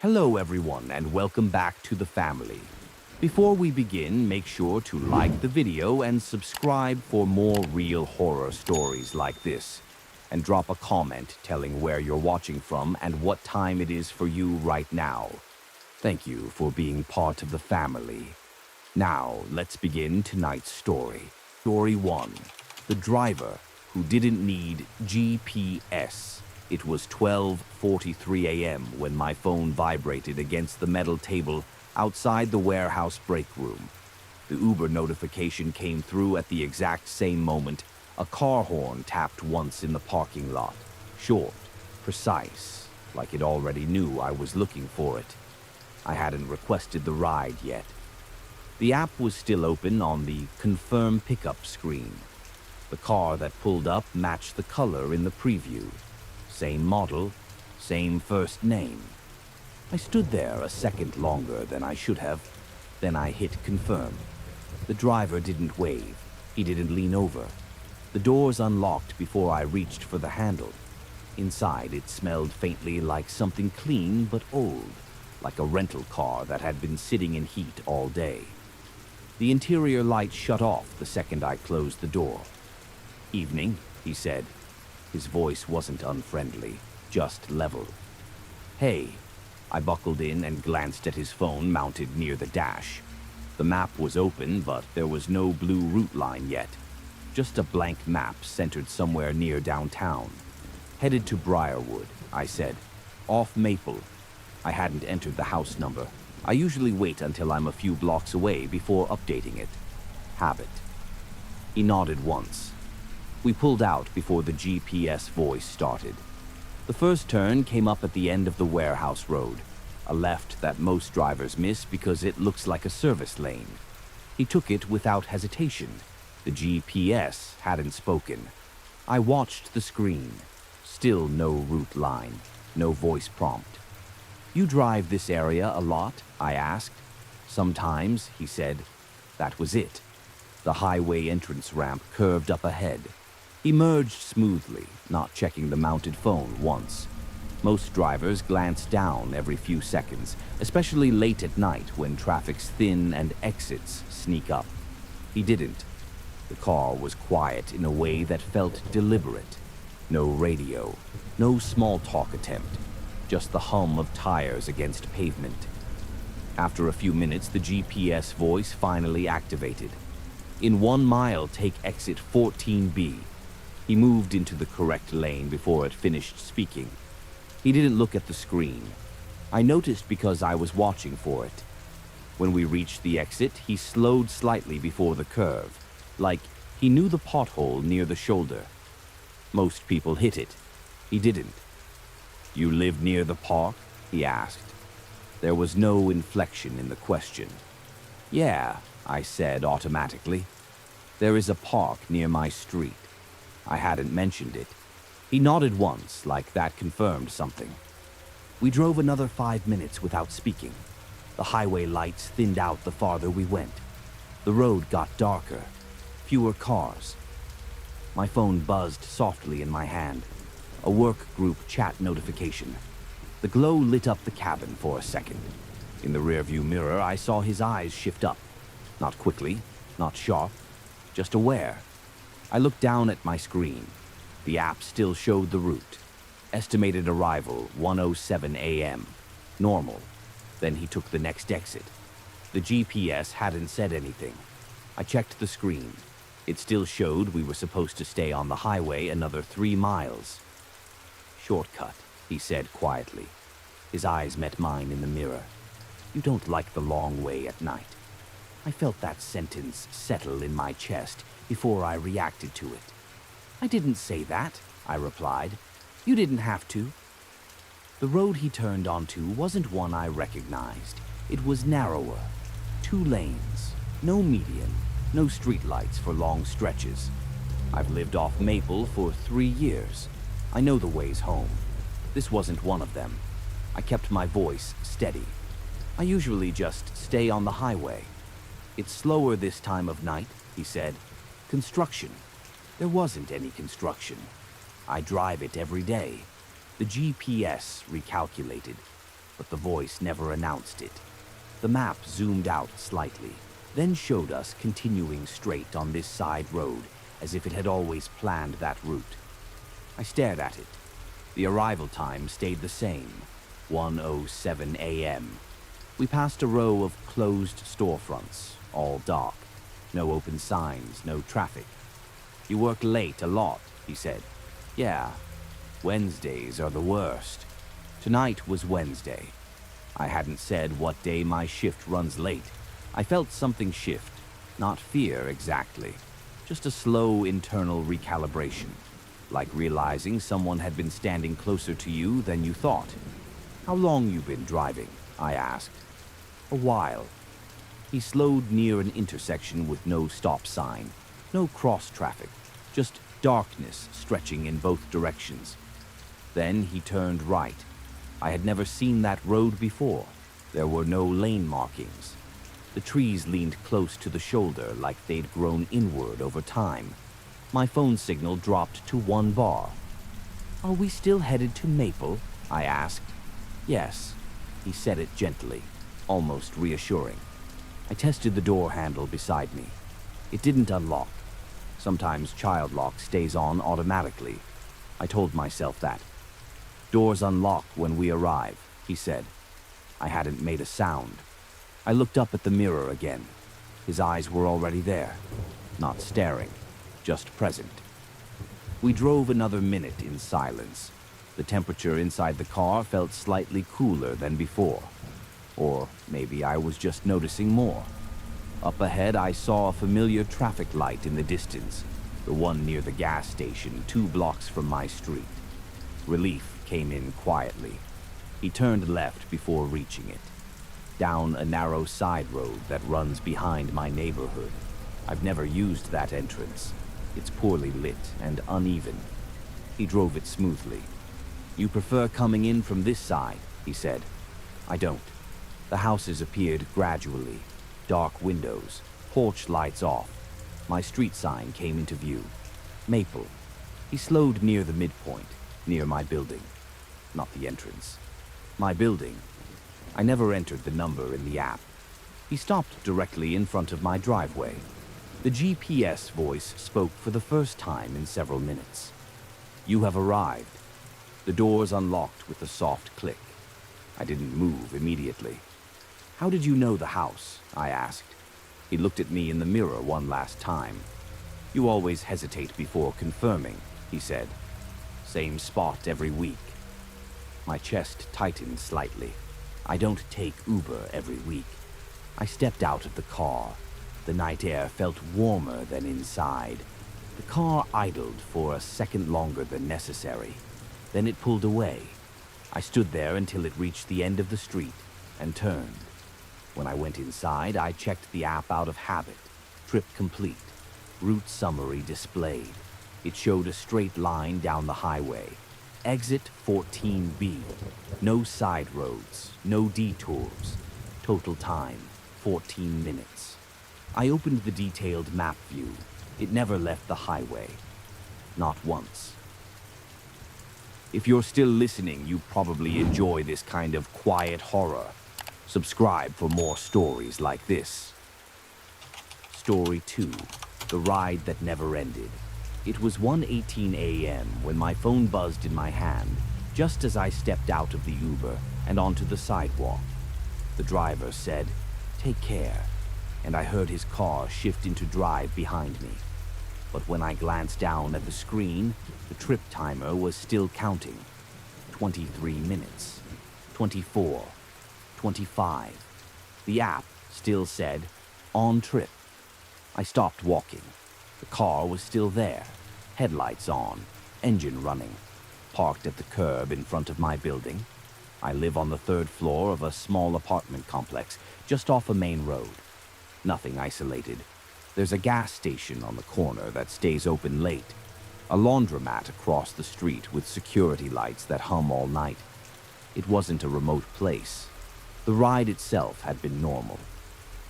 Hello everyone and welcome back to the family. Before we begin, make sure to like the video and subscribe for more real horror stories like this. And drop a comment telling where you're watching from and what time it is for you right now. Thank you for being part of the family. Now, let's begin tonight's story. Story 1. The driver who didn't need GPS. It was 12:43 a.m. when my phone vibrated against the metal table outside the warehouse break room. The Uber notification came through at the exact same moment. A car horn tapped once in the parking lot. Short, precise, like it already knew I was looking for it. I hadn't requested the ride yet. The app was still open on the confirm pickup screen. The car that pulled up matched the color in the preview. Same model, same first name. I stood there a second longer than I should have. Then I hit confirm. The driver didn't wave. He didn't lean over. The doors unlocked before I reached for the handle. Inside, it smelled faintly like something clean but old, like a rental car that had been sitting in heat all day. The interior light shut off the second I closed the door. "Evening," he said. His voice wasn't unfriendly, just level. "Hey." I buckled in and glanced at his phone mounted near the dash. The map was open, but there was no blue route line yet. Just a blank map centered somewhere near downtown. "Headed to Briarwood," I said. "Off Maple." I hadn't entered the house number. I usually wait until I'm a few blocks away before updating it. Habit. He nodded once. We pulled out before the GPS voice started. The first turn came up at the end of the warehouse road, a left that most drivers miss because it looks like a service lane. He took it without hesitation. The GPS hadn't spoken. I watched the screen. Still no route line, no voice prompt. "You drive this area a lot?" I asked. "Sometimes," he said. That was it. The highway entrance ramp curved up ahead. He merged smoothly, not checking the mounted phone once. Most drivers glance down every few seconds, especially late at night when traffic's thin and exits sneak up. He didn't. The car was quiet in a way that felt deliberate. No radio, no small talk attempt, just the hum of tires against pavement. After a few minutes, the GPS voice finally activated. "In 1 mile, take exit 14B. He moved into the correct lane before it finished speaking. He didn't look at the screen. I noticed because I was watching for it. When we reached the exit, he slowed slightly before the curve, like he knew the pothole near the shoulder. Most people hit it. He didn't. "You live near the park?" he asked. There was no inflection in the question. "Yeah," I said automatically. "There is a park near my street." I hadn't mentioned it. He nodded once, like that confirmed something. We drove another 5 minutes without speaking. The highway lights thinned out the farther we went. The road got darker, fewer cars. My phone buzzed softly in my hand, a work group chat notification. The glow lit up the cabin for a second. In the rearview mirror, I saw his eyes shift up. Not quickly, not sharp, just aware. I looked down at my screen. The app still showed the route. Estimated arrival, 1:07 a.m. Normal. Then he took the next exit. The GPS hadn't said anything. I checked the screen. It still showed we were supposed to stay on the highway another 3 miles. "Shortcut," he said quietly. His eyes met mine in the mirror. "You don't like the long way at night." I felt that sentence settle in my chest before I reacted to it. "I didn't say that," I replied. "You didn't have to." The road he turned onto wasn't one I recognized. It was narrower. 2 lanes, no median, no streetlights for long stretches. I've lived off Maple for 3 years. I know the ways home. This wasn't one of them. I kept my voice steady. I usually just stay on the highway. "It's slower this time of night," he said. "Construction." There wasn't any construction. I drive it every day. The GPS recalculated. but the voice never announced it. The map zoomed out slightly, then showed us continuing straight on this side road, as if it had always planned that route. I stared at it. The arrival time stayed the same, 1:07 a.m. We passed a row of closed storefronts, all dark. No open signs, no traffic. "You work late a lot," he said. "Yeah, Wednesdays are the worst." Tonight was Wednesday. I hadn't said what day my shift runs late. I felt something shift, not fear exactly, just a slow internal recalibration, like realizing someone had been standing closer to you than you thought. "How long you been driving?" I asked. "A while." He slowed near an intersection with no stop sign, no cross traffic, just darkness stretching in both directions. Then he turned right. I had never seen that road before. There were no lane markings. The trees leaned close to the shoulder like they'd grown inward over time. My phone signal dropped to 1 bar. "Are we still headed to Maple?" I asked. "Yes." He said it gently, almost reassuring. I tested the door handle beside me. It didn't unlock. Sometimes child lock stays on automatically. I told myself that. "Doors unlock when we arrive," he said. I hadn't made a sound. I looked up at the mirror again. His eyes were already there, not staring, just present. We drove another minute in silence. The temperature inside the car felt slightly cooler than before. Or maybe I was just noticing more. Up ahead, I saw a familiar traffic light in the distance, the one near the gas station 2 blocks from my street. Relief came in quietly. He turned left before reaching it, down a narrow side road that runs behind my neighborhood. I've never used that entrance. It's poorly lit and uneven. He drove it smoothly. "You prefer coming in from this side," he said. "I don't." The houses appeared gradually. Dark windows, porch lights off. My street sign came into view. Maple. He slowed near the midpoint, near my building. Not the entrance. My building. I never entered the number in the app. He stopped directly in front of my driveway. The GPS voice spoke for the first time in several minutes. "You have arrived." The doors unlocked with a soft click. I didn't move immediately. "How did you know the house?" I asked. He looked at me in the mirror one last time. "You always hesitate before confirming," he said. "Same spot every week." My chest tightened slightly. I don't take Uber every week. I stepped out of the car. The night air felt warmer than inside. The car idled for a second longer than necessary. Then it pulled away. I stood there until it reached the end of the street and turned. When I went inside, I checked the app out of habit. Trip complete. Route summary displayed. It showed a straight line down the highway. Exit 14B. No side roads, no detours. Total time, 14 minutes. I opened the detailed map view. It never left the highway. Not once. If you're still listening, you probably enjoy this kind of quiet horror. Subscribe for more stories like this. Story 2. The Ride That Never Ended. It was 1:18 a.m. when my phone buzzed in my hand, just as I stepped out of the Uber and onto the sidewalk. The driver said, "Take care," and I heard his car shift into drive behind me. But when I glanced down at the screen, the trip timer was still counting. 23 minutes. 24. 25. The app still said, "On trip." I stopped walking. The car was still there, headlights on, engine running, parked at the curb in front of my building. I live on the 3rd floor of a small apartment complex just off a main road. Nothing isolated. There's a gas station on the corner that stays open late, a laundromat across the street with security lights that hum all night. It wasn't a remote place. The ride itself had been normal.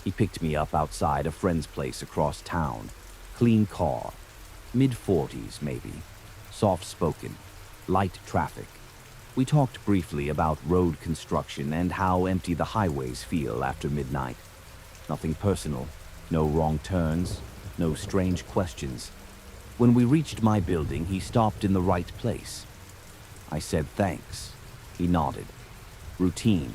He picked me up outside a friend's place across town. Clean car, mid-40s maybe, soft-spoken, light traffic. We talked briefly about road construction and how empty the highways feel after midnight. Nothing personal, no wrong turns, no strange questions. When we reached my building, he stopped in the right place. I said thanks. He nodded. Routine.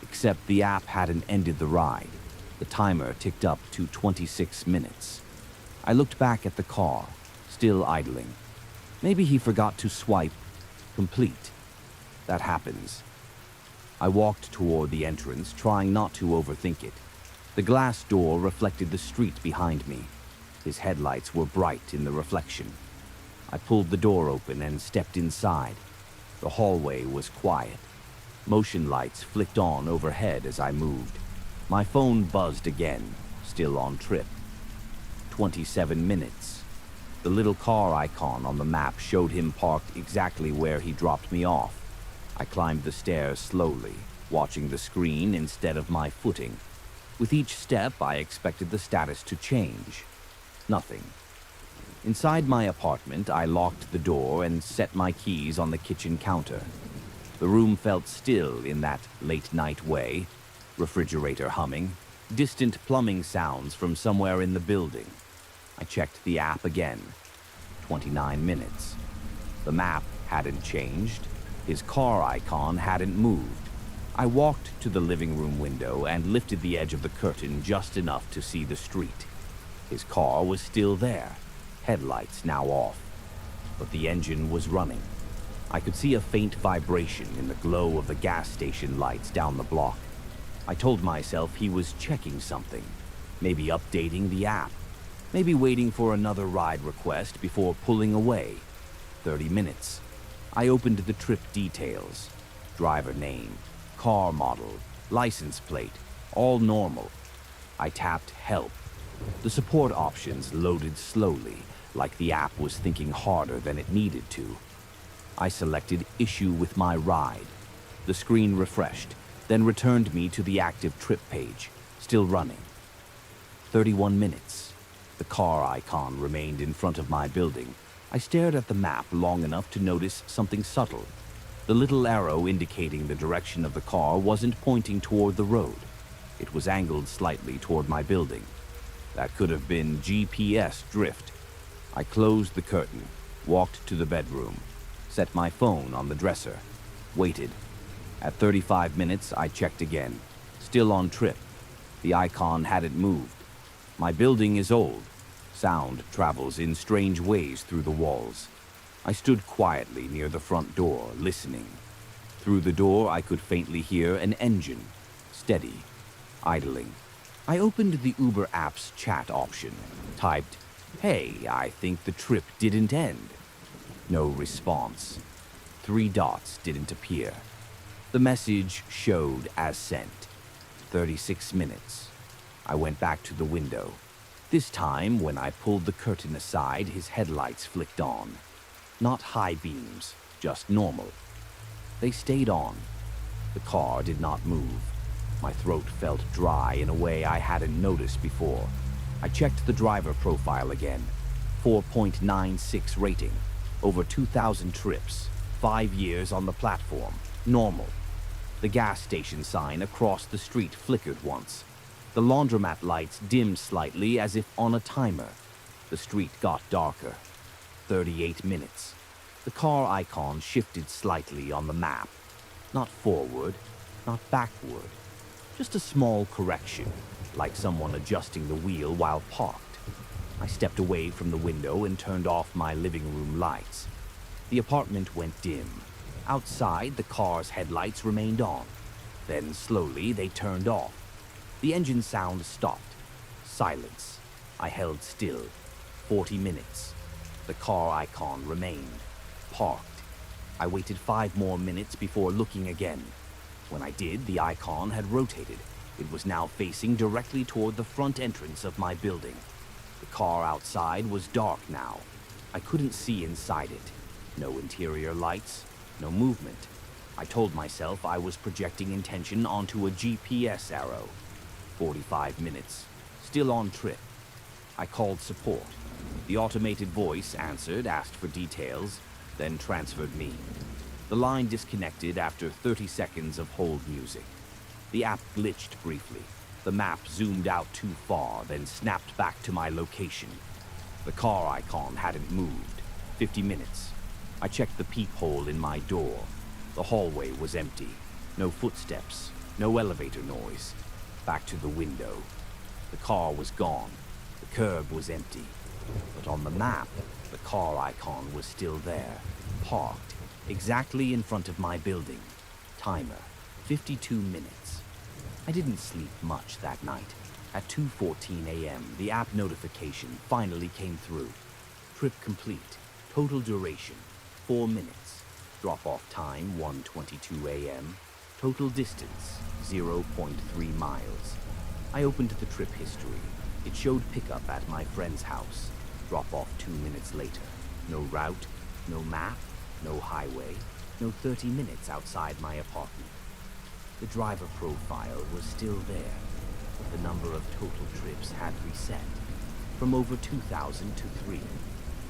Except the app hadn't ended the ride. The timer ticked up to 26 minutes. I looked back at the car, still idling. Maybe he forgot to swipe complete. That happens. I walked toward the entrance, trying not to overthink it. The glass door reflected the street behind me. His headlights were bright in the reflection. I pulled the door open and stepped inside. The hallway was quiet. Motion lights flicked on overhead as I moved. My phone buzzed again, still on trip. 27 minutes. The little car icon on the map showed him parked exactly where he dropped me off. I climbed the stairs slowly, watching the screen instead of my footing. With each step, I expected the status to change. Nothing. Inside my apartment, I locked the door and set my keys on the kitchen counter. The room felt still in that late-night way. Refrigerator humming, distant plumbing sounds from somewhere in the building. I checked the app again. 29 minutes. The map hadn't changed. His car icon hadn't moved. I walked to the living room window and lifted the edge of the curtain just enough to see the street. His car was still there, headlights now off. But the engine was running. I could see a faint vibration in the glow of the gas station lights down the block. I told myself he was checking something, maybe updating the app, maybe waiting for another ride request before pulling away. 30 minutes. I opened the trip details. Driver name, car model, license plate, all normal. I tapped help. The support options loaded slowly, like the app was thinking harder than it needed to. I selected issue with my ride. The screen refreshed, then returned me to the active trip page, still running. 31 minutes. The car icon remained in front of my building. I stared at the map long enough to notice something subtle. The little arrow indicating the direction of the car wasn't pointing toward the road. It was angled slightly toward my building. That could have been GPS drift. I closed the curtain, walked to the bedroom, set my phone on the dresser, waited. At 35 minutes, I checked again. Still on trip. The icon hadn't moved. My building is old. Sound travels in strange ways through the walls. I stood quietly near the front door, listening. Through the door, I could faintly hear an engine, steady, idling. I opened the Uber app's chat option, typed, "Hey, I think the trip didn't end." No response. 3 dots didn't appear. The message showed as sent. 36 minutes. I went back to the window. This time, when I pulled the curtain aside, his headlights flicked on. Not high beams, just normal. They stayed on. The car did not move. My throat felt dry in a way I hadn't noticed before. I checked the driver profile again. 4.96 rating. Over 2,000 trips. 5 years on the platform. Normal. The gas station sign across the street flickered once. The laundromat lights dimmed slightly as if on a timer. The street got darker. 38 minutes. The car icon shifted slightly on the map. Not forward, not backward. Just a small correction, like someone adjusting the wheel while parked. I stepped away from the window and turned off my living room lights. The apartment went dim. Outside, the car's headlights remained on. Then slowly they turned off. The engine sound stopped. Silence. I held still. 40 minutes. The car icon remained. Parked. I waited 5 more minutes before looking again. When I did, the icon had rotated. It was now facing directly toward the front entrance of my building. The car outside was dark now. I couldn't see inside it. No interior lights, no movement. I told myself I was projecting intention onto a GPS arrow. 45 minutes. Still on trip. I called support. The automated voice answered, asked for details, then transferred me. The line disconnected after 30 seconds of hold music. The app glitched briefly. The map zoomed out too far, then snapped back to my location. The car icon hadn't moved. 50 minutes. I checked the peephole in my door. The hallway was empty. No footsteps, no elevator noise. Back to the window. The car was gone. The curb was empty. But on the map, the car icon was still there, parked, exactly in front of my building. Timer, 52 minutes. I didn't sleep much that night. At 2:14 a.m., the app notification finally came through. Trip complete. Total duration, 4 minutes. Drop-off time, 1:22 a.m. Total distance, 0.3 miles. I opened the trip history. It showed pickup at my friend's house. Drop-off 2 minutes later. No route, no map, no highway, no 30 minutes outside my apartment. The driver profile was still there. The number of total trips had reset. From over 2,000 to 3.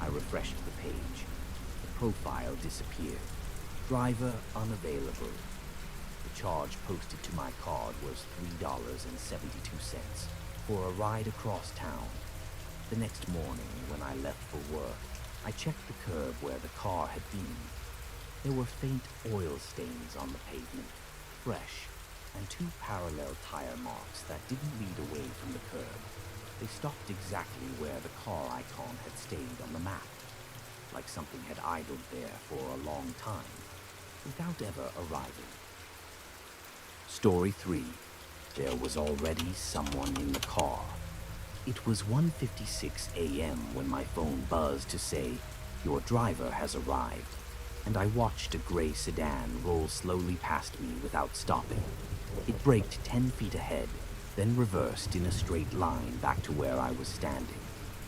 I refreshed the page. The profile disappeared. Driver unavailable. The charge posted to my card was $3.72 for a ride across town. The next morning, when I left for work, I checked the curb where the car had been. There were faint oil stains on the pavement, fresh, and 2 parallel tire marks that didn't lead away from the curb. They stopped exactly where the car icon had stayed on the map, like something had idled there for a long time, without ever arriving. Story 3. There was already someone in the car. It was 1:56 a.m. when my phone buzzed to say, "Your driver has arrived," and I watched a gray sedan roll slowly past me without stopping. It braked 10 feet ahead, then reversed in a straight line back to where I was standing.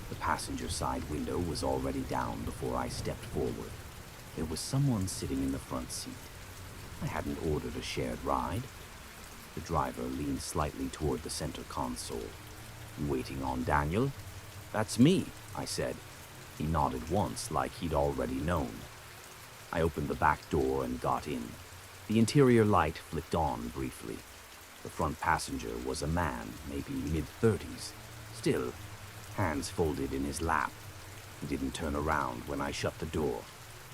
The passenger side window was already down before I stepped forward. There was someone sitting in the front seat. I hadn't ordered a shared ride. The driver leaned slightly toward the center console. "You waiting on Daniel?" "That's me," I said. He nodded once, like he'd already known. I opened the back door and got in. The interior light flicked on briefly. The front passenger was a man, maybe mid-30s. Still, hands folded in his lap. He didn't turn around when I shut the door.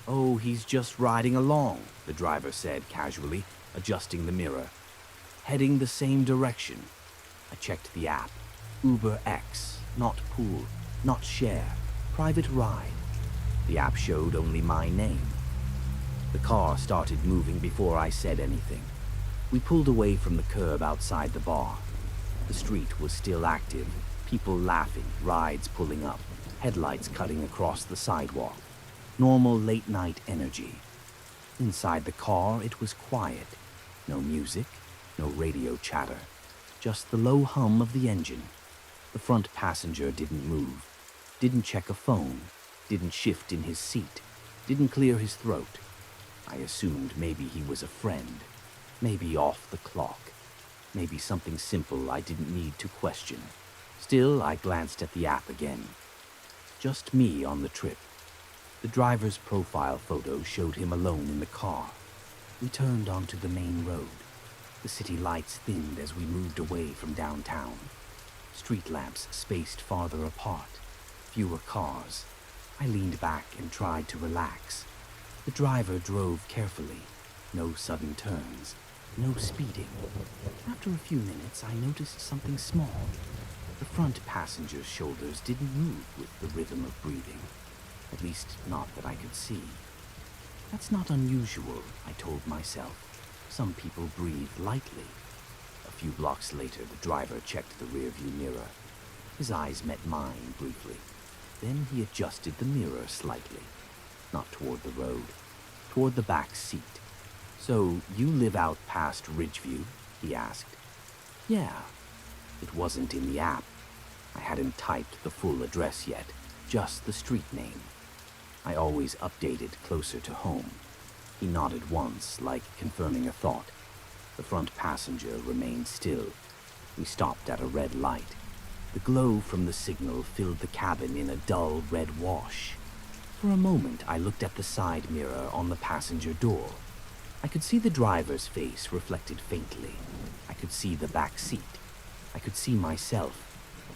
"Oh, he's just riding along," the driver said casually, adjusting the mirror. "Heading the same direction." I checked the app. Uber X, not pool, not share, private ride. The app showed only my name. The car started moving before I said anything. We pulled away from the curb outside the bar. The street was still active, people laughing, rides pulling up, headlights cutting across the sidewalk. Normal late-night energy. Inside the car, it was quiet. No music, no radio chatter. Just the low hum of the engine. The front passenger didn't move, didn't check a phone, didn't shift in his seat, didn't clear his throat. I assumed maybe he was a friend, maybe off the clock, maybe something simple I didn't need to question. Still, I glanced at the app again. Just me on the trip. The driver's profile photo showed him alone in the car. We turned onto the main road. The city lights thinned as we moved away from downtown. Street lamps spaced farther apart. Fewer cars. I leaned back and tried to relax. The driver drove carefully. No sudden turns. No speeding. After a few minutes, I noticed something small. The front passenger's shoulders didn't move with the rhythm of breathing. At least, not that I could see. That's not unusual, I told myself. Some people breathe lightly. A few blocks later, the driver checked the rearview mirror. His eyes met mine briefly. Then he adjusted the mirror slightly. Not toward the road, toward the back seat. "So, you live out past Ridgeview?" he asked. "Yeah." It wasn't in the app. I hadn't typed the full address yet, just the street name. I always updated closer to home. He nodded once, like confirming a thought. The front passenger remained still. We stopped at a red light. The glow from the signal filled the cabin in a dull red wash. For a moment, I looked at the side mirror on the passenger door. I could see the driver's face reflected faintly. I could see the back seat. I could see myself.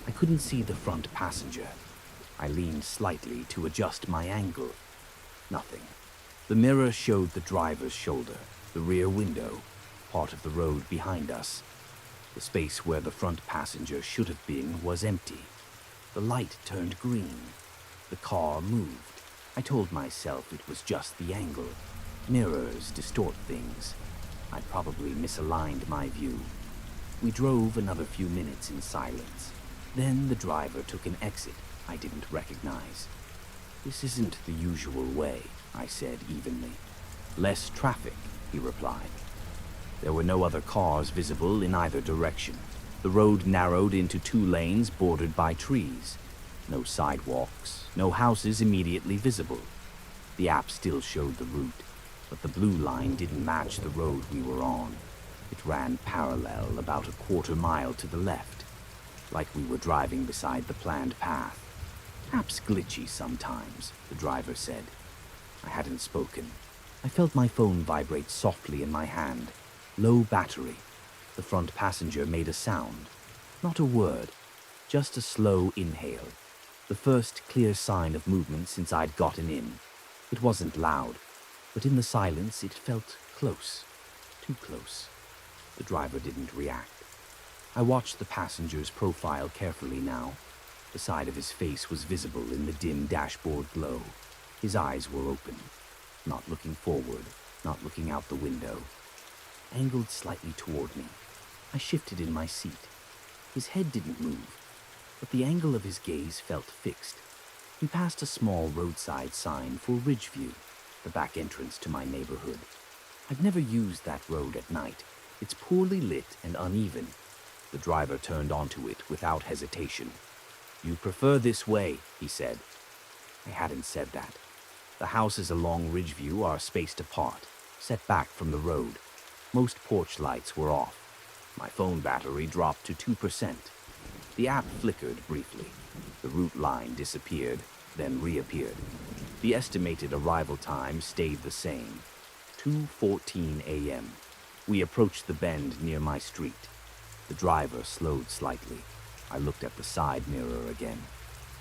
I couldn't see the front passenger. I leaned slightly to adjust my angle. Nothing. The mirror showed the driver's shoulder, the rear window, part of the road behind us. The space where the front passenger should have been was empty. The light turned green. The car moved. I told myself it was just the angle. Mirrors distort things. I'd probably misaligned my view. We drove another few minutes in silence. Then the driver took an exit I didn't recognize. "This isn't the usual way," I said evenly. "Less traffic," he replied. There were no other cars visible in either direction. The road narrowed into 2 lanes bordered by trees. No sidewalks, no houses immediately visible. The app still showed the route, but the blue line didn't match the road we were on. It ran parallel about a quarter-mile to the left, like we were driving beside the planned path. "App's glitchy sometimes," the driver said. I hadn't spoken. I felt my phone vibrate softly in my hand. Low battery. The front passenger made a sound. Not a word, just a slow inhale. The first clear sign of movement since I'd gotten in. It wasn't loud, but in the silence it felt close. Too close. The driver didn't react. I watched the passenger's profile carefully now. The side of his face was visible in the dim dashboard glow. His eyes were open, not looking forward, not looking out the window. Angled slightly toward me. I shifted in my seat. His head didn't move, but the angle of his gaze felt fixed. We passed a small roadside sign for Ridgeview, the back entrance to my neighborhood. I've never used that road at night. It's poorly lit and uneven. The driver turned onto it without hesitation. "You prefer this way," he said. I hadn't said that. The houses along Ridgeview are spaced apart, set back from the road. Most porch lights were off. My phone battery dropped to 2%. The app flickered briefly. The route line disappeared, then reappeared. The estimated arrival time stayed the same, 2:14 a.m. We approached the bend near my street. The driver slowed slightly. I looked at the side mirror again.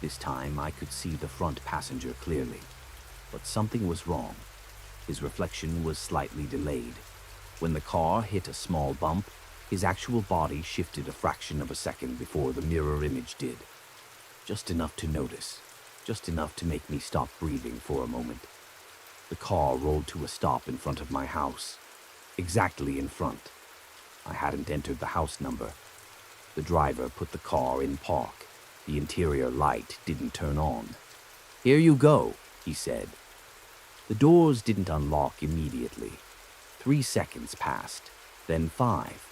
This time I could see the front passenger clearly. But something was wrong. His reflection was slightly delayed. When the car hit a small bump, his actual body shifted a fraction of a second before the mirror image did. Just enough to notice. Just enough to make me stop breathing for a moment. The car rolled to a stop in front of my house. Exactly in front. I hadn't entered the house number. The driver put the car in park. The interior light didn't turn on. "Here you go," he said. The doors didn't unlock immediately. 3 seconds passed, then 5.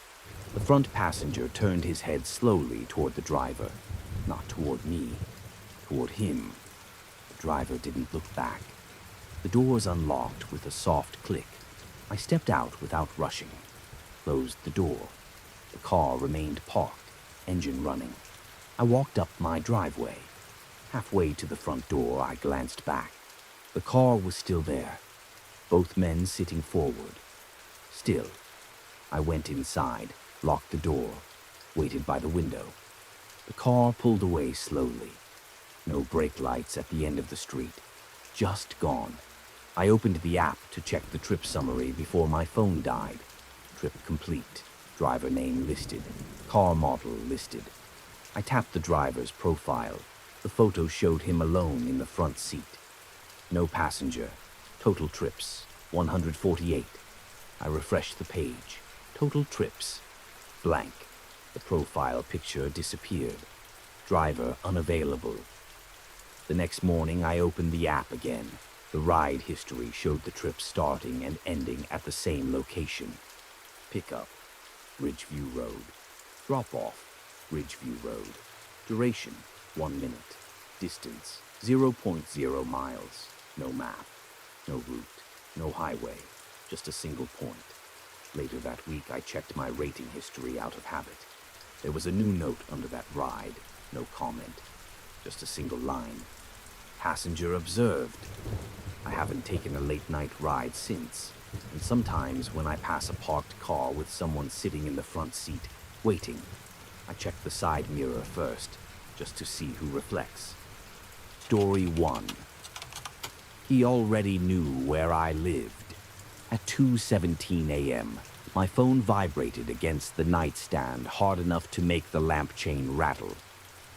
The front passenger turned his head slowly toward the driver. Not toward me, toward him. The driver didn't look back. The doors unlocked with a soft click. I stepped out without rushing, closed the door. The car remained parked, engine running. I walked up my driveway. Halfway to the front door, I glanced back. The car was still there, both men sitting forward. Still, I went inside, locked the door, waited by the window. The car pulled away slowly. No brake lights at the end of the street. Just gone. I opened the app to check the trip summary before my phone died. Trip complete. Driver name listed. Car model listed. I tapped the driver's profile. The photo showed him alone in the front seat. No passenger. Total trips, 148. I refreshed the page. Total trips. Blank. The profile picture disappeared. Driver unavailable. The next morning, I opened the app again. The ride history showed the trip starting and ending at the same location. Pickup, Ridgeview Road. Drop-off, Ridgeview Road. Duration, 1 minute. Distance, 0.0 miles. No map, no route, no highway, just a single point. Later that week, I checked my rating history out of habit. There was a new note under that ride, no comment, just a single line. Passenger observed. I haven't taken a late-night ride since. And sometimes when I pass a parked car with someone sitting in the front seat, waiting, I check the side mirror first, just to see who reflects. Story 1. He already knew where I lived. At 2:17 a.m., my phone vibrated against the nightstand hard enough to make the lamp chain rattle.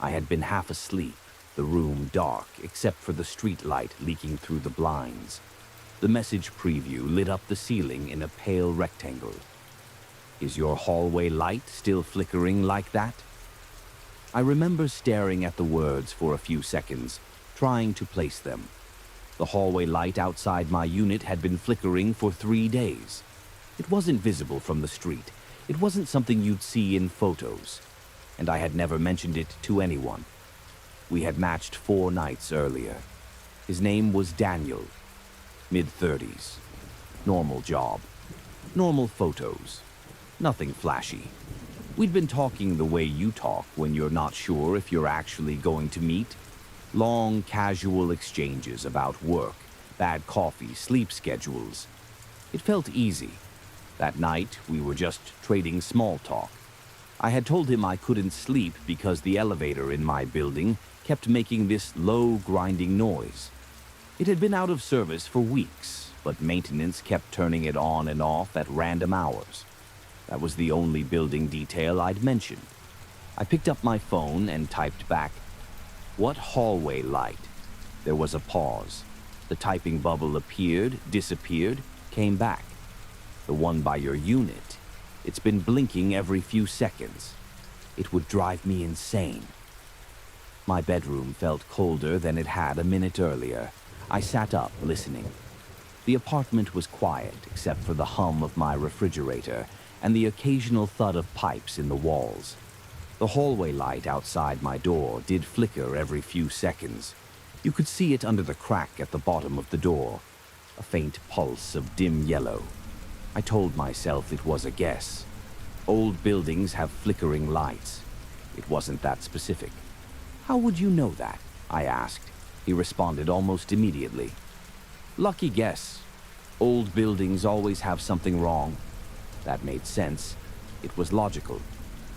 I had been half asleep, the room dark except for the street light leaking through the blinds. The message preview lit up the ceiling in a pale rectangle. Is your hallway light still flickering like that? I remember staring at the words for a few seconds, trying to place them. The hallway light outside my unit had been flickering for 3 days. It wasn't visible from the street. It wasn't something you'd see in photos. And I had never mentioned it to anyone. We had matched 4 nights earlier. His name was Daniel. Mid-30s. Normal job. Normal photos. Nothing flashy. We'd been talking the way you talk when you're not sure if you're actually going to meet. Long, casual exchanges about work, bad coffee, sleep schedules. It felt easy. That night, we were just trading small talk. I had told him I couldn't sleep because the elevator in my building kept making this low, grinding noise. It had been out of service for weeks, but maintenance kept turning it on and off at random hours. That was the only building detail I'd mentioned. I picked up my phone and typed back, "What hallway light?" There was a pause. The typing bubble appeared, disappeared, came back. "The one by your unit. It's been blinking every few seconds. It would drive me insane." My bedroom felt colder than it had a minute earlier. I sat up, listening. The apartment was quiet, except for the hum of my refrigerator and the occasional thud of pipes in the walls. The hallway light outside my door did flicker every few seconds. You could see it under the crack at the bottom of the door, a faint pulse of dim yellow. I told myself it was a guess. Old buildings have flickering lights. It wasn't that specific. "How would you know that?" I asked. He responded almost immediately. "Lucky guess. Old buildings always have something wrong." That made sense. It was logical.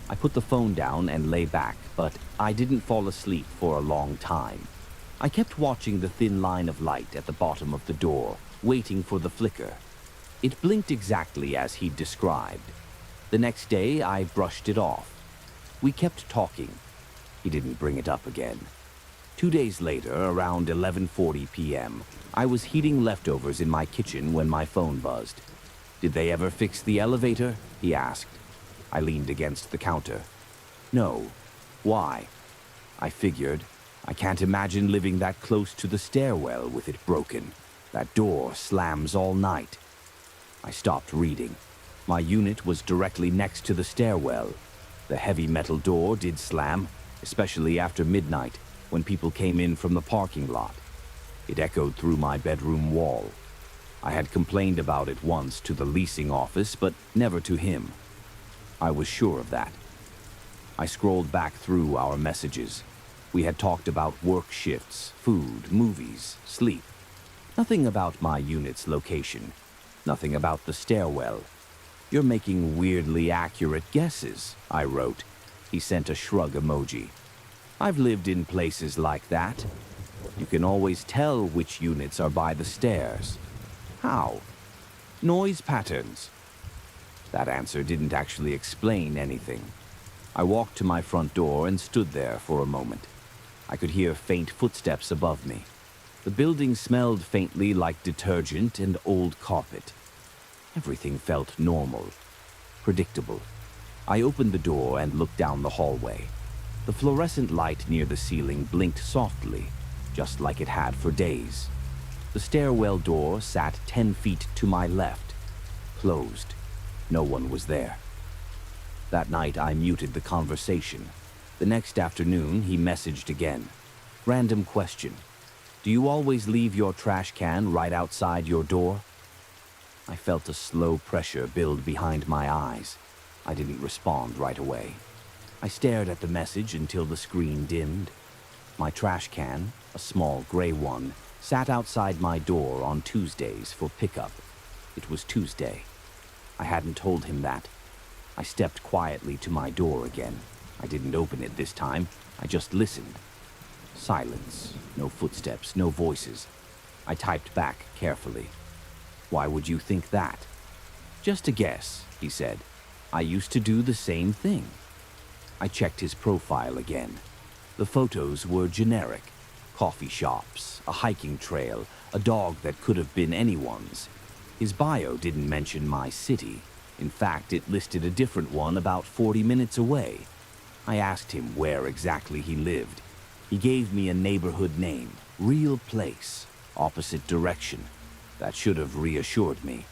I put the phone down and lay back, but I didn't fall asleep for a long time. I kept watching the thin line of light at the bottom of the door, waiting for the flicker. It blinked exactly as he'd described. The next day, I brushed it off. We kept talking. He didn't bring it up again. 2 days later, around 11:40 p.m., I was heating leftovers in my kitchen when my phone buzzed. "Did they ever fix the elevator?" he asked. I leaned against the counter. "No. Why?" I figured. I can't imagine living that close to the stairwell with it broken. That door slams all night. I stopped reading. My unit was directly next to the stairwell. The heavy metal door did slam, especially after midnight, when people came in from the parking lot. It echoed through my bedroom wall. I had complained about it once to the leasing office, but never to him. I was sure of that. I scrolled back through our messages. We had talked about work shifts, food, movies, sleep. Nothing about my unit's location. Nothing about the stairwell. "You're making weirdly accurate guesses," I wrote. He sent a shrug emoji. "I've lived in places like that. You can always tell which units are by the stairs." "How?" "Noise patterns." That answer didn't actually explain anything. I walked to my front door and stood there for a moment. I could hear faint footsteps above me. The building smelled faintly like detergent and old carpet. Everything felt normal, predictable. I opened the door and looked down the hallway. The fluorescent light near the ceiling blinked softly, just like it had for days. The stairwell door sat 10 feet to my left, closed. No one was there. That night, I muted the conversation. The next afternoon, he messaged again. Random question. "Do you always leave your trash can right outside your door?" I felt a slow pressure build behind my eyes. I didn't respond right away. I stared at the message until the screen dimmed. My trash can, a small gray one, sat outside my door on Tuesdays for pickup. It was Tuesday. I hadn't told him that. I stepped quietly to my door again. I didn't open it this time. I just listened. Silence. No footsteps, no voices. I typed back carefully. "Why would you think that?" "Just a guess," he said. "I used to do the same thing." I checked his profile again. The photos were generic. Coffee shops, a hiking trail, a dog that could have been anyone's. His bio didn't mention my city. In fact, it listed a different one about 40 minutes away. I asked him where exactly he lived. He gave me a neighborhood name, Real Place, opposite direction. That should have reassured me.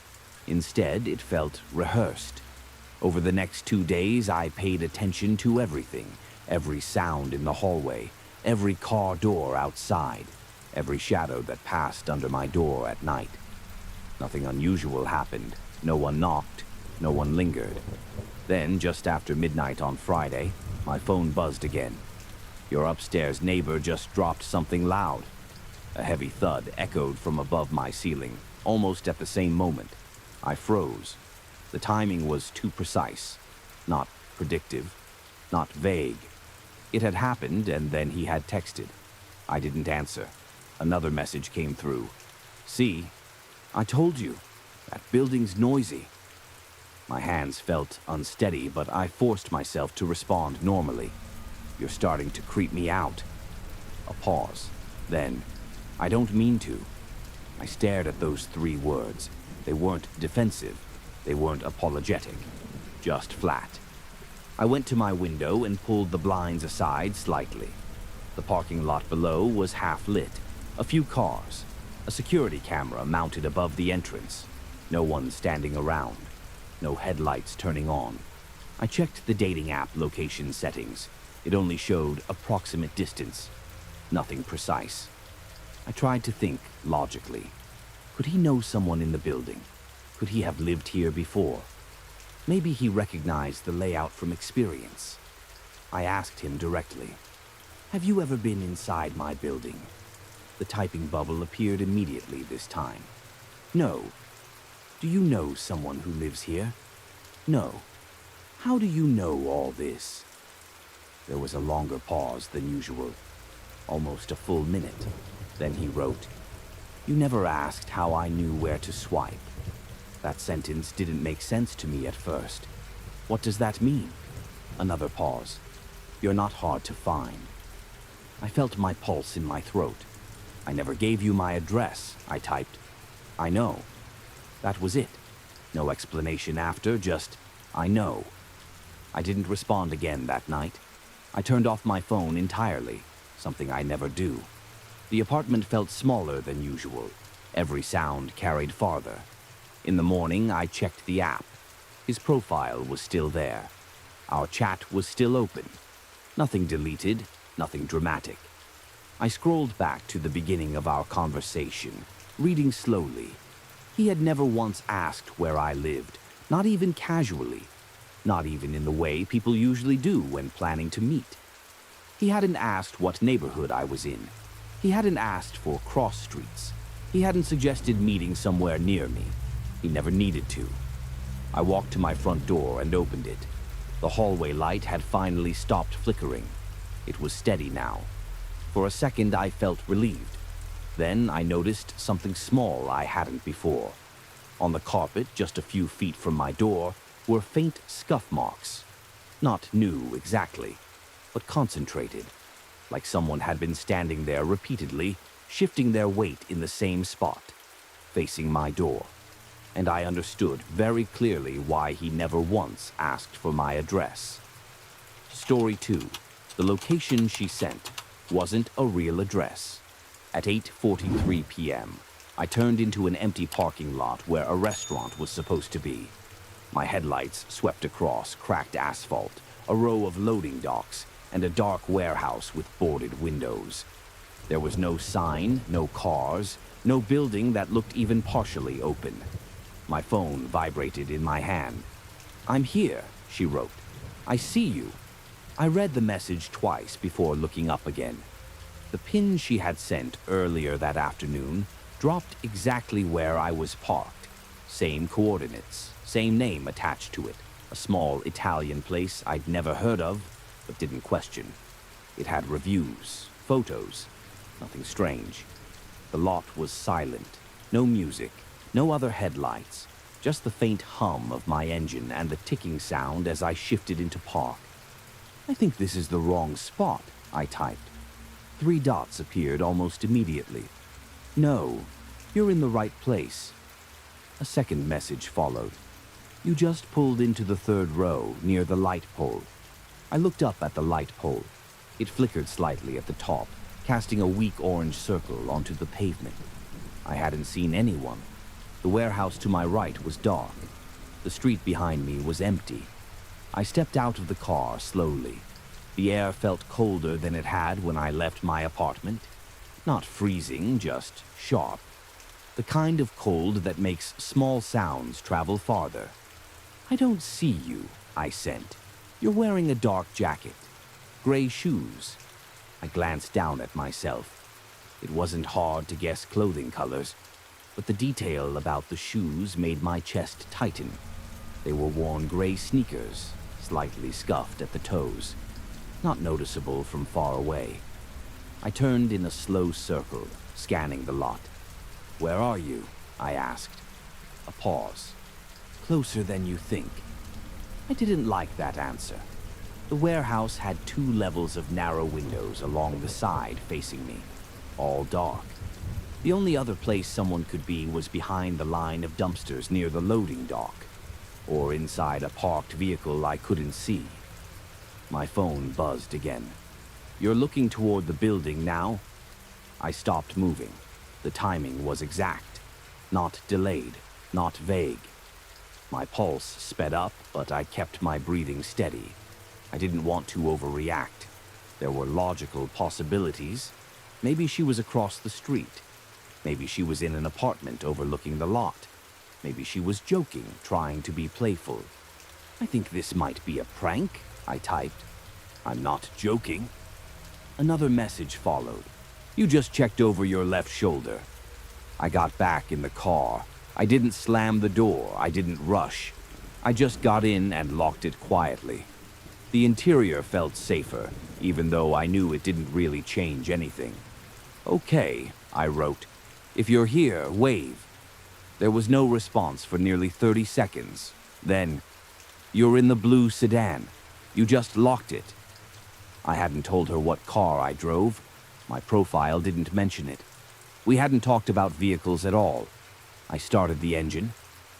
Instead, it felt rehearsed. Over the next 2 days, I paid attention to everything, every sound in the hallway, every car door outside, every shadow that passed under my door at night. Nothing unusual happened. No one knocked. No one lingered. Then, just after midnight on Friday, my phone buzzed again. "Your upstairs neighbor just dropped something loud." A heavy thud echoed from above my ceiling, almost at the same moment. I froze. The timing was too precise. Not predictive. Not vague. It had happened, and then he had texted. I didn't answer. Another message came through. "See? I told you. That building's noisy." My hands felt unsteady, but I forced myself to respond normally. "You're starting to creep me out." A pause. Then, "I don't mean to." I stared at those 3 words. They weren't defensive. They weren't apologetic. Just flat. I went to my window and pulled the blinds aside slightly. The parking lot below was half lit. A few cars. A security camera mounted above the entrance. No one standing around. No headlights turning on. I checked the dating app location settings. It only showed approximate distance. Nothing precise. I tried to think logically. Could he know someone in the building? Could he have lived here before? Maybe he recognized the layout from experience. I asked him directly, "Have you ever been inside my building?" The typing bubble appeared immediately this time. "No." "Do you know someone who lives here?" "No." "How do you know all this?" There was a longer pause than usual, almost a full minute. Then he wrote, "You never asked how I knew where to swipe." That sentence didn't make sense to me at first. What does that mean? Another pause. "You're not hard to find." I felt my pulse in my throat. "I never gave you my address," I typed. "I know." That was it. No explanation after, just, "I know." I didn't respond again that night. I turned off my phone entirely, something I never do. The apartment felt smaller than usual. Every sound carried farther. In the morning, I checked the app. His profile was still there. Our chat was still open. Nothing deleted, nothing dramatic. I scrolled back to the beginning of our conversation, reading slowly. He had never once asked where I lived, not even casually, not even in the way people usually do when planning to meet. He hadn't asked what neighborhood I was in. He hadn't asked for cross streets. He hadn't suggested meeting somewhere near me. He never needed to. I walked to my front door and opened it. The hallway light had finally stopped flickering. It was steady now. For a second, I felt relieved. Then I noticed something small I hadn't before. On the carpet, just a few feet from my door, were faint scuff marks. Not new exactly, but concentrated, like someone had been standing there repeatedly, shifting their weight in the same spot, facing my door. And I understood very clearly why he never once asked for my address. Story 2. The location she sent wasn't a real address. At 8:43 p.m., I turned into an empty parking lot where a restaurant was supposed to be. My headlights swept across cracked asphalt, a row of loading docks, and a dark warehouse with boarded windows. There was no sign, no cars, no building that looked even partially open. My phone vibrated in my hand. "I'm here," she wrote. "I see you." I read the message twice before looking up again. The pin she had sent earlier that afternoon dropped exactly where I was parked. Same coordinates, same name attached to it. A small Italian place I'd never heard of, but didn't question. It had reviews, photos, nothing strange. The lot was silent, no music, no other headlights, just the faint hum of my engine and the ticking sound as I shifted into park. I think this is the wrong spot, I typed. 3 dots appeared almost immediately. No, you're in the right place. A second message followed. You just pulled into the 3rd row near the light pole. I looked up at the light pole. It flickered slightly at the top, casting a weak orange circle onto the pavement. I hadn't seen anyone. The warehouse to my right was dark. The street behind me was empty. I stepped out of the car slowly. The air felt colder than it had when I left my apartment. Not freezing, just sharp. The kind of cold that makes small sounds travel farther. I don't see you, I sent. You're wearing a dark jacket. Gray shoes. I glanced down at myself. It wasn't hard to guess clothing colors, but the detail about the shoes made my chest tighten. They were worn gray sneakers, slightly scuffed at the toes, not noticeable from far away. I turned in a slow circle, scanning the lot. "Where are you?" I asked. A pause. "Closer than you think." I didn't like that answer. The warehouse had 2 levels of narrow windows along the side facing me, all dark. The only other place someone could be was behind the line of dumpsters near the loading dock, or inside a parked vehicle I couldn't see. My phone buzzed again. "You're looking toward the building now?" I stopped moving. The timing was exact, not delayed, not vague. My pulse sped up, but I kept my breathing steady. I didn't want to overreact. There were logical possibilities. Maybe she was across the street. Maybe she was in an apartment overlooking the lot. Maybe she was joking, trying to be playful. "I think this might be a prank," I typed. "I'm not joking." Another message followed. "You just checked over your left shoulder." I got back in the car. I didn't slam the door. I didn't rush. I just got in and locked it quietly. The interior felt safer, even though I knew it didn't really change anything. "Okay," I wrote. "If you're here, wave." There was no response for nearly 30 seconds. Then, "You're in the blue sedan. You just locked it." I hadn't told her what car I drove. My profile didn't mention it. We hadn't talked about vehicles at all. I started the engine.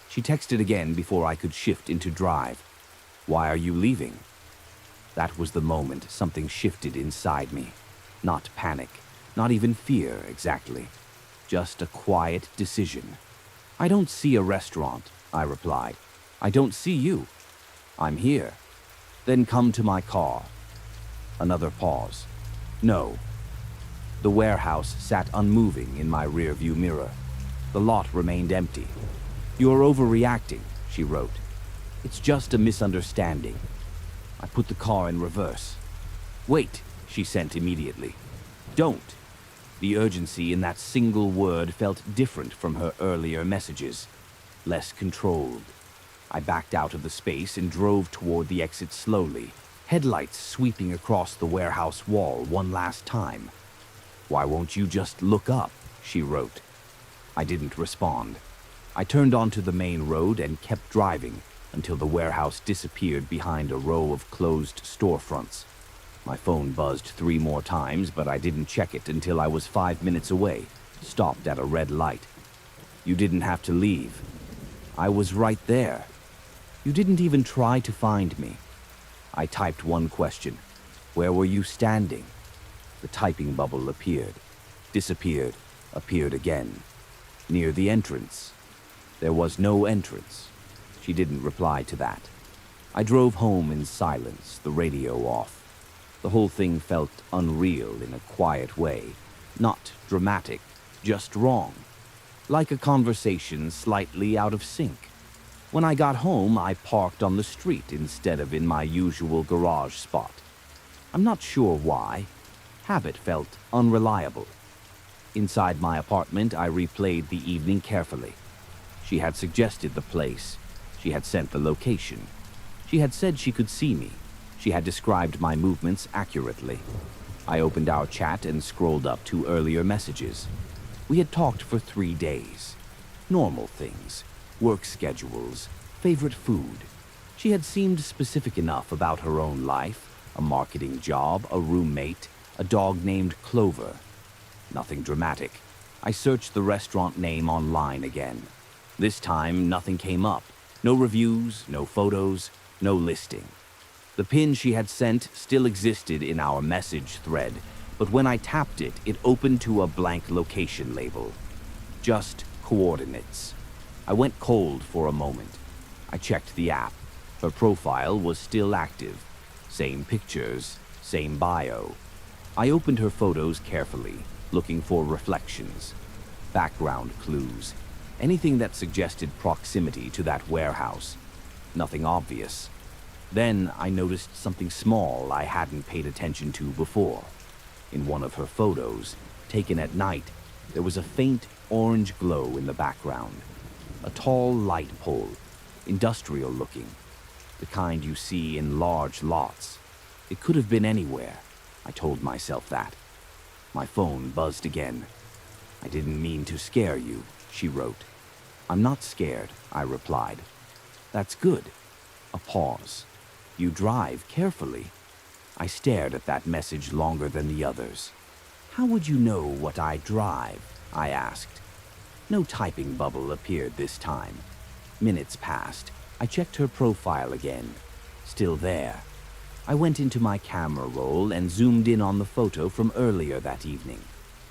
She texted again before I could shift into drive. "Why are you leaving?" That was the moment something shifted inside me. Not panic, not even fear exactly. Just a quiet decision. "I don't see a restaurant," I replied. "I don't see you." "I'm here." "Then come to my car." Another pause. "No." The warehouse sat unmoving in my rearview mirror. The lot remained empty. "You're overreacting," she wrote. "It's just a misunderstanding." I put the car in reverse. "Wait," she sent immediately. "Don't." The urgency in that single word felt different from her earlier messages, less controlled. I backed out of the space and drove toward the exit slowly, headlights sweeping across the warehouse wall one last time. "Why won't you just look up?" she wrote. I didn't respond. I turned onto the main road and kept driving until the warehouse disappeared behind a row of closed storefronts. My phone buzzed 3 more times, but I didn't check it until I was 5 minutes away, stopped at a red light. "You didn't have to leave." "I was right there." "You didn't even try to find me." I typed one question. "Where were you standing?" The typing bubble appeared, disappeared, appeared again. "Near the entrance." There was no entrance. She didn't reply to that. I drove home in silence, the radio off. The whole thing felt unreal in a quiet way. Not dramatic, just wrong. Like a conversation slightly out of sync. When I got home, I parked on the street instead of in my usual garage spot. I'm not sure why. Habit felt unreliable. Inside my apartment, I replayed the evening carefully. She had suggested the place. She had sent the location. She had said she could see me. She had described my movements accurately. I opened our chat and scrolled up to earlier messages. We had talked for 3 days. Normal things, work schedules, favorite food. She had seemed specific enough about her own life, a marketing job, a roommate, a dog named Clover. Nothing dramatic. I searched the restaurant name online again. This time, nothing came up. No reviews, no photos, no listing. The pin she had sent still existed in our message thread, but when I tapped it, it opened to a blank location label. Just coordinates. I went cold for a moment. I checked the app. Her profile was still active. Same pictures, same bio. I opened her photos carefully, looking for reflections, background clues, anything that suggested proximity to that warehouse. Nothing obvious. Then I noticed something small I hadn't paid attention to before. In one of her photos, taken at night, there was a faint orange glow in the background. A tall light pole, industrial looking, the kind you see in large lots. It could have been anywhere. I told myself that. My phone buzzed again. "I didn't mean to scare you," she wrote. "I'm not scared," I replied. "That's good." A pause. "You drive carefully." I stared at that message longer than the others. "How would you know what I drive?" I asked. No typing bubble appeared this time. Minutes passed. I checked her profile again. Still there. I went into my camera roll and zoomed in on the photo from earlier that evening.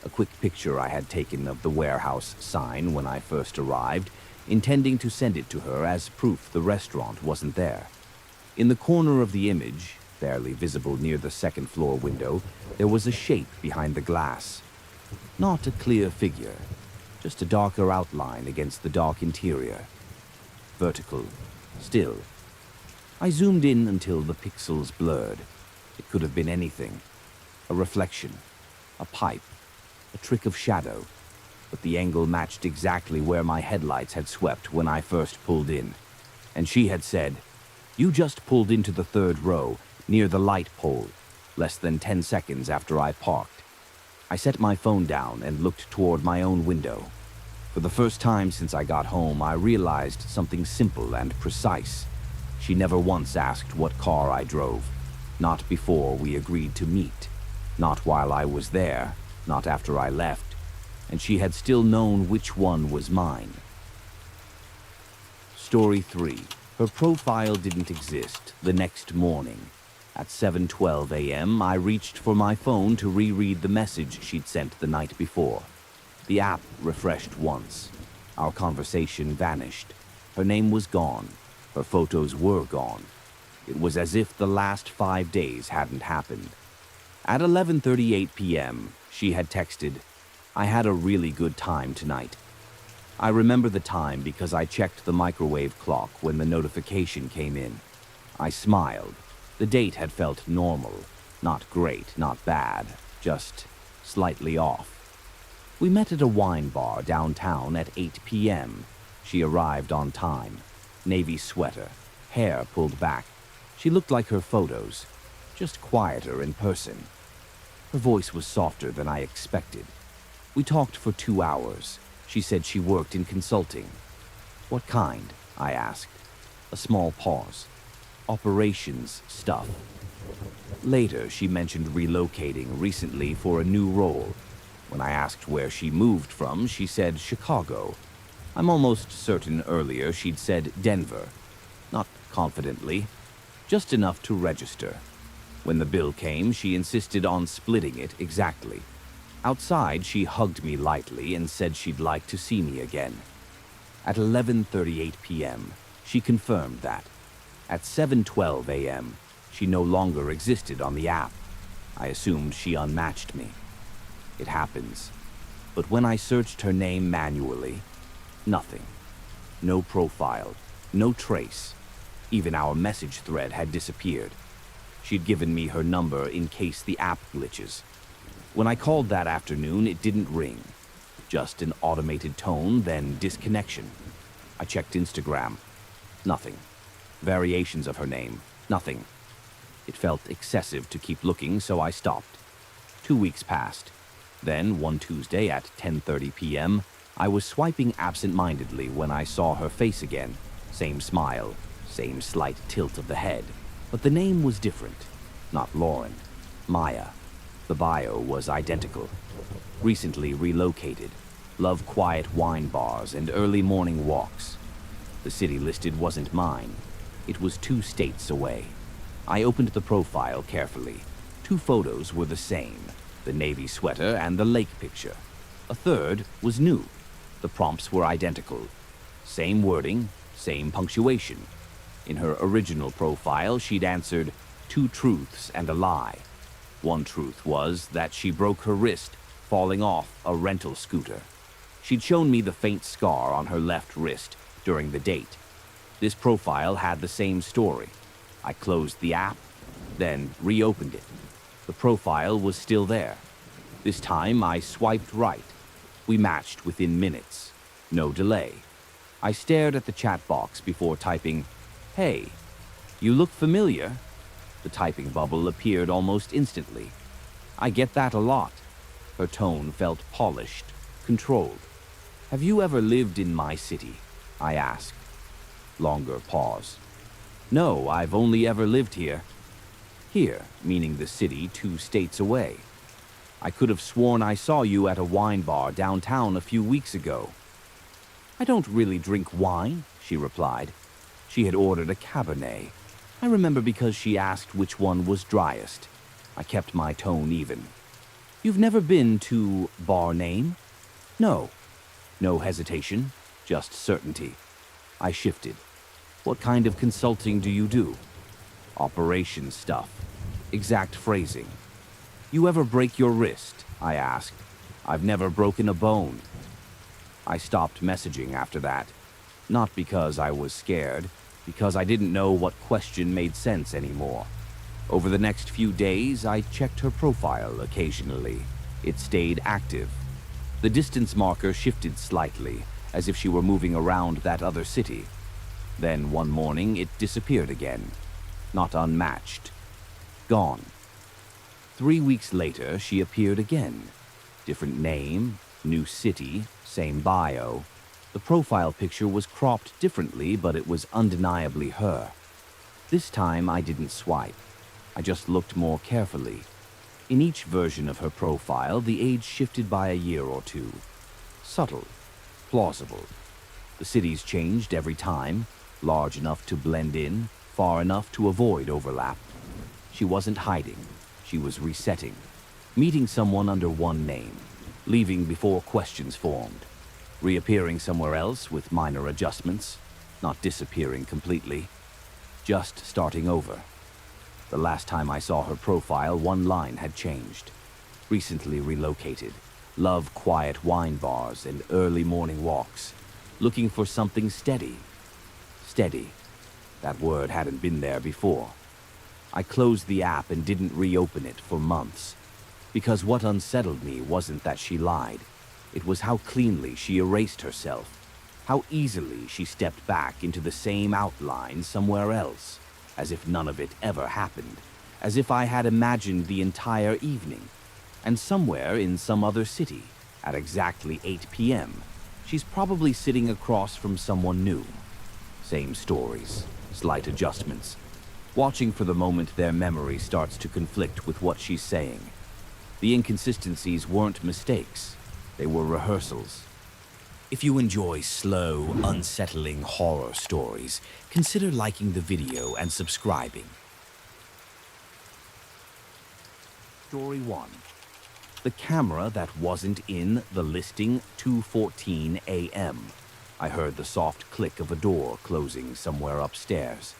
A quick picture I had taken of the warehouse sign when I first arrived, intending to send it to her as proof the restaurant wasn't there. In the corner of the image, barely visible near the second-floor window, there was a shape behind the glass. Not a clear figure, just a darker outline against the dark interior. Vertical, still. I zoomed in until the pixels blurred. It could have been anything. A reflection, a pipe, a trick of shadow. But the angle matched exactly where my headlights had swept when I first pulled in. And she had said, "You just pulled into the third row, near the light pole, less than 10 seconds after I parked." I set my phone down and looked toward my own window. For the first time since I got home, I realized something simple and precise. She never once asked what car I drove. Not before we agreed to meet. Not while I was there. Not after I left. And she had still known which one was mine. Story 3. Her profile didn't exist the next morning. At 7:12 a.m., I reached for my phone to reread the message she'd sent the night before. The app refreshed once. Our conversation vanished. Her name was gone. Her photos were gone. It was as if the last 5 days hadn't happened. At 11:38 p.m., she had texted, "I had a really good time tonight." I remember the time because I checked the microwave clock when the notification came in. I smiled. The date had felt normal. Not great, not bad, just slightly off. We met at a wine bar downtown at 8 p.m. She arrived on time. Navy sweater, hair pulled back. She looked like her photos, just quieter in person. Her voice was softer than I expected. We talked for 2 hours. She said she worked in consulting. "What kind?" I asked. A small pause. "Operations stuff." Later, she mentioned relocating recently for a new role. When I asked where she moved from, she said Chicago. I'm almost certain earlier she'd said Denver. Not confidently, just enough to register. When the bill came, she insisted on splitting it exactly. Outside, she hugged me lightly and said she'd like to see me again. At 11:38 p.m., she confirmed that. At 7:12 a.m., she no longer existed on the app. I assumed she unmatched me. It happens. But when I searched her name manually, nothing. No profile, no trace. Even our message thread had disappeared. She'd given me her number in case the app glitches. When I called that afternoon, it didn't ring. Just an automated tone, then disconnection. I checked Instagram. Nothing. Variations of her name. Nothing. It felt excessive to keep looking, so I stopped. 2 weeks passed. Then, one Tuesday at 10:30 p.m., I was swiping absent-mindedly when I saw her face again. Same smile, same slight tilt of the head. But the name was different. Not Lauren. Maya. The bio was identical. Recently relocated. Love quiet wine bars and early morning walks. The city listed wasn't mine. It was 2 states away. I opened the profile carefully. 2 photos were the same, the navy sweater and the lake picture. A third was new. The prompts were identical. Same wording, same punctuation. In her original profile, she'd answered 2 truths and a lie. One truth was that she broke her wrist falling off a rental scooter. She'd shown me the faint scar on her left wrist during the date. This profile had the same story. I closed the app, then reopened it. The profile was still there. This time I swiped right. We matched within minutes. No delay. I stared at the chat box before typing, "Hey, you look familiar." The typing bubble appeared almost instantly. I get that a lot. Her tone felt polished, controlled. "Have you ever lived in my city?" I asked. Longer pause. "No, I've only ever lived here." Here, meaning the city 2 states away. "I could have sworn I saw you at a wine bar downtown a few weeks ago." "I don't really drink wine," she replied. She had ordered a Cabernet. I remember because she asked which one was driest. I kept my tone even. "You've never been to bar name?" "No." No hesitation, just certainty. I shifted. "What kind of consulting do you do?" "Operation stuff." Exact phrasing. "You ever break your wrist?" I asked. "I've never broken a bone." I stopped messaging after that. Not because I was scared, because I didn't know what question made sense anymore. Over the next few days, I checked her profile occasionally. It stayed active. The distance marker shifted slightly, as if she were moving around that other city. Then one morning, it disappeared again. Not unmatched. Gone. 3 weeks later, she appeared again. Different name, new city, same bio. The profile picture was cropped differently, but it was undeniably her. This time, I didn't swipe. I just looked more carefully. In each version of her profile, the age shifted by a year or 2. Subtle. Plausible. The cities changed every time, large enough to blend in, far enough to avoid overlap. She wasn't hiding. She was resetting. Meeting someone under one name. Leaving before questions formed. Reappearing somewhere else with minor adjustments. Not disappearing completely. Just starting over. The last time I saw her profile, one line had changed. Recently relocated. Love quiet wine bars and early morning walks. Looking for something steady. Steady. That word hadn't been there before. I closed the app and didn't reopen it for months. Because what unsettled me wasn't that she lied. It was how cleanly she erased herself. How easily she stepped back into the same outline somewhere else. As if none of it ever happened. As if I had imagined the entire evening. And somewhere in some other city, at exactly 8 p.m., she's probably sitting across from someone new. Same stories, slight adjustments. Watching for the moment their memory starts to conflict with what she's saying. The inconsistencies weren't mistakes. They were rehearsals. If you enjoy slow, unsettling horror stories, consider liking the video and subscribing. Story 1. The camera that wasn't in the listing, 2:14 a.m. I heard the soft click of a door closing somewhere upstairs.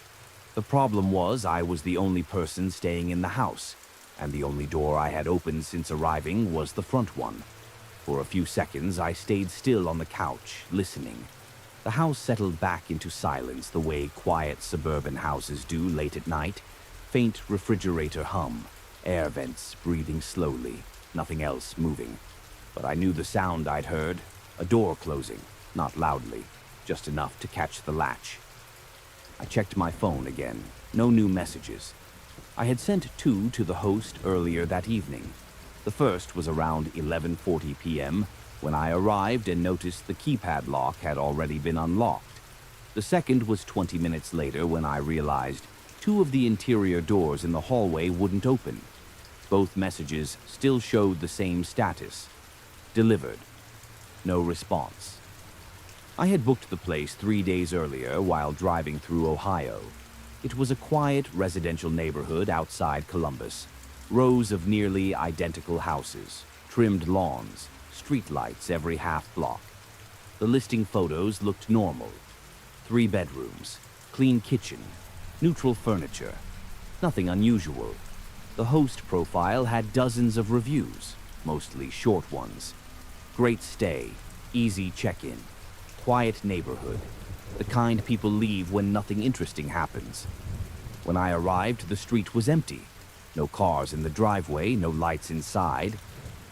The problem was I was the only person staying in the house, and the only door I had opened since arriving was the front one. For a few seconds, I stayed still on the couch, listening. The house settled back into silence the way quiet suburban houses do late at night. Faint refrigerator hum, air vents breathing slowly, nothing else moving. But I knew the sound I'd heard, a door closing, not loudly. just enough to catch the latch. I checked my phone again. No new messages. I had sent two to the host earlier that evening. The first was around 11:40 p.m. when I arrived and noticed the keypad lock had already been unlocked. The second was 20 minutes later when I realized two of the interior doors in the hallway wouldn't open. Both messages still showed the same status. Delivered. No response. I had booked the place 3 days earlier while driving through Ohio. It was a quiet residential neighborhood outside Columbus. Rows of nearly identical houses, trimmed lawns, streetlights every half block. The listing photos looked normal. 3 bedrooms, clean kitchen, neutral furniture. Nothing unusual. The host profile had dozens of reviews, mostly short ones. Great stay, easy check-in, quiet neighborhood, the kind people leave when nothing interesting happens. When I arrived, the street was empty. No cars in the driveway, no lights inside.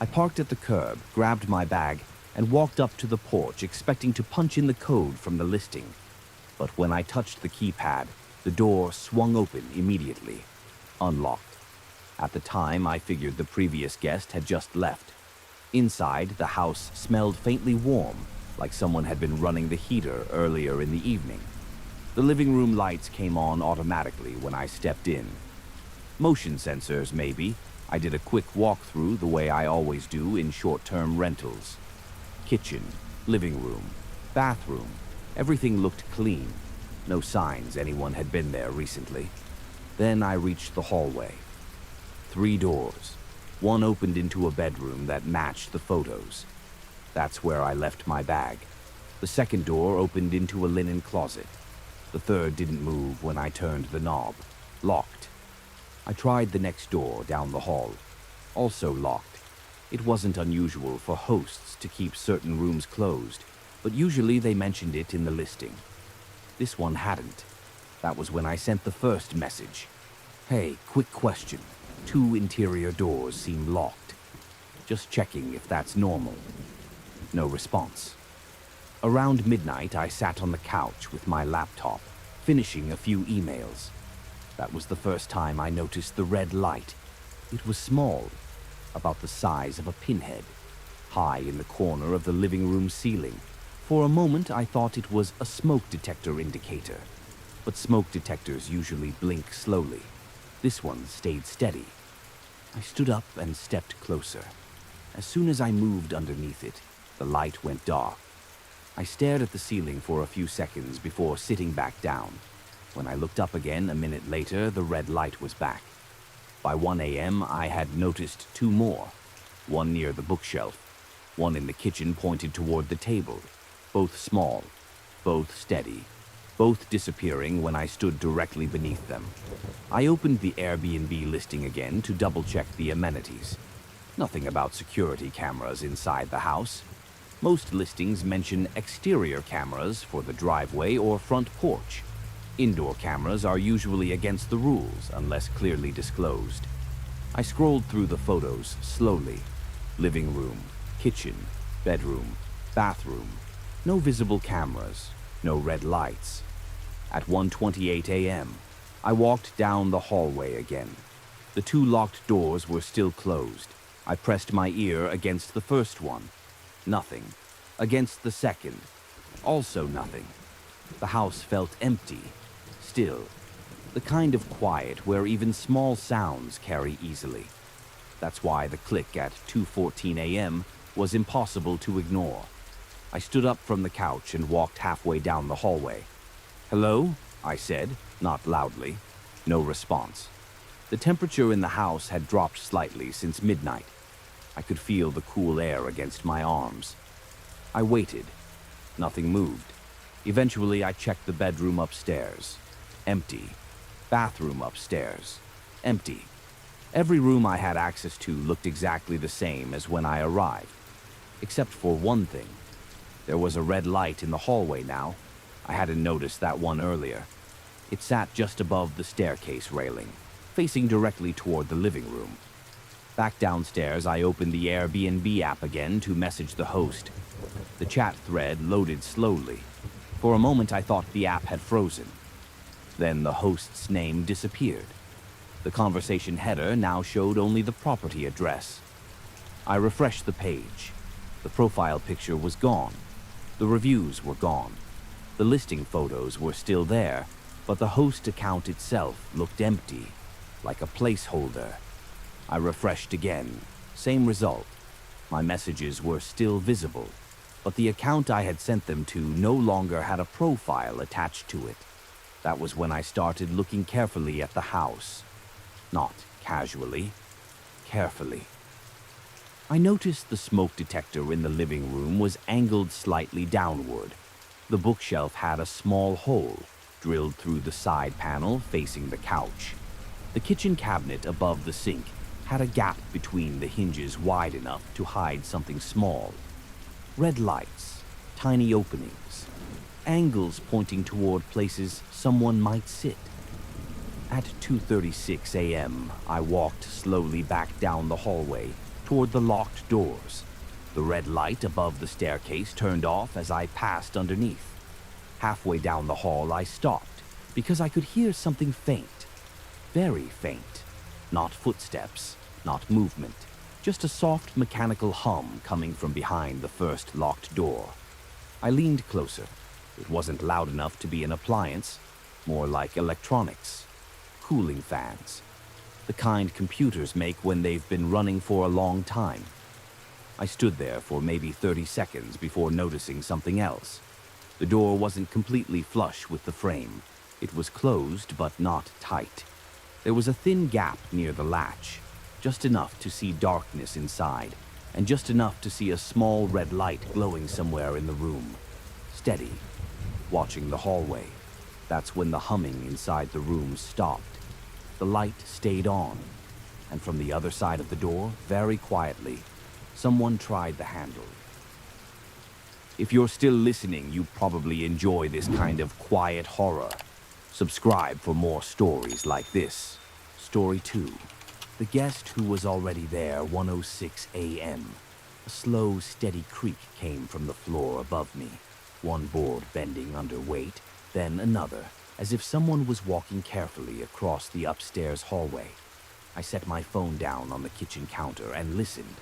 I parked at the curb, grabbed my bag, and walked up to the porch, expecting to punch in the code from the listing. But when I touched the keypad, the door swung open immediately, unlocked. At the time, I figured the previous guest had just left. Inside, the house smelled faintly warm, like someone had been running the heater earlier in the evening. The living room lights came on automatically when I stepped in. Motion sensors, maybe. I did a quick walkthrough the way I always do in short-term rentals. Kitchen, living room, bathroom, everything looked clean. No signs anyone had been there recently. Then I reached the hallway. 3 doors. One opened into a bedroom that matched the photos. That's where I left my bag. The second door opened into a linen closet. The third didn't move when I turned the knob. Locked. I tried the next door down the hall. Also locked. It wasn't unusual for hosts to keep certain rooms closed, but usually they mentioned it in the listing. This one hadn't. That was when I sent the first message. Hey, quick question. 2 interior doors seem locked. Just checking if that's normal. No response. Around midnight, I sat on the couch with my laptop, finishing a few emails. That was the first time I noticed the red light. It was small, about the size of a pinhead, high in the corner of the living room ceiling. For a moment, I thought it was a smoke detector indicator, but smoke detectors usually blink slowly. This one stayed steady. I stood up and stepped closer. As soon as I moved underneath it, the light went dark. I stared at the ceiling for a few seconds before sitting back down. When I looked up again a minute later, the red light was back. By 1 a.m., I had noticed 2 more. One near the bookshelf, one in the kitchen pointed toward the table. Both small, both steady, both disappearing when I stood directly beneath them. I opened the Airbnb listing again to double-check the amenities. Nothing about security cameras inside the house. Most listings mention exterior cameras for the driveway or front porch. Indoor cameras are usually against the rules unless clearly disclosed. I scrolled through the photos slowly. Living room, kitchen, bedroom, bathroom. No visible cameras, no red lights. At 1:28 a.m., I walked down the hallway again. The 2 locked doors were still closed. I pressed my ear against the first one. Nothing. Against the second. Also nothing. The house felt empty. Still. The kind of quiet where even small sounds carry easily. That's why the click at 2:14 a.m. was impossible to ignore. I stood up from the couch and walked halfway down the hallway. "Hello?" I said, not loudly. No response. The temperature in the house had dropped slightly since midnight. I could feel the cool air against my arms. I waited. Nothing moved. Eventually, I checked the bedroom upstairs. Empty. Bathroom upstairs. Empty. Every room I had access to looked exactly the same as when I arrived. Except for one thing. There was a red light in the hallway now. I hadn't noticed that one earlier. It sat just above the staircase railing, facing directly toward the living room. Back downstairs, I opened the Airbnb app again to message the host. The chat thread loaded slowly. For a moment, I thought the app had frozen. Then the host's name disappeared. The conversation header now showed only the property address. I refreshed the page. The profile picture was gone. The reviews were gone. The listing photos were still there, but the host account itself looked empty, like a placeholder. I refreshed again. Same result. My messages were still visible, but the account I had sent them to no longer had a profile attached to it. That was when I started looking carefully at the house. Not casually, carefully. I noticed the smoke detector in the living room was angled slightly downward. The bookshelf had a small hole drilled through the side panel facing the couch. The kitchen cabinet above the sink had a gap between the hinges wide enough to hide something small. Red lights, tiny openings, angles pointing toward places someone might sit. At 2:36 a.m., I walked slowly back down the hallway toward the locked doors. The red light above the staircase turned off as I passed underneath. Halfway down the hall, I stopped because I could hear something faint, very faint. Not footsteps, not movement, just a soft mechanical hum coming from behind the first locked door. I leaned closer. It wasn't loud enough to be an appliance, more like electronics. Cooling fans, the kind computers make when they've been running for a long time. I stood there for maybe 30 seconds before noticing something else. The door wasn't completely flush with the frame. It was closed, but not tight. There was a thin gap near the latch, just enough to see darkness inside, and just enough to see a small red light glowing somewhere in the room. Steady, watching the hallway. That's when the humming inside the room stopped. The light stayed on, and from the other side of the door, very quietly, someone tried the handle. If you're still listening, you probably enjoy this kind of quiet horror. Subscribe for more stories like this. Story 2. The guest who was already there, 1:06 a.m. A slow, steady creak came from the floor above me. One board bending under weight, then another, as if someone was walking carefully across the upstairs hallway. I set my phone down on the kitchen counter and listened.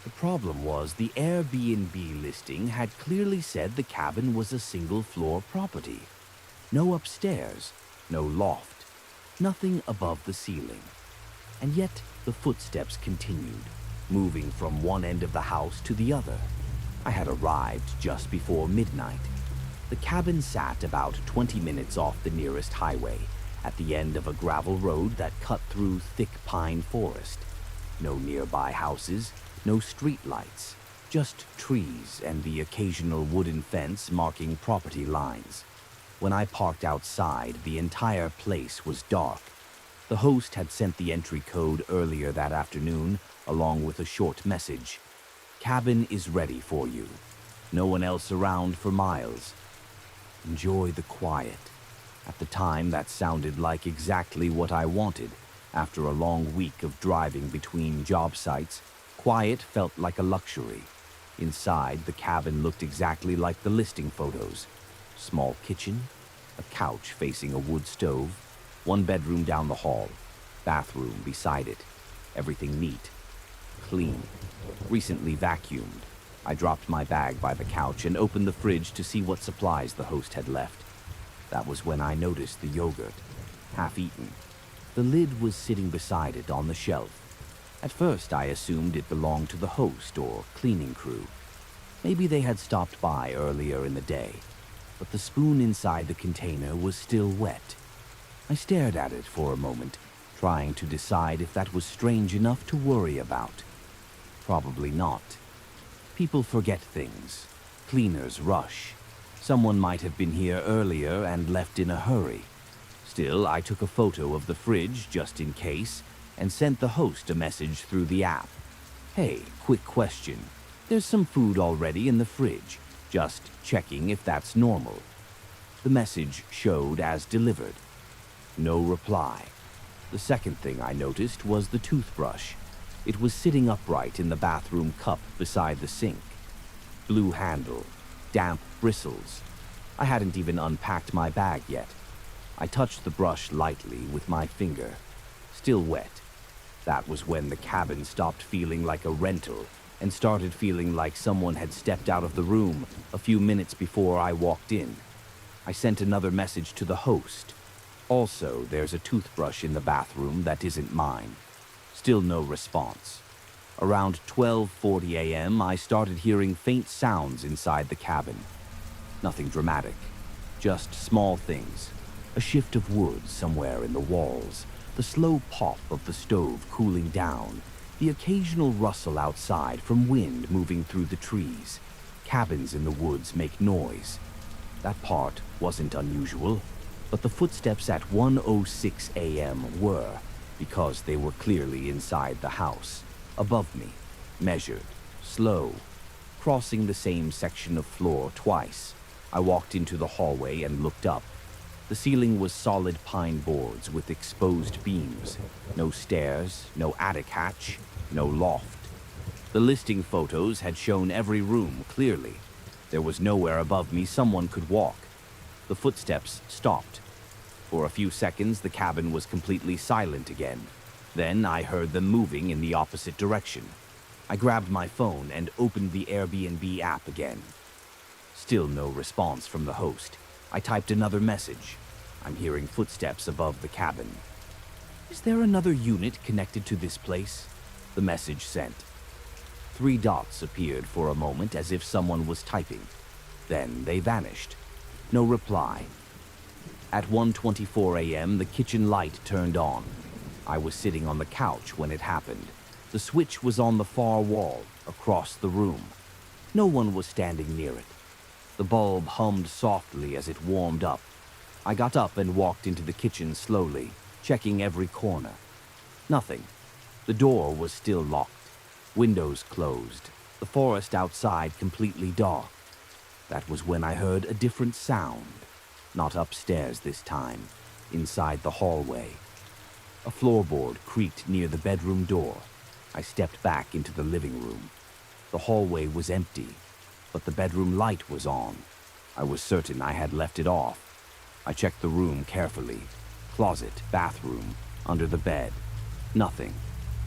The problem was the Airbnb listing had clearly said the cabin was a single-floor property. No upstairs, no loft, nothing above the ceiling. And yet the footsteps continued, moving from one end of the house to the other. I had arrived just before midnight. The cabin sat about 20 minutes off the nearest highway, at the end of a gravel road that cut through thick pine forest. No nearby houses, no street lights, just trees and the occasional wooden fence marking property lines. When I parked outside, the entire place was dark. The host had sent the entry code earlier that afternoon, along with a short message. Cabin is ready for you. No one else around for miles. Enjoy the quiet. At the time, that sounded like exactly what I wanted. After a long week of driving between job sites, quiet felt like a luxury. Inside, the cabin looked exactly like the listing photos. Small kitchen, a couch facing a wood stove, one bedroom down the hall, bathroom beside it. Everything neat, clean, recently vacuumed. I dropped my bag by the couch and opened the fridge to see what supplies the host had left. That was when I noticed the yogurt, half-eaten. The lid was sitting beside it on the shelf. At first, I assumed it belonged to the host or cleaning crew. Maybe they had stopped by earlier in the day, but the spoon inside the container was still wet. I stared at it for a moment, trying to decide if that was strange enough to worry about. Probably not. People forget things. Cleaners rush. Someone might have been here earlier and left in a hurry. Still, I took a photo of the fridge just in case and sent the host a message through the app. Hey, quick question. There's some food already in the fridge. Just checking if that's normal. The message showed as delivered. No reply. The second thing I noticed was the toothbrush. It was sitting upright in the bathroom cup beside the sink. Blue handle, damp bristles. I hadn't even unpacked my bag yet. I touched the brush lightly with my finger, still wet. That was when the cabin stopped feeling like a rental and started feeling like someone had stepped out of the room a few minutes before I walked in. I sent another message to the host. Also, there's a toothbrush in the bathroom that isn't mine. Still no response. Around 12:40 a.m., I started hearing faint sounds inside the cabin. Nothing dramatic, just small things. A shift of wood somewhere in the walls, the slow pop of the stove cooling down, the occasional rustle outside from wind moving through the trees. Cabins in the woods make noise. That part wasn't unusual, but the footsteps at 1:06 a.m. were, because they were clearly inside the house, above me, measured, slow, crossing the same section of floor twice. I walked into the hallway and looked up. The ceiling was solid pine boards with exposed beams. No stairs, no attic hatch, no loft. The listing photos had shown every room clearly. There was nowhere above me someone could walk. The footsteps stopped. For a few seconds, the cabin was completely silent again. Then I heard them moving in the opposite direction. I grabbed my phone and opened the Airbnb app again. Still no response from the host. I typed another message. I'm hearing footsteps above the cabin. Is there another unit connected to this place? The message sent. 3 dots appeared for a moment as if someone was typing. Then they vanished. No reply. At 1:24 a.m., the kitchen light turned on. I was sitting on the couch when it happened. The switch was on the far wall, across the room. No one was standing near it. The bulb hummed softly as it warmed up. I got up and walked into the kitchen slowly, checking every corner. Nothing. The door was still locked. Windows closed. The forest outside completely dark. That was when I heard a different sound. Not upstairs this time. Inside the hallway. A floorboard creaked near the bedroom door. I stepped back into the living room. The hallway was empty, but the bedroom light was on. I was certain I had left it off. I checked the room carefully. Closet, bathroom, under the bed. Nothing.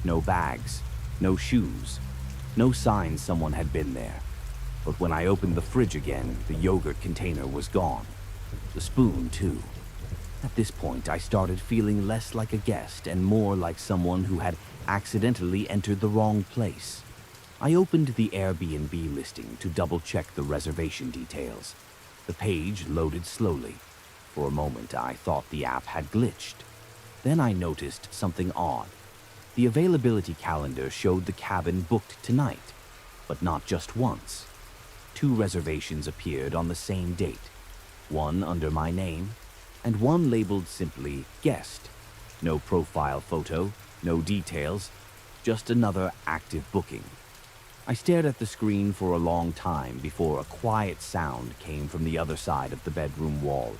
No bags. No shoes. No sign someone had been there. But when I opened the fridge again, the yogurt container was gone. The spoon, too. At this point, I started feeling less like a guest and more like someone who had accidentally entered the wrong place. I opened the Airbnb listing to double-check the reservation details. The page loaded slowly. For a moment, I thought the app had glitched. Then I noticed something odd. The availability calendar showed the cabin booked tonight, but not just once. 2 reservations appeared on the same date, one under my name, and one labeled simply guest. No profile photo, no details, just another active booking. I stared at the screen for a long time before a quiet sound came from the other side of the bedroom wall.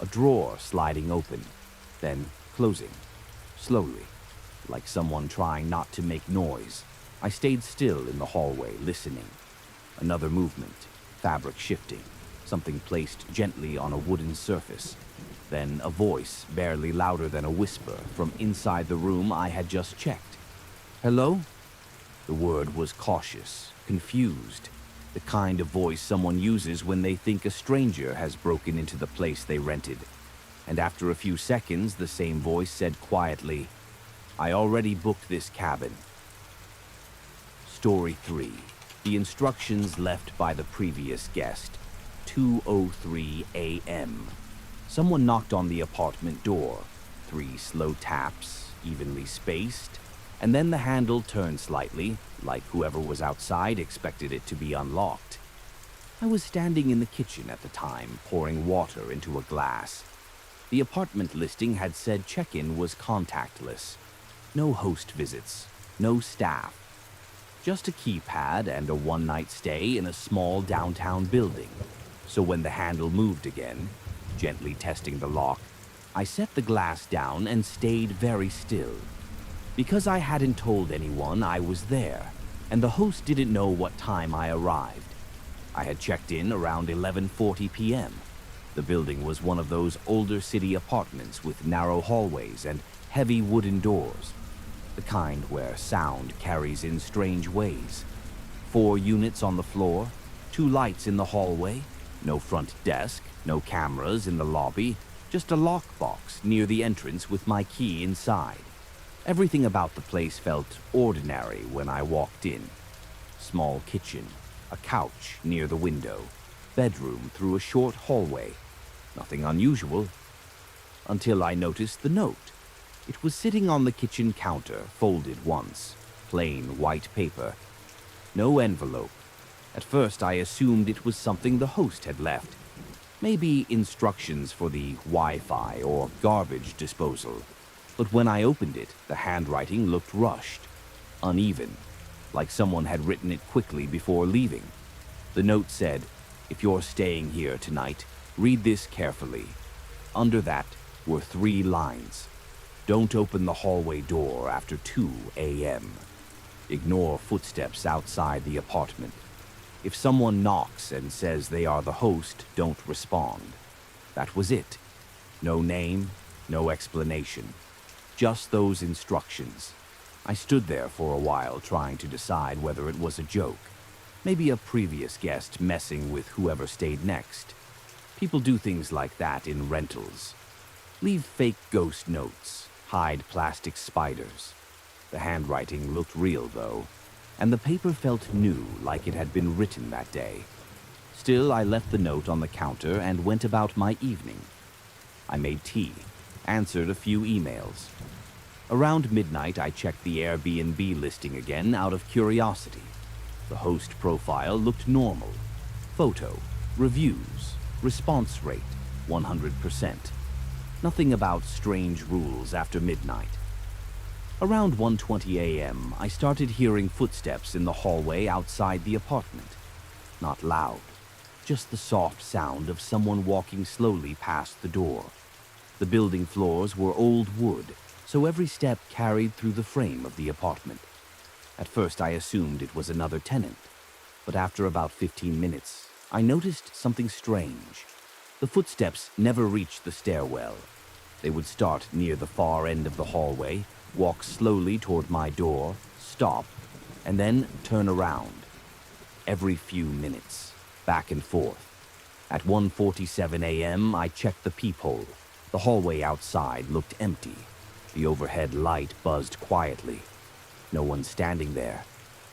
A drawer sliding open, then closing, slowly, like someone trying not to make noise. I stayed still in the hallway, listening. Another movement, fabric shifting, something placed gently on a wooden surface. Then a voice, barely louder than a whisper, from inside the room I had just checked. Hello? The word was cautious, confused, the kind of voice someone uses when they think a stranger has broken into the place they rented. And after a few seconds, the same voice said quietly, I already booked this cabin. Story 3. The instructions left by the previous guest. 2:03 a.m. Someone knocked on the apartment door. 3 slow taps, evenly spaced, and then the handle turned slightly, like whoever was outside expected it to be unlocked. I was standing in the kitchen at the time, pouring water into a glass. The apartment listing had said check-in was contactless. No host visits, no staff. Just a keypad and a one-night stay in a small downtown building. So when the handle moved again, gently testing the lock, I set the glass down and stayed very still. Because I hadn't told anyone I was there, and the host didn't know what time I arrived. I had checked in around 11:40 p.m. The building was one of those older city apartments with narrow hallways and heavy wooden doors, the kind where sound carries in strange ways. 4 units on the floor, 2 lights in the hallway, no front desk, no cameras in the lobby, just a lockbox near the entrance with my key inside. Everything about the place felt ordinary when I walked in. Small kitchen, a couch near the window, bedroom through a short hallway. Nothing unusual, until I noticed the note. It was sitting on the kitchen counter, folded once, plain white paper. No envelope. At first I assumed it was something the host had left. Maybe instructions for the Wi-Fi or garbage disposal. But when I opened it, the handwriting looked rushed, uneven, like someone had written it quickly before leaving. The note said, "If you're staying here tonight, read this carefully." Under that were 3 lines. "Don't open the hallway door after 2 a.m. Ignore footsteps outside the apartment. If someone knocks and says they are the host, don't respond." That was it. No name, no explanation. Just those instructions. I stood there for a while trying to decide whether it was a joke. Maybe a previous guest messing with whoever stayed next. People do things like that in rentals. Leave fake ghost notes, hide plastic spiders. The handwriting looked real, though, and the paper felt new, like it had been written that day. Still, I left the note on the counter and went about my evening. I made tea, answered a few emails. Around midnight, I checked the Airbnb listing again out of curiosity. The host profile looked normal. Photo, reviews, response rate, 100%. Nothing about strange rules after midnight. Around 1:20 a.m., I started hearing footsteps in the hallway outside the apartment. Not loud, just the soft sound of someone walking slowly past the door. The building floors were old wood, so every step carried through the frame of the apartment. At first I assumed it was another tenant, but after about 15 minutes, I noticed something strange. The footsteps never reached the stairwell. They would start near the far end of the hallway, walk slowly toward my door, stop, and then turn around. Every few minutes, back and forth. At 1:47 a.m., I checked the peephole. The hallway outside looked empty. The overhead light buzzed quietly. No one standing there.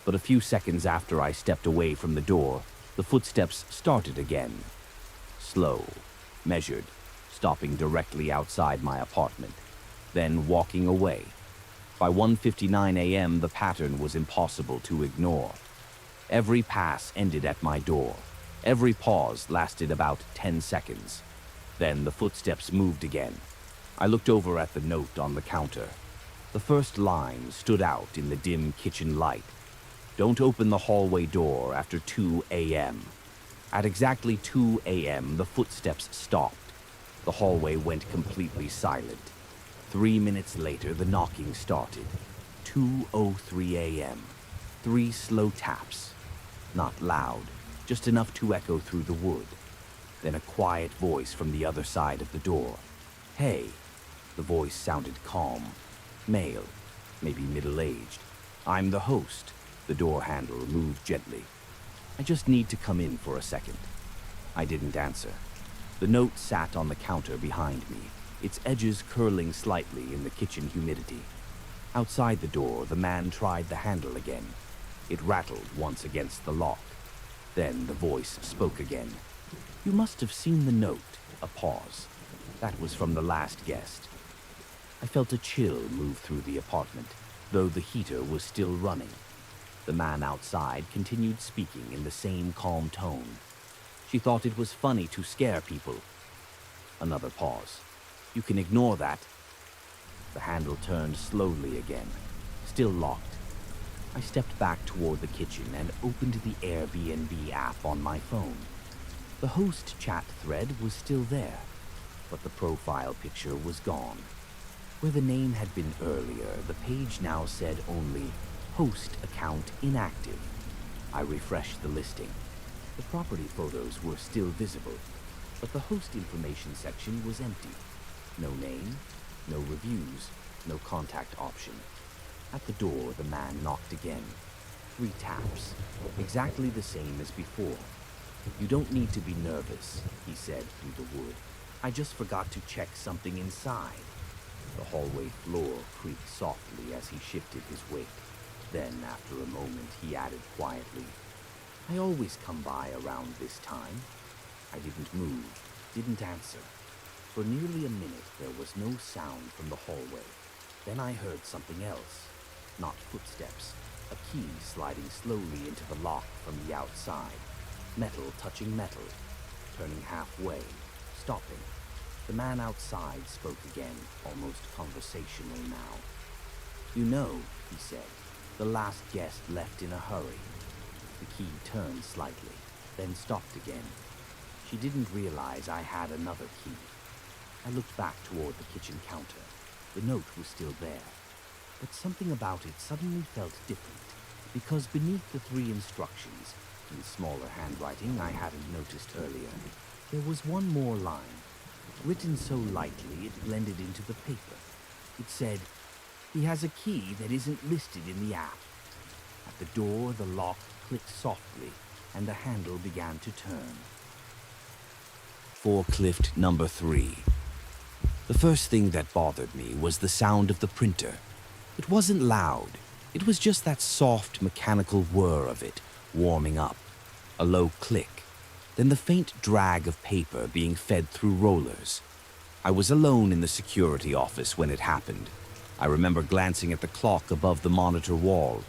But a few seconds after I stepped away from the door, the footsteps started again. Slow, measured, stopping directly outside my apartment, then walking away. By 1:59 a.m., the pattern was impossible to ignore. Every pass ended at my door. Every pause lasted about 10 seconds. Then the footsteps moved again. I looked over at the note on the counter. The first line stood out in the dim kitchen light. "Don't open the hallway door after 2 a.m. At exactly 2 a.m., the footsteps stopped. The hallway went completely silent. 3 minutes later, the knocking started. 2:03 a.m. 3 slow taps. Not loud, just enough to echo through the wood. Then a quiet voice from the other side of the door. "Hey." The voice sounded calm. Male, maybe middle-aged. "I'm the host." The door handle moved gently. "I just need to come in for a second." I didn't answer. The note sat on the counter behind me, its edges curling slightly in the kitchen humidity. Outside the door, the man tried the handle again. It rattled once against the lock. Then the voice spoke again. "You must have seen the note." A pause. That was from the last guest. I felt a chill move through the apartment, though the heater was still running. The man outside continued speaking in the same calm tone. She thought it was funny to scare people. Another pause. "You can ignore that." The handle turned slowly again, still locked. I stepped back toward the kitchen and opened the Airbnb app on my phone. The host chat thread was still there, but the profile picture was gone. Where the name had been earlier, the page now said only "Host account inactive." I refreshed the listing. The property photos were still visible. but the host information section was empty. No name, no reviews, no contact option. At the door, the man knocked again. 3 taps, exactly the same as before. "You don't need to be nervous," he said through the wood. "I just forgot to check something inside." The hallway floor creaked softly as he shifted his weight. Then, after a moment, he added quietly, "I always come by around this time." I didn't move, didn't answer. For nearly a minute, there was no sound from the hallway. Then I heard something else. Not footsteps. A key sliding slowly into the lock from the outside. Metal touching metal. Turning halfway. Stopping. The man outside spoke again, almost conversational now. "You know," he said, "the last guest left in a hurry." The key turned slightly, then stopped again. She didn't realize I had another key. I looked back toward the kitchen counter. The note was still there. But something about it suddenly felt different, because beneath the 3 instructions, in smaller handwriting I hadn't noticed earlier, there was one more line. Written so lightly it blended into the paper. It said, "He has a key that isn't listed in the app." At the door, the lock clicked softly, and the handle began to turn. Forklift number 3. The first thing that bothered me was the sound of the printer. It wasn't loud. It was just that soft mechanical whir of it, warming up. A low click. Then the faint drag of paper being fed through rollers. I was alone in the security office when it happened. I remember glancing at the clock above the monitor wall.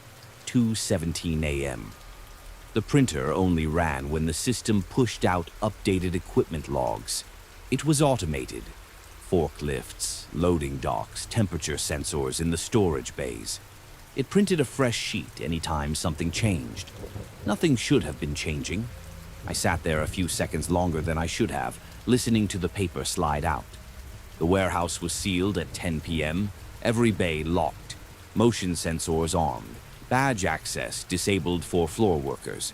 2:17 a.m. The printer only ran when the system pushed out updated equipment logs. It was automated. Forklifts, loading docks, temperature sensors in the storage bays. It printed a fresh sheet anytime something changed. Nothing should have been changing. I sat there a few seconds longer than I should have, listening to the paper slide out. The warehouse was sealed at 10 p.m., every bay locked, motion sensors armed, badge access disabled for floor workers.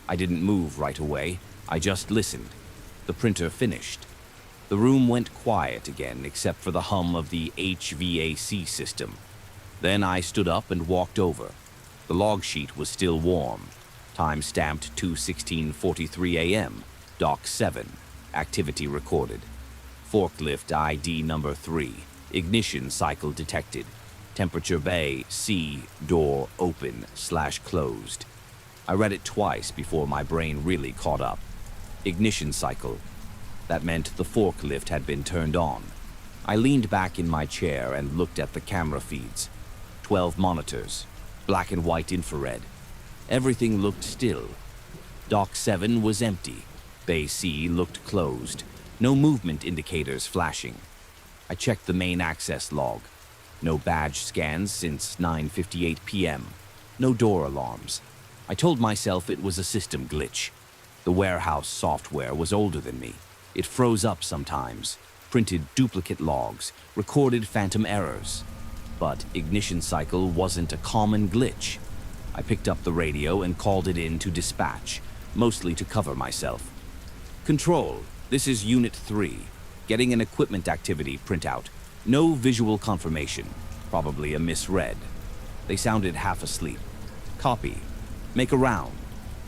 I didn't move right away, I just listened. The printer finished. The room went quiet again except for the hum of the HVAC system. Then I stood up and walked over. The log sheet was still warm. Time stamped 2:16:43 a.m. Dock 7. Activity recorded. Forklift ID number 3. Ignition cycle detected. Temperature bay C. Door open/closed. I read it twice before my brain really caught up. Ignition cycle. That meant the forklift had been turned on. I leaned back in my chair and looked at the camera feeds. 12 monitors. Black and white infrared. Everything looked still. Dock 7 was empty. Bay C looked closed. No movement indicators flashing. I checked the main access log. No badge scans since 9:58 p.m. No door alarms. I told myself it was a system glitch. The warehouse software was older than me. It froze up sometimes, printed duplicate logs, recorded phantom errors. But ignition cycle wasn't a common glitch. I picked up the radio and called it in to dispatch, mostly to cover myself. "Control, this is Unit 3. Getting an equipment activity printout. No visual confirmation. Probably a misread." They sounded half asleep. "Copy. Make a round."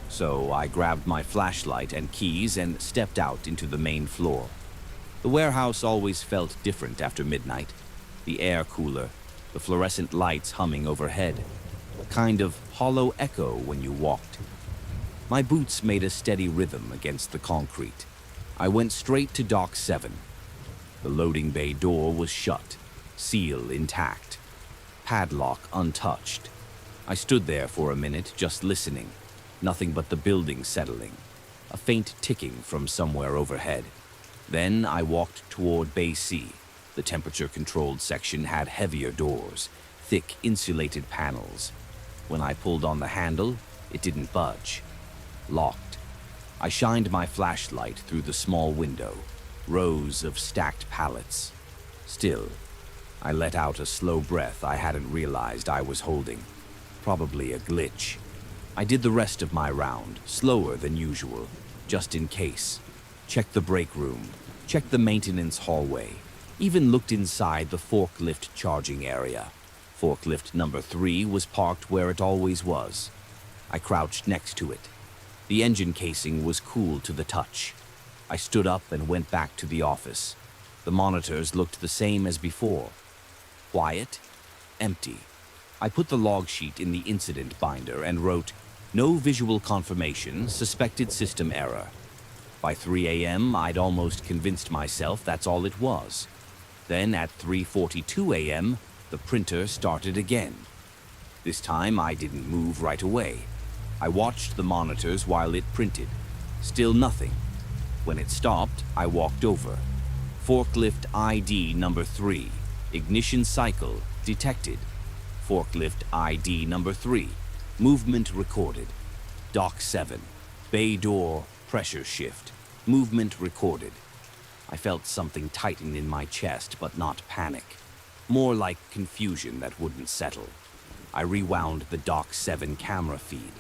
So I grabbed my flashlight and keys and stepped out into the main floor. The warehouse always felt different after midnight. The air cooler, the fluorescent lights humming overhead. A kind of hollow echo when you walked. My boots made a steady rhythm against the concrete. I went straight to Dock 7. The loading bay door was shut, seal intact, padlock untouched. I stood there for a minute, just listening. Nothing but the building settling. A faint ticking from somewhere overhead. Then I walked toward Bay C. The temperature-controlled section had heavier doors, thick insulated panels. When I pulled on the handle, it didn't budge. Locked. I shined my flashlight through the small window. Rows of stacked pallets. Still, I let out a slow breath I hadn't realized I was holding. Probably a glitch. I did the rest of my round, slower than usual, just in case. Checked the break room, checked the maintenance hallway, even looked inside the forklift charging area. Forklift number 3 was parked where it always was. I crouched next to it. The engine casing was cool to the touch. I stood up and went back to the office. The monitors looked the same as before. Quiet, empty. I put the log sheet in the incident binder and wrote, "No visual confirmation, suspected system error." By 3 a.m., I'd almost convinced myself that's all it was. Then at 3:42 a.m., the printer started again. This time, I didn't move right away. I watched the monitors while it printed. Still nothing. When it stopped, I walked over. Forklift ID number 3. Ignition cycle detected. Forklift ID number 3. Movement recorded. Dock 7. Bay door pressure shift. Movement recorded. I felt something tighten in my chest, but not panic. More like confusion that wouldn't settle. I rewound the Dock 7 camera feed.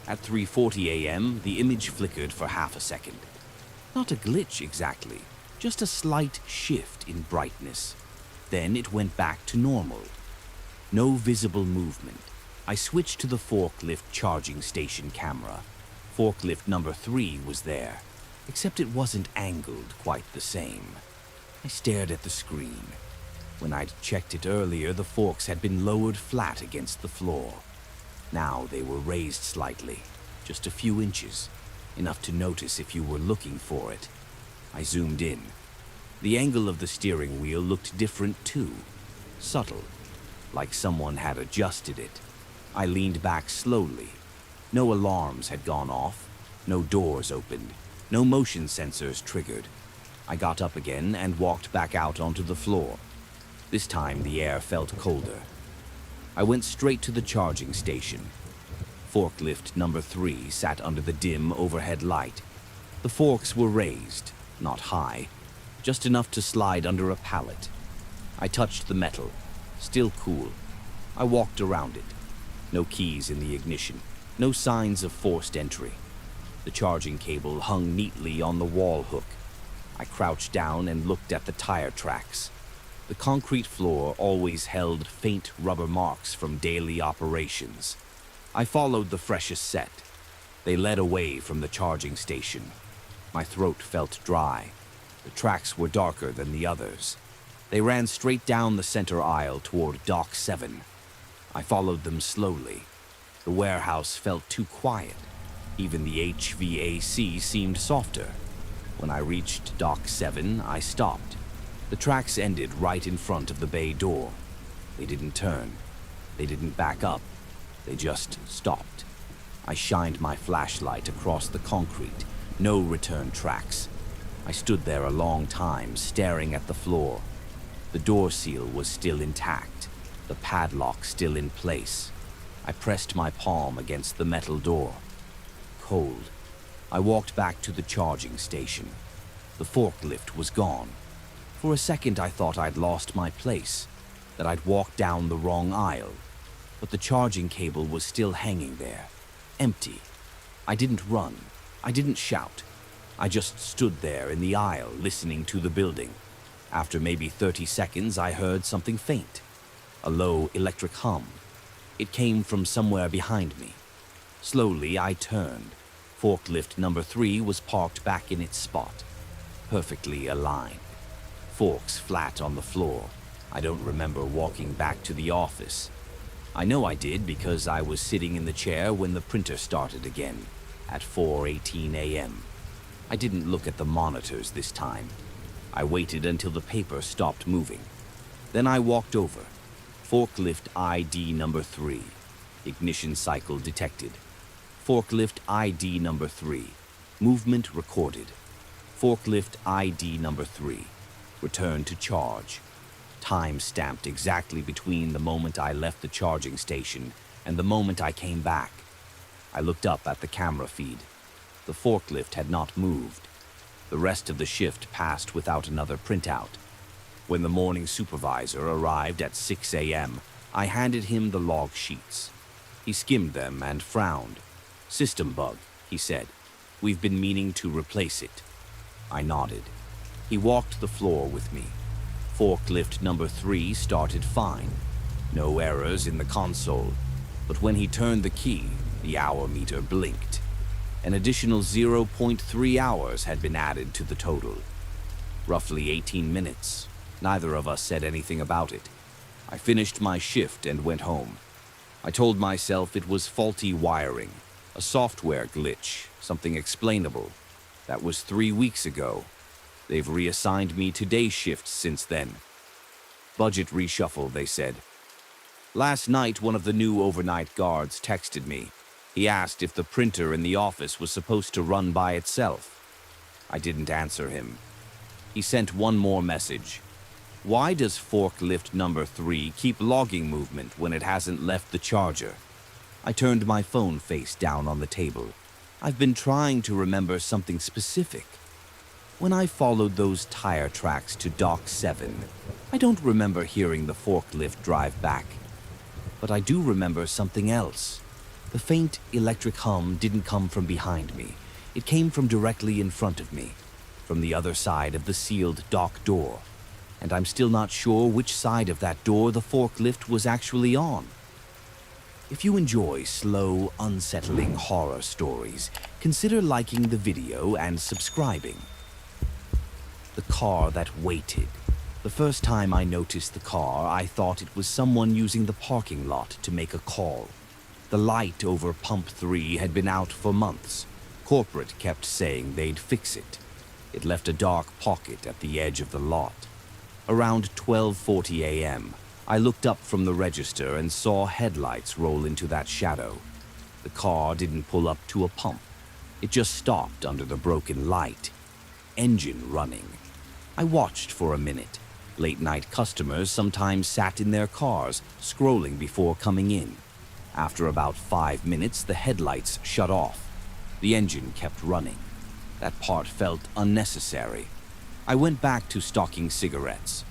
At 3:40 a.m., the image flickered for half a second. Not a glitch exactly, just a slight shift in brightness. Then it went back to normal. No visible movement. I switched to the forklift charging station camera. Forklift number 3 was there, except it wasn't angled quite the same. I stared at the screen. When I'd checked it earlier, the forks had been lowered flat against the floor. Now they were raised slightly, just a few inches, enough to notice if you were looking for it. I zoomed in. The angle of the steering wheel looked different too, subtle, like someone had adjusted it. I leaned back slowly. No alarms had gone off, no doors opened, no motion sensors triggered. I got up again and walked back out onto the floor. This time the air felt colder. I went straight to the charging station. Forklift number 3 sat under the dim overhead light. The forks were raised, not high, just enough to slide under a pallet. I touched the metal, still cool. I walked around it. No keys in the ignition, no signs of forced entry. The charging cable hung neatly on the wall hook. I crouched down and looked at the tire tracks. The concrete floor always held faint rubber marks from daily operations. I followed the freshest set. They led away from the charging station. My throat felt dry. The tracks were darker than the others. They ran straight down the center aisle toward Dock 7. I followed them slowly. The warehouse felt too quiet. Even the HVAC seemed softer. When I reached Dock 7, I stopped. The tracks ended right in front of the bay door. They didn't turn. They didn't back up. They just stopped. I shined my flashlight across the concrete. No return tracks. I stood there a long time, staring at the floor. The door seal was still intact, the padlock still in place. I pressed my palm against the metal door. Cold. I walked back to the charging station. The forklift was gone. For a second I thought I'd lost my place, that I'd walked down the wrong aisle. But the charging cable was still hanging there, empty. I didn't run. I didn't shout. I just stood there in the aisle, listening to the building. After maybe 30 seconds, I heard something faint. A low electric hum. It came from somewhere behind me. Slowly, I turned. Forklift number 3 was parked back in its spot, perfectly aligned. Forks flat on the floor. I don't remember walking back to the office. I know I did because I was sitting in the chair when the printer started again, at 4:18 a.m. I didn't look at the monitors this time. I waited until the paper stopped moving. Then I walked over. Forklift ID number 3. Ignition cycle detected. Forklift ID number 3. Movement recorded. Forklift ID number 3. Return to charge. Time stamped exactly between the moment I left the charging station and the moment I came back. I looked up at the camera feed. The forklift had not moved. The rest of the shift passed without another printout. When the morning supervisor arrived at 6 a.m., I handed him the log sheets. He skimmed them and frowned. "System bug," he said. "We've been meaning to replace it." I nodded. He walked the floor with me. Forklift number 3 started fine. No errors in the console. But when he turned the key, the hour meter blinked. An additional 0.3 hours had been added to the total. Roughly 18 minutes. Neither of us said anything about it. I finished my shift and went home. I told myself it was faulty wiring, a software glitch, something explainable. That was 3 weeks ago. They've reassigned me to day shifts since then. Budget reshuffle, they said. Last night, one of the new overnight guards texted me. He asked if the printer in the office was supposed to run by itself. I didn't answer him. He sent one more message. Why does forklift number 3 keep logging movement when it hasn't left the charger? I turned my phone face down on the table. I've been trying to remember something specific. When I followed those tire tracks to Dock 7, I don't remember hearing the forklift drive back. But I do remember something else. The faint electric hum didn't come from behind me. It came from directly in front of me, from the other side of the sealed dock door. And I'm still not sure which side of that door the forklift was actually on. If you enjoy slow, unsettling horror stories, consider liking the video and subscribing. The car that waited. The first time I noticed the car, I thought it was someone using the parking lot to make a call. The light over pump 3 had been out for months. Corporate kept saying they'd fix it. It left a dark pocket at the edge of the lot. Around 12:40 a.m., I looked up from the register and saw headlights roll into that shadow. The car didn't pull up to a pump. It just stopped under the broken light. Engine running. I watched for a minute. Late-night customers sometimes sat in their cars, scrolling before coming in. After about 5 minutes, the headlights shut off. The engine kept running. That part felt unnecessary. I went back to stocking cigarettes.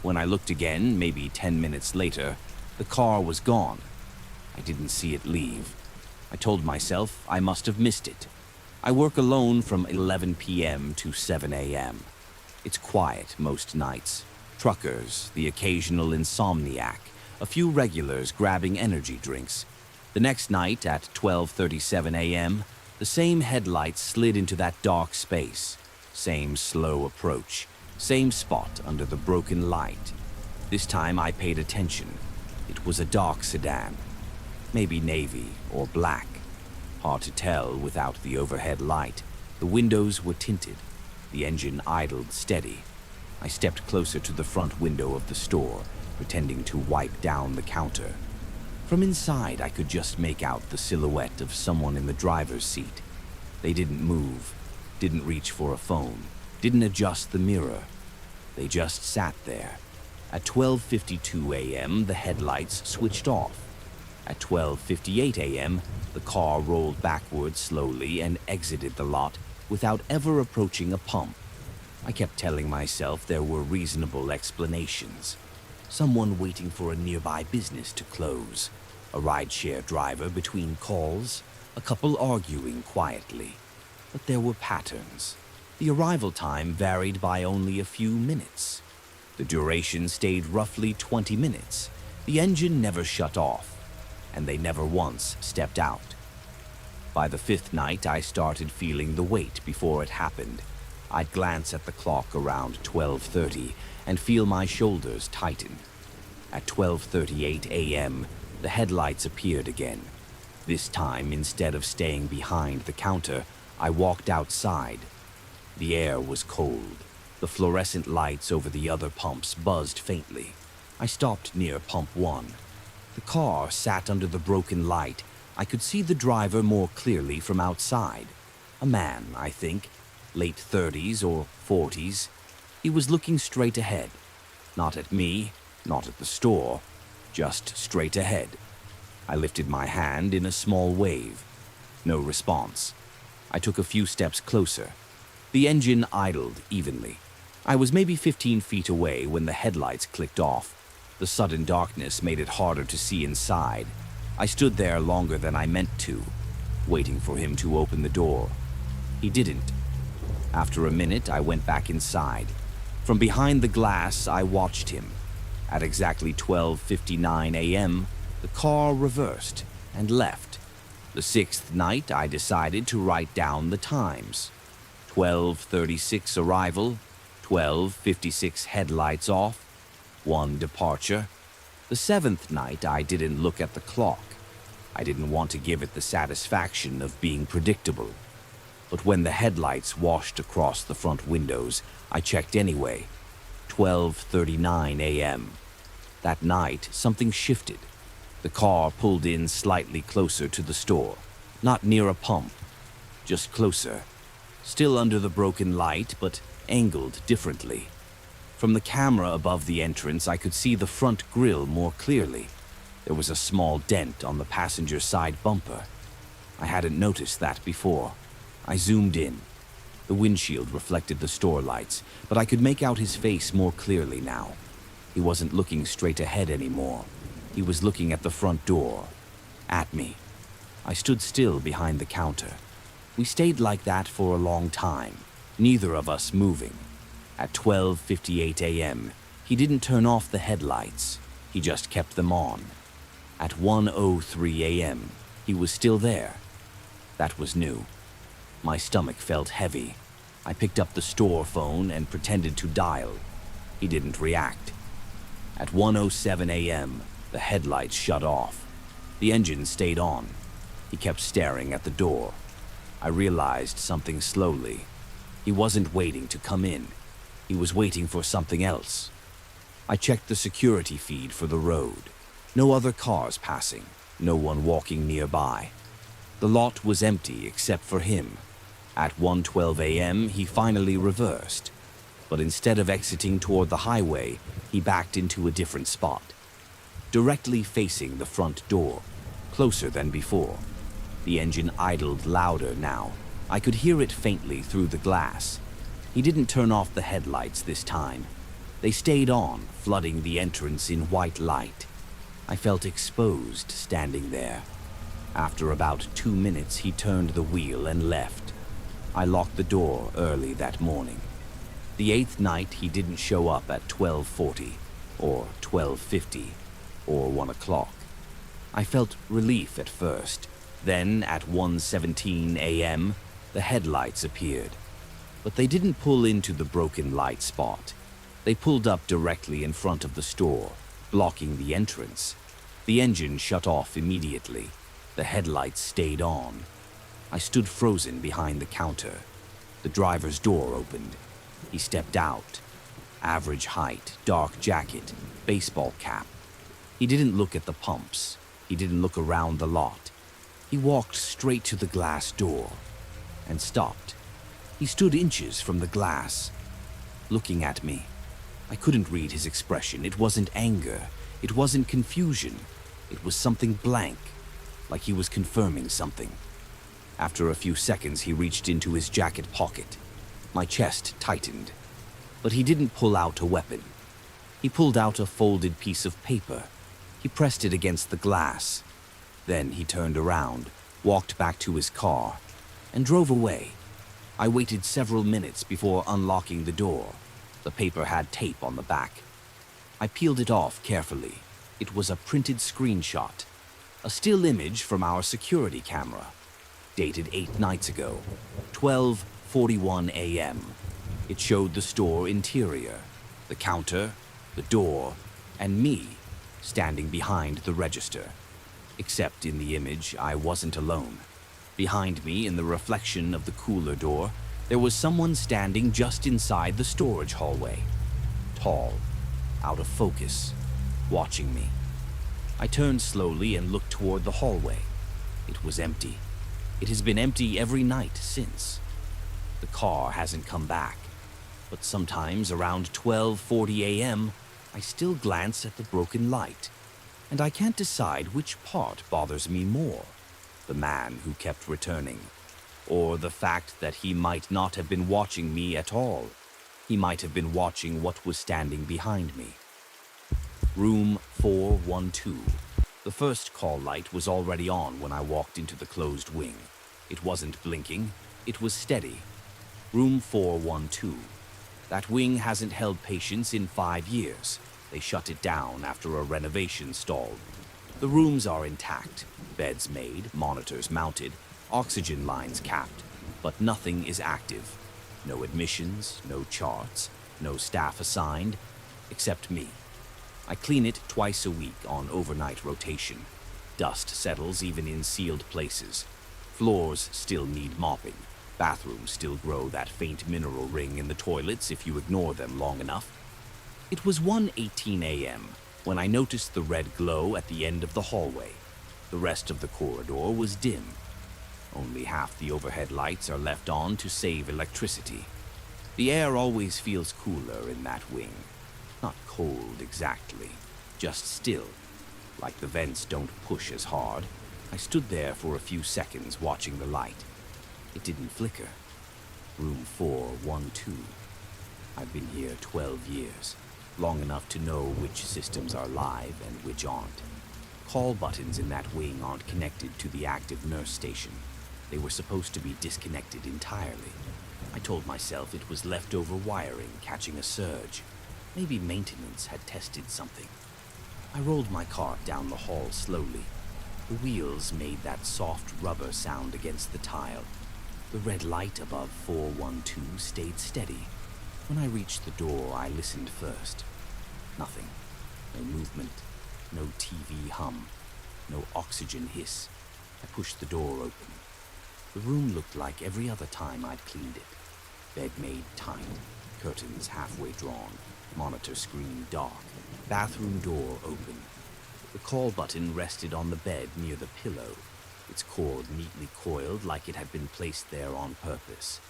When I looked again, maybe 10 minutes later, the car was gone. I didn't see it leave. I told myself I must have missed it. I work alone from 11 p.m. to 7 a.m. It's quiet most nights. Truckers, the occasional insomniac, a few regulars grabbing energy drinks. The next night at 12:37 a.m., the same headlights slid into that dark space. Same slow approach. Same spot under the broken light. This time I paid attention. It was a dark sedan. Maybe navy or black. Hard to tell without the overhead light. The windows were tinted. The engine idled steady. I stepped closer to the front window of the store, pretending to wipe down the counter. From inside, I could just make out the silhouette of someone in the driver's seat. They didn't move, didn't reach for a phone, didn't adjust the mirror. They just sat there. At 12:52 a.m., the headlights switched off. At 12:58 a.m., the car rolled backwards slowly and exited the lot without ever approaching a pump. I kept telling myself there were reasonable explanations. Someone waiting for a nearby business to close, a rideshare driver between calls, a couple arguing quietly. But there were patterns. The arrival time varied by only a few minutes. The duration stayed roughly 20 minutes. The engine never shut off, and they never once stepped out. By the 5th night, I started feeling the weight before it happened. I'd glance at the clock around 12:30 and feel my shoulders tighten. At 12:38 a.m., the headlights appeared again. This time, instead of staying behind the counter, I walked outside. The air was cold. The fluorescent lights over the other pumps buzzed faintly. I stopped near pump 1. The car sat under the broken light. I could see the driver more clearly from outside. A man, I think, late 30s or 40s. He was looking straight ahead. Not at me, not at the store, just straight ahead. I lifted my hand in a small wave. No response. I took a few steps closer. The engine idled evenly. I was maybe 15 feet away when the headlights clicked off. The sudden darkness made it harder to see inside. I stood there longer than I meant to, waiting for him to open the door. He didn't. After a minute, I went back inside. From behind the glass, I watched him. At exactly 12:59 a.m., the car reversed and left. The sixth night, I decided to write down the times. 12:36 arrival, 12:56 headlights off, 1 departure. The seventh night, I didn't look at the clock. I didn't want to give it the satisfaction of being predictable. But when the headlights washed across the front windows, I checked anyway. 12:39 a.m. That night, something shifted. The car pulled in slightly closer to the store, not near a pump, just closer. Still under the broken light, but angled differently. From the camera above the entrance, I could see the front grille more clearly. There was a small dent on the passenger side bumper. I hadn't noticed that before. I zoomed in. The windshield reflected the store lights, but I could make out his face more clearly now. He wasn't looking straight ahead anymore. He was looking at the front door, at me. I stood still behind the counter. We stayed like that for a long time, neither of us moving. At 12:58 a.m., he didn't turn off the headlights. He just kept them on. At 1:03 a.m., he was still there. That was new. My stomach felt heavy. I picked up the store phone and pretended to dial. He didn't react. At 1:07 a.m., the headlights shut off. The engine stayed on. He kept staring at the door. I realized something slowly. He wasn't waiting to come in. He was waiting for something else. I checked the security feed for the road. No other cars passing, no one walking nearby. The lot was empty except for him. At 1:12 a.m., he finally reversed. But instead of exiting toward the highway, he backed into a different spot. Directly facing the front door, closer than before. The engine idled louder now. I could hear it faintly through the glass. He didn't turn off the headlights this time. They stayed on, flooding the entrance in white light. I felt exposed standing there. After about 2 minutes, he turned the wheel and left. I locked the door early that morning. The eighth night, he didn't show up at 12:40, or 12:50, or 1 o'clock. I felt relief at first. Then, at 1:17 a.m., the headlights appeared. But they didn't pull into the broken light spot. They pulled up directly in front of the store, blocking the entrance. The engine shut off immediately. The headlights stayed on. I stood frozen behind the counter. The driver's door opened. He stepped out. Average height, dark jacket, baseball cap. He didn't look at the pumps. He didn't look around the lot. He walked straight to the glass door and stopped. He stood inches from the glass, looking at me. I couldn't read his expression. It wasn't anger. It wasn't confusion. It was something blank, like he was confirming something. After a few seconds, he reached into his jacket pocket. My chest tightened, but he didn't pull out a weapon. He pulled out a folded piece of paper. He pressed it against the glass. Then he turned around, walked back to his car, and drove away. I waited several minutes before unlocking the door. The paper had tape on the back. I peeled it off carefully. It was a printed screenshot, a still image from our security camera, dated 8 nights ago, 12:41 a.m. It showed the store interior, the counter, the door, and me standing behind the register. Except in the image, I wasn't alone. Behind me, in the reflection of the cooler door, there was someone standing just inside the storage hallway. Tall, out of focus, watching me. I turned slowly and looked toward the hallway. It was empty. It has been empty every night since. The car hasn't come back. But sometimes around 12:40 a.m., I still glance at the broken light, and I can't decide which part bothers me more. The man who kept returning, or the fact that he might not have been watching me at all. He might have been watching what was standing behind me. Room 412. The first call light was already on when I walked into the closed wing. It wasn't blinking, it was steady. Room 412. That wing hasn't held patients in 5 years. They shut it down after a renovation stalled. The rooms are intact, beds made, monitors mounted, oxygen lines capped, but nothing is active. No admissions, no charts, no staff assigned, except me. I clean it twice a week on overnight rotation. Dust settles even in sealed places. Floors still need mopping. Bathrooms still grow that faint mineral ring in the toilets if you ignore them long enough. It was 1:18 a.m. when I noticed the red glow at the end of the hallway. The rest of the corridor was dim. Only half the overhead lights are left on to save electricity. The air always feels cooler in that wing. Not cold exactly, just still. Like the vents don't push as hard. I stood there for a few seconds watching the light. It didn't flicker. Room 412. I've been here 12 years, long enough to know which systems are live and which aren't. Call buttons in that wing aren't connected to the active nurse station. They were supposed to be disconnected entirely. I told myself it was leftover wiring catching a surge. Maybe maintenance had tested something. I rolled my cart down the hall slowly. The wheels made that soft rubber sound against the tile. The red light above 412 stayed steady. When I reached the door, I listened first. Nothing. No movement. No TV hum. No oxygen hiss. I pushed the door open. The room looked like every other time I'd cleaned it. Bed made tight. Curtains halfway drawn. Monitor screen dark. Bathroom door open. The call button rested on the bed near the pillow, its cord neatly coiled like it had been placed there on purpose.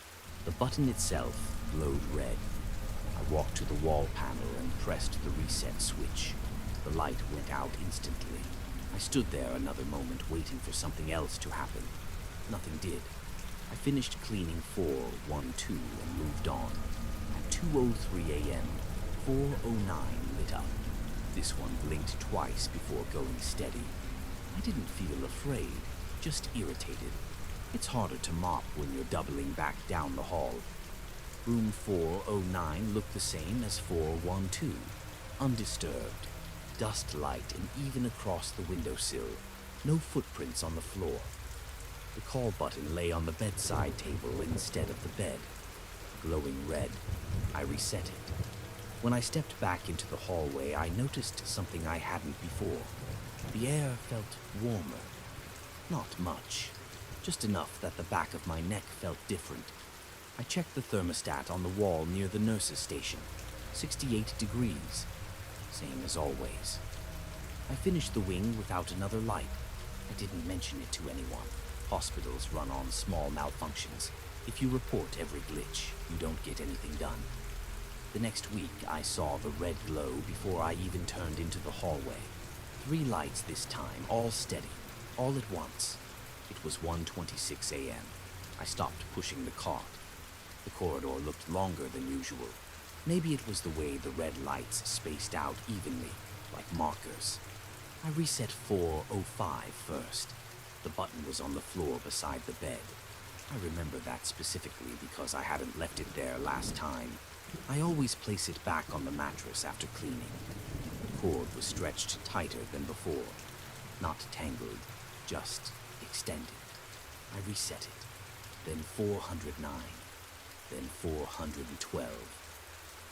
The button itself glowed red. I walked to the wall panel and pressed the reset switch. The light went out instantly. I stood there another moment waiting for something else to happen. Nothing did. I finished cleaning 412 and moved on. At 2:03 a.m., 409 lit up. This one blinked twice before going steady. I didn't feel afraid, just irritated. It's harder to mop when you're doubling back down the hall. Room 409 looked the same as 412, undisturbed. Dust light and even across the windowsill. No footprints on the floor. The call button lay on the bedside table instead of the bed. Glowing red. I reset it. When I stepped back into the hallway, I noticed something I hadn't before. The air felt warmer. Not much. Just enough that the back of my neck felt different. I checked the thermostat on the wall near the nurse's station. 68 degrees. Same as always. I finished the wing without another light. I didn't mention it to anyone. Hospitals run on small malfunctions. If you report every glitch, you don't get anything done. The next week, I saw the red glow before I even turned into the hallway. 3 lights this time, all steady, all at once. It was 1:26 a.m. I stopped pushing the cart. The corridor looked longer than usual. Maybe it was the way the red lights spaced out evenly, like markers. I reset 405 first. The button was on the floor beside the bed. I remember that specifically because I hadn't left it there last time. I always place it back on the mattress after cleaning. The cord was stretched tighter than before. Not tangled, just extended. I reset it. Then 409. Then 412.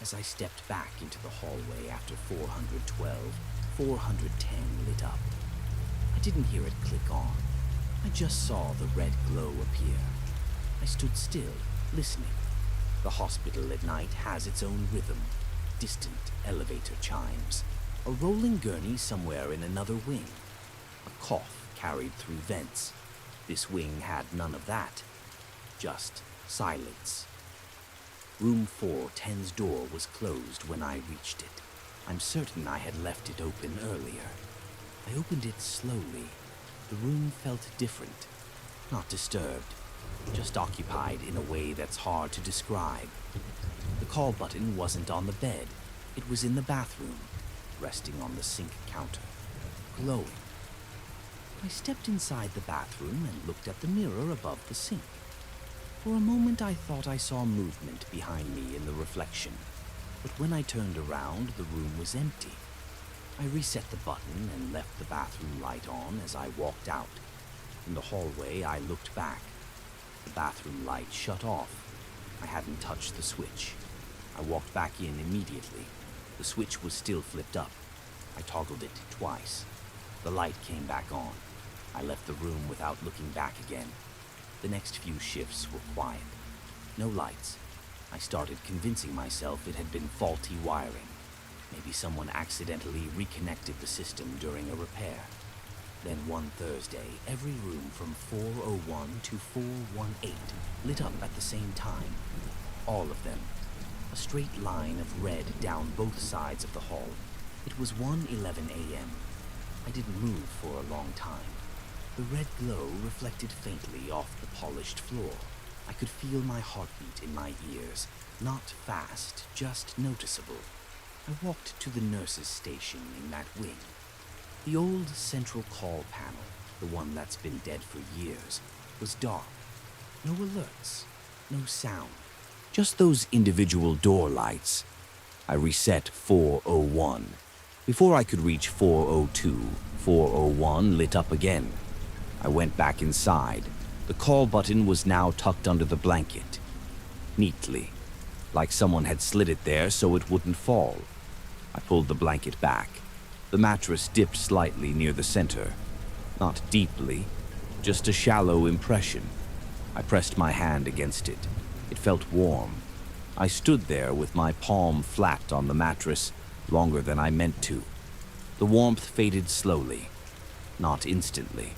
As I stepped back into the hallway after 412, 410 lit up. I didn't hear it click on. I just saw the red glow appear. I stood still, listening. The hospital at night has its own rhythm. Distant elevator chimes. A rolling gurney somewhere in another wing. A cough carried through vents. This wing had none of that. Just silence. Room 410's door was closed when I reached it. I'm certain I had left it open earlier. I opened it slowly. The room felt different. Not disturbed. Just occupied in a way that's hard to describe. The call button wasn't on the bed. It was in the bathroom, resting on the sink counter, glowing. I stepped inside the bathroom and looked at the mirror above the sink. For a moment I thought I saw movement behind me in the reflection, but when I turned around, the room was empty. I reset the button and left the bathroom light on as I walked out. In the hallway, I looked back. The bathroom light shut off. I hadn't touched the switch. I walked back in immediately. The switch was still flipped up. I toggled it twice. The light came back on. I left the room without looking back again. The next few shifts were quiet. No lights. I started convincing myself it had been faulty wiring. Maybe someone accidentally reconnected the system during a repair. Then one Thursday, every room from 401 to 418 lit up at the same time. All of them. A straight line of red down both sides of the hall. It was 1:11 a.m. I didn't move for a long time. The red glow reflected faintly off the polished floor. I could feel my heartbeat in my ears. Not fast, just noticeable. I walked to the nurse's station in that wing. The old central call panel, the one that's been dead for years, was dark. No alerts, no sound. Just those individual door lights. I reset 401. Before I could reach 402, 401 lit up again. I went back inside. The call button was now tucked under the blanket. Neatly, like someone had slid it there so it wouldn't fall. I pulled the blanket back. The mattress dipped slightly near the center. Not deeply, just a shallow impression. I pressed my hand against it. It felt warm. I stood there with my palm flat on the mattress longer than I meant to. The warmth faded slowly, not instantly,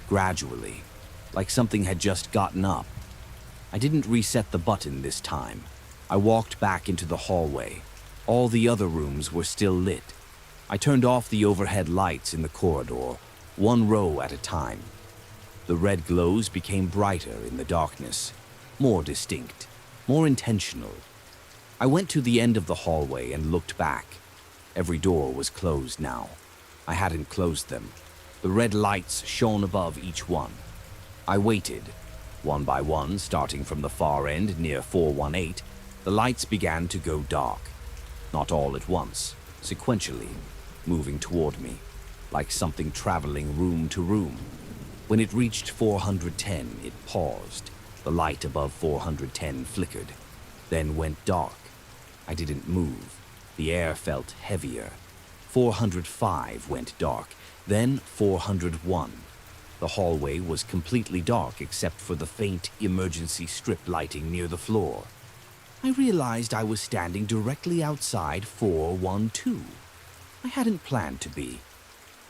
gradually, like something had just gotten up. I didn't reset the button this time. I walked back into the hallway. All the other rooms were still lit. I turned off the overhead lights in the corridor, one row at a time. The red glows became brighter in the darkness, more distinct, more intentional. I went to the end of the hallway and looked back. Every door was closed now. I hadn't closed them. The red lights shone above each one. I waited. One by one, starting from the far end near 418, the lights began to go dark. Not all at once, sequentially, moving toward me, like something traveling room to room. When it reached 410, it paused. The light above 410 flickered, then went dark. I didn't move. The air felt heavier. 405 went dark, then 401. The hallway was completely dark except for the faint emergency strip lighting near the floor. I realized I was standing directly outside 412. I hadn't planned to be.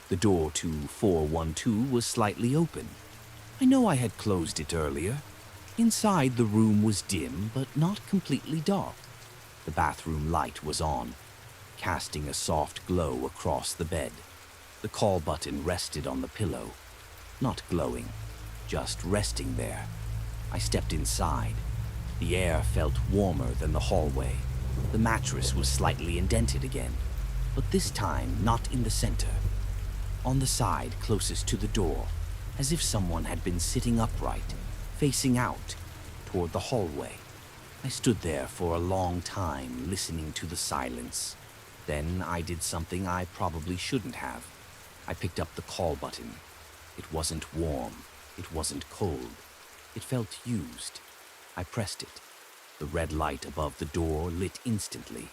The door to 412 was slightly open. I know I had closed it earlier. Inside, the room was dim, but not completely dark. The bathroom light was on, casting a soft glow across the bed. The call button rested on the pillow, not glowing, just resting there. I stepped inside. The air felt warmer than the hallway. The mattress was slightly indented again, but this time not in the center. On the side closest to the door, as if someone had been sitting upright, facing out toward the hallway. I stood there for a long time, listening to the silence. Then I did something I probably shouldn't have. I picked up the call button. It wasn't warm. It wasn't cold. It felt used. I pressed it. The red light above the door lit instantly.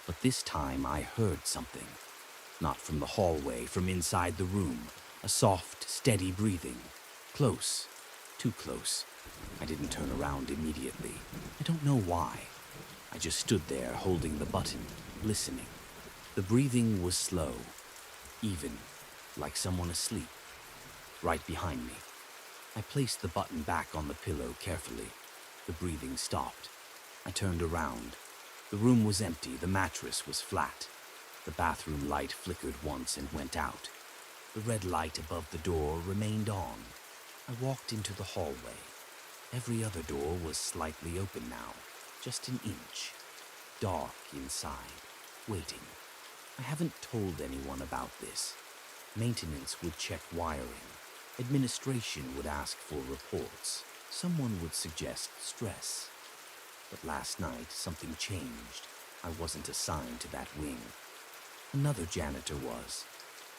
But this time I heard something. Not from the hallway, from inside the room. A soft, steady breathing. Close. Too close. I didn't turn around immediately. I don't know why. I just stood there holding the button, listening. The breathing was slow, even, like someone asleep, right behind me. I placed the button back on the pillow carefully. The breathing stopped. I turned around. The room was empty. The mattress was flat. The bathroom light flickered once and went out. The red light above the door remained on. I walked into the hallway. Every other door was slightly open now, just an inch. Dark inside, waiting. I haven't told anyone about this. Maintenance would check wiring. Administration would ask for reports. Someone would suggest stress. But last night, something changed. I wasn't assigned to that wing. Another janitor was.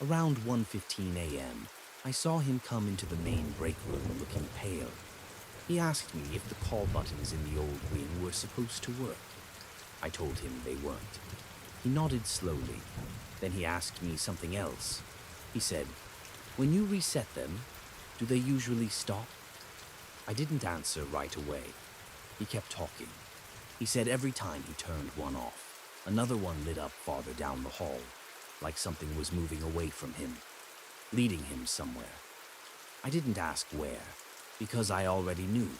Around 1:15 a.m., I saw him come into the main break room looking pale. He asked me if the call buttons in the old wing were supposed to work. I told him they weren't. He nodded slowly. Then he asked me something else. He said, "When you reset them, do they usually stop?" I didn't answer right away. He kept talking. He said every time he turned one off, another one lit up farther down the hall, like something was moving away from him, leading him somewhere. I didn't ask where, because I already knew.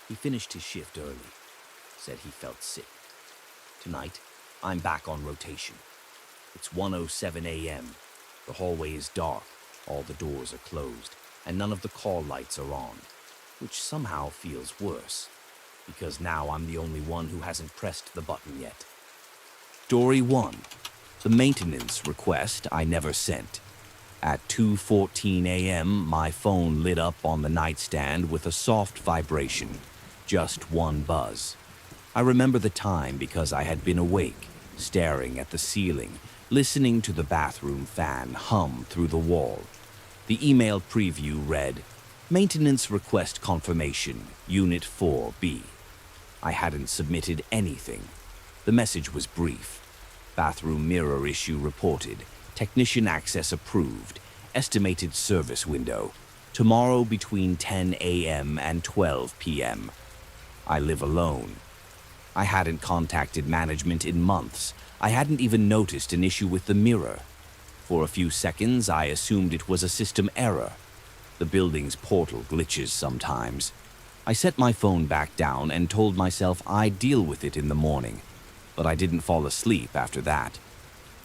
He finished his shift early, said he felt sick. Tonight, I'm back on rotation. It's 1:07 a.m. The hallway is dark, all the doors are closed, and none of the call lights are on, which somehow feels worse, because now I'm the only one who hasn't pressed the button yet. Story 1. The maintenance request I never sent. At 2:14 a.m., my phone lit up on the nightstand with a soft vibration, just one buzz. I remember the time because I had been awake, staring at the ceiling, listening to the bathroom fan hum through the wall. The email preview read, "Maintenance request confirmation, Unit 4B." I hadn't submitted anything. The message was brief. Bathroom mirror issue reported. Technician access approved. Estimated service window. Tomorrow between 10 a.m. and 12 p.m. I live alone. I hadn't contacted management in months. I hadn't even noticed an issue with the mirror. For a few seconds, I assumed it was a system error. The building's portal glitches sometimes. I set my phone back down and told myself I'd deal with it in the morning. But I didn't fall asleep after that.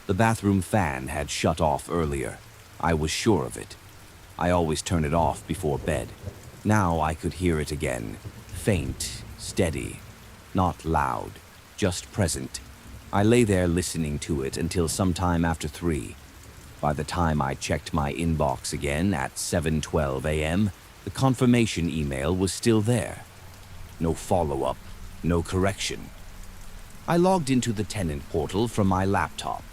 The bathroom fan had shut off earlier. I was sure of it. I always turn it off before bed. Now I could hear it again. Faint, steady, not loud, just present. I lay there listening to it until sometime after 3. By the time I checked my inbox again at 7:12 a.m., the confirmation email was still there. No follow-up, no correction. I logged into the tenant portal from my laptop.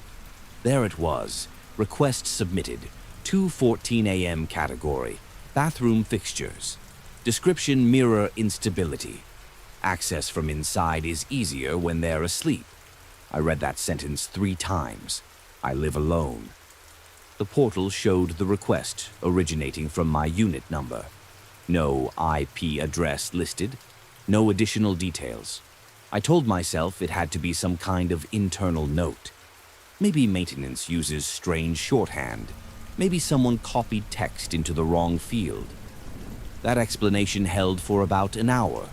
There it was, request submitted, 2:14 a.m. category, bathroom fixtures. Description: mirror instability. Access from inside is easier when they're asleep. I read that sentence 3 times. I live alone. The portal showed the request originating from my unit number. No IP address listed, no additional details. I told myself it had to be some kind of internal note. Maybe maintenance uses strange shorthand. Maybe someone copied text into the wrong field. That explanation held for about an hour.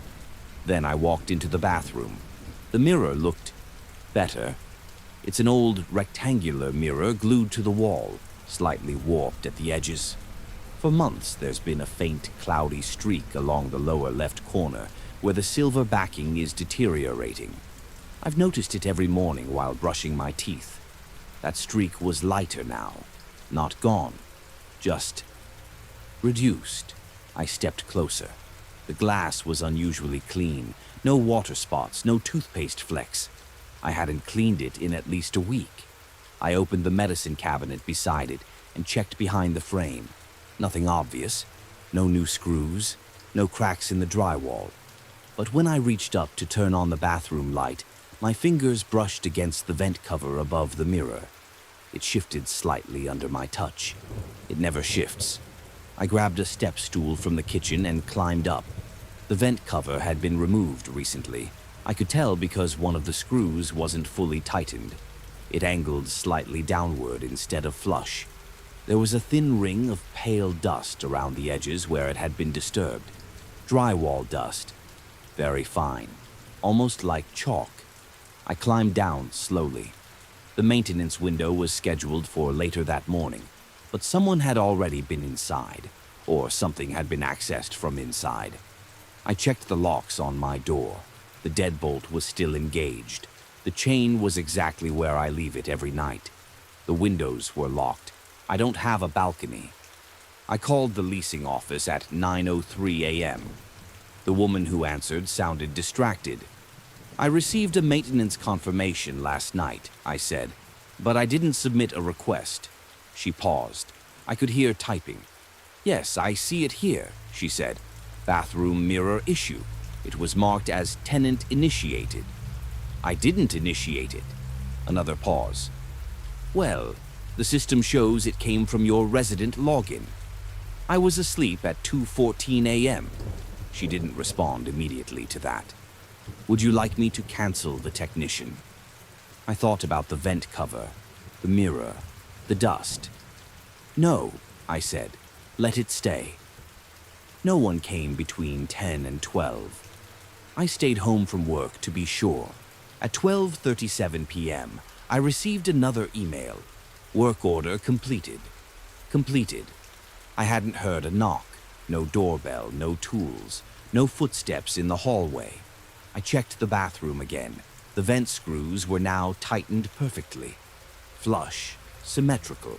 Then I walked into the bathroom. The mirror looked better. It's an old rectangular mirror glued to the wall, slightly warped at the edges. For months, there's been a faint, cloudy streak along the lower left corner where the silver backing is deteriorating. I've noticed it every morning while brushing my teeth. That streak was lighter now. Not gone. Just reduced. I stepped closer. The glass was unusually clean. No water spots, no toothpaste flecks. I hadn't cleaned it in at least a week. I opened the medicine cabinet beside it and checked behind the frame. Nothing obvious. No new screws. No cracks in the drywall. But when I reached up to turn on the bathroom light, my fingers brushed against the vent cover above the mirror. It shifted slightly under my touch. It never shifts. I grabbed a step stool from the kitchen and climbed up. The vent cover had been removed recently. I could tell because one of the screws wasn't fully tightened. It angled slightly downward instead of flush. There was a thin ring of pale dust around the edges where it had been disturbed. Drywall dust. Very fine. Almost like chalk. I climbed down slowly. The maintenance window was scheduled for later that morning, but someone had already been inside, or something had been accessed from inside. I checked the locks on my door. The deadbolt was still engaged. The chain was exactly where I leave it every night. The windows were locked. I don't have a balcony. I called the leasing office at 9:03 a.m. The woman who answered sounded distracted. "I received a maintenance confirmation last night," I said, "but I didn't submit a request." She paused. I could hear typing. "Yes, I see it here," she said. "Bathroom mirror issue. It was marked as tenant initiated." "I didn't initiate it." Another pause. "Well, the system shows it came from your resident login." "I was asleep at 2:14 a.m. She didn't respond immediately to that. "Would you like me to cancel the technician?" I thought about the vent cover, the mirror, the dust. "No," I said. "Let it stay." No one came between 10 and 12. I stayed home from work to be sure. At 12:37 p.m., I received another email. Work order completed. Completed. I hadn't heard a knock, no doorbell, no tools, no footsteps in the hallway. I checked the bathroom again. The vent screws were now tightened perfectly. Flush, symmetrical.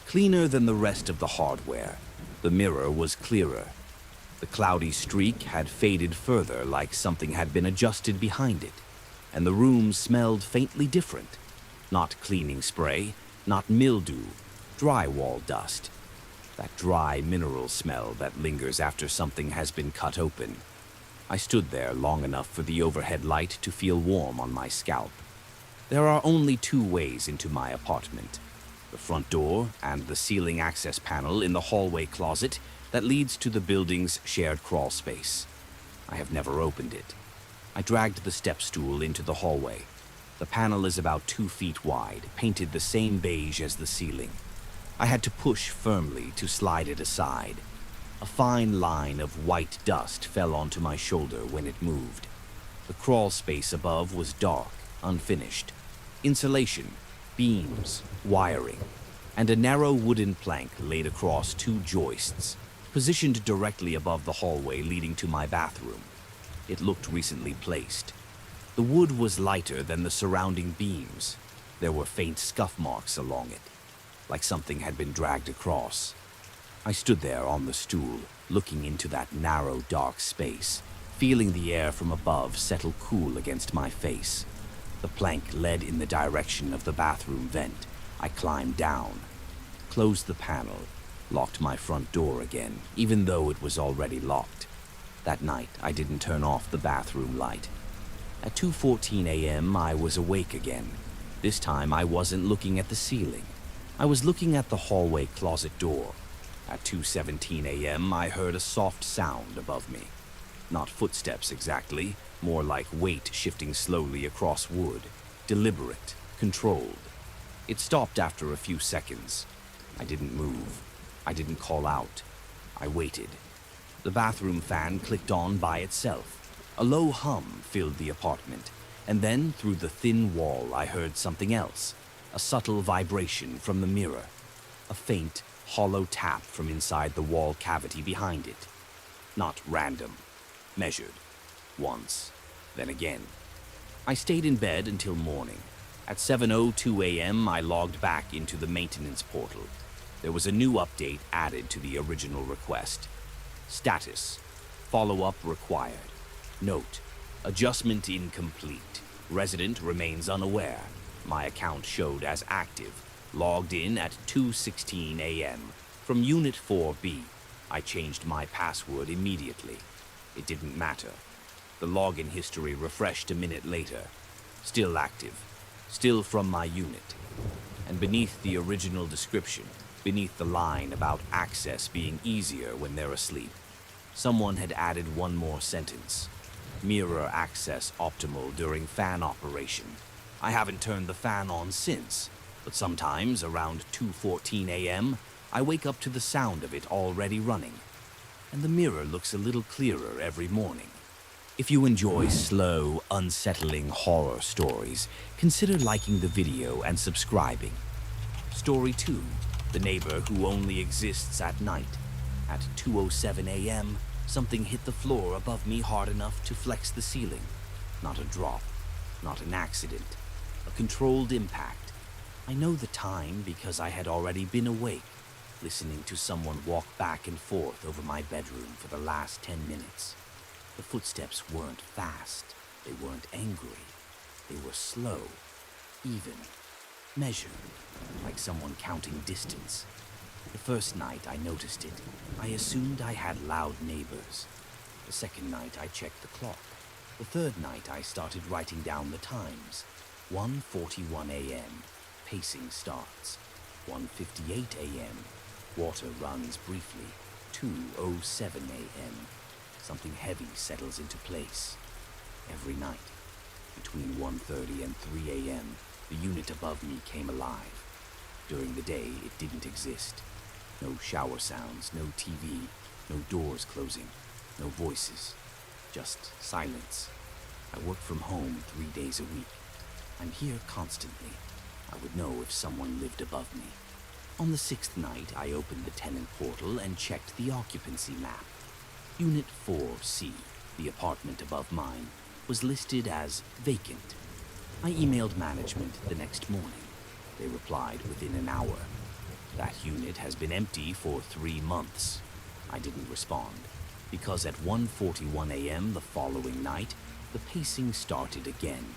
Cleaner than the rest of the hardware. The mirror was clearer. The cloudy streak had faded further, like something had been adjusted behind it, and the room smelled faintly different. Not cleaning spray, not mildew, drywall dust. That dry mineral smell that lingers after something has been cut open. I stood there long enough for the overhead light to feel warm on my scalp. There are only two ways into my apartment: the front door and the ceiling access panel in the hallway closet that leads to the building's shared crawl space. I have never opened it. I dragged the step stool into the hallway. The panel is about 2 feet wide, painted the same beige as the ceiling. I had to push firmly to slide it aside. A fine line of white dust fell onto my shoulder when it moved. The crawl space above was dark, unfinished. Insulation, beams, wiring, and a narrow wooden plank laid across 2 joists, positioned directly above the hallway leading to my bathroom. It looked recently placed. The wood was lighter than the surrounding beams. There were faint scuff marks along it, like something had been dragged across. I stood there on the stool, looking into that narrow, dark space, feeling the air from above settle cool against my face. The plank led in the direction of the bathroom vent. I climbed down, closed the panel, locked my front door again, even though it was already locked. That night, I didn't turn off the bathroom light. At 2:14 a.m., I was awake again. This time, I wasn't looking at the ceiling. I was looking at the hallway closet door. At 2:17 a.m., I heard a soft sound above me. Not footsteps exactly, more like weight shifting slowly across wood. Deliberate, controlled. It stopped after a few seconds. I didn't move. I didn't call out. I waited. The bathroom fan clicked on by itself. A low hum filled the apartment, and then through the thin wall I heard something else. A subtle vibration from the mirror. A faint, hollow tap from inside the wall cavity behind it. Not random. Measured. Once. Then again. I stayed in bed until morning. At 7:02 a.m., I logged back into the maintenance portal. There was a new update added to the original request. Status: follow-up required. Note: adjustment incomplete. Resident remains unaware. My account showed as active. Logged in at 2:16 a.m. from Unit 4B. I changed my password immediately. It didn't matter. The login history refreshed a minute later. Still active. Still from my unit. And beneath the original description, beneath the line about access being easier when they're asleep, someone had added one more sentence. Mirror access optimal during fan operation. I haven't turned the fan on since, but sometimes around 2:14 a.m., I wake up to the sound of it already running. And the mirror looks a little clearer every morning. If you enjoy slow, unsettling horror stories, consider liking the video and subscribing. Story 2. The neighbor who only exists at night. At 2:07 a.m., something hit the floor above me hard enough to flex the ceiling. Not a drop, not an accident, a controlled impact. I know the time because I had already been awake, listening to someone walk back and forth over my bedroom for the last 10 minutes. The footsteps weren't fast, they weren't angry. They were slow, even, measured, like someone counting distance. The first night I noticed it, I assumed I had loud neighbors. The second night I checked the clock. The third night I started writing down the times. 1:41 a.m. Pacing starts. 1:58 a.m. Water runs briefly. 2:07 a.m. Something heavy settles into place. Every night, between 1:30 and 3 a.m., the unit above me came alive. During the day, it didn't exist. No shower sounds, no TV, no doors closing, no voices, just silence. I work from home 3 days a week. I'm here constantly. I would know if someone lived above me. On the sixth night, I opened the tenant portal and checked the occupancy map. Unit 4C, the apartment above mine, was listed as vacant. I emailed management the next morning. They replied within an hour. That unit has been empty for 3 months. I didn't respond, because at 1:41 a.m. the following night, the pacing started again.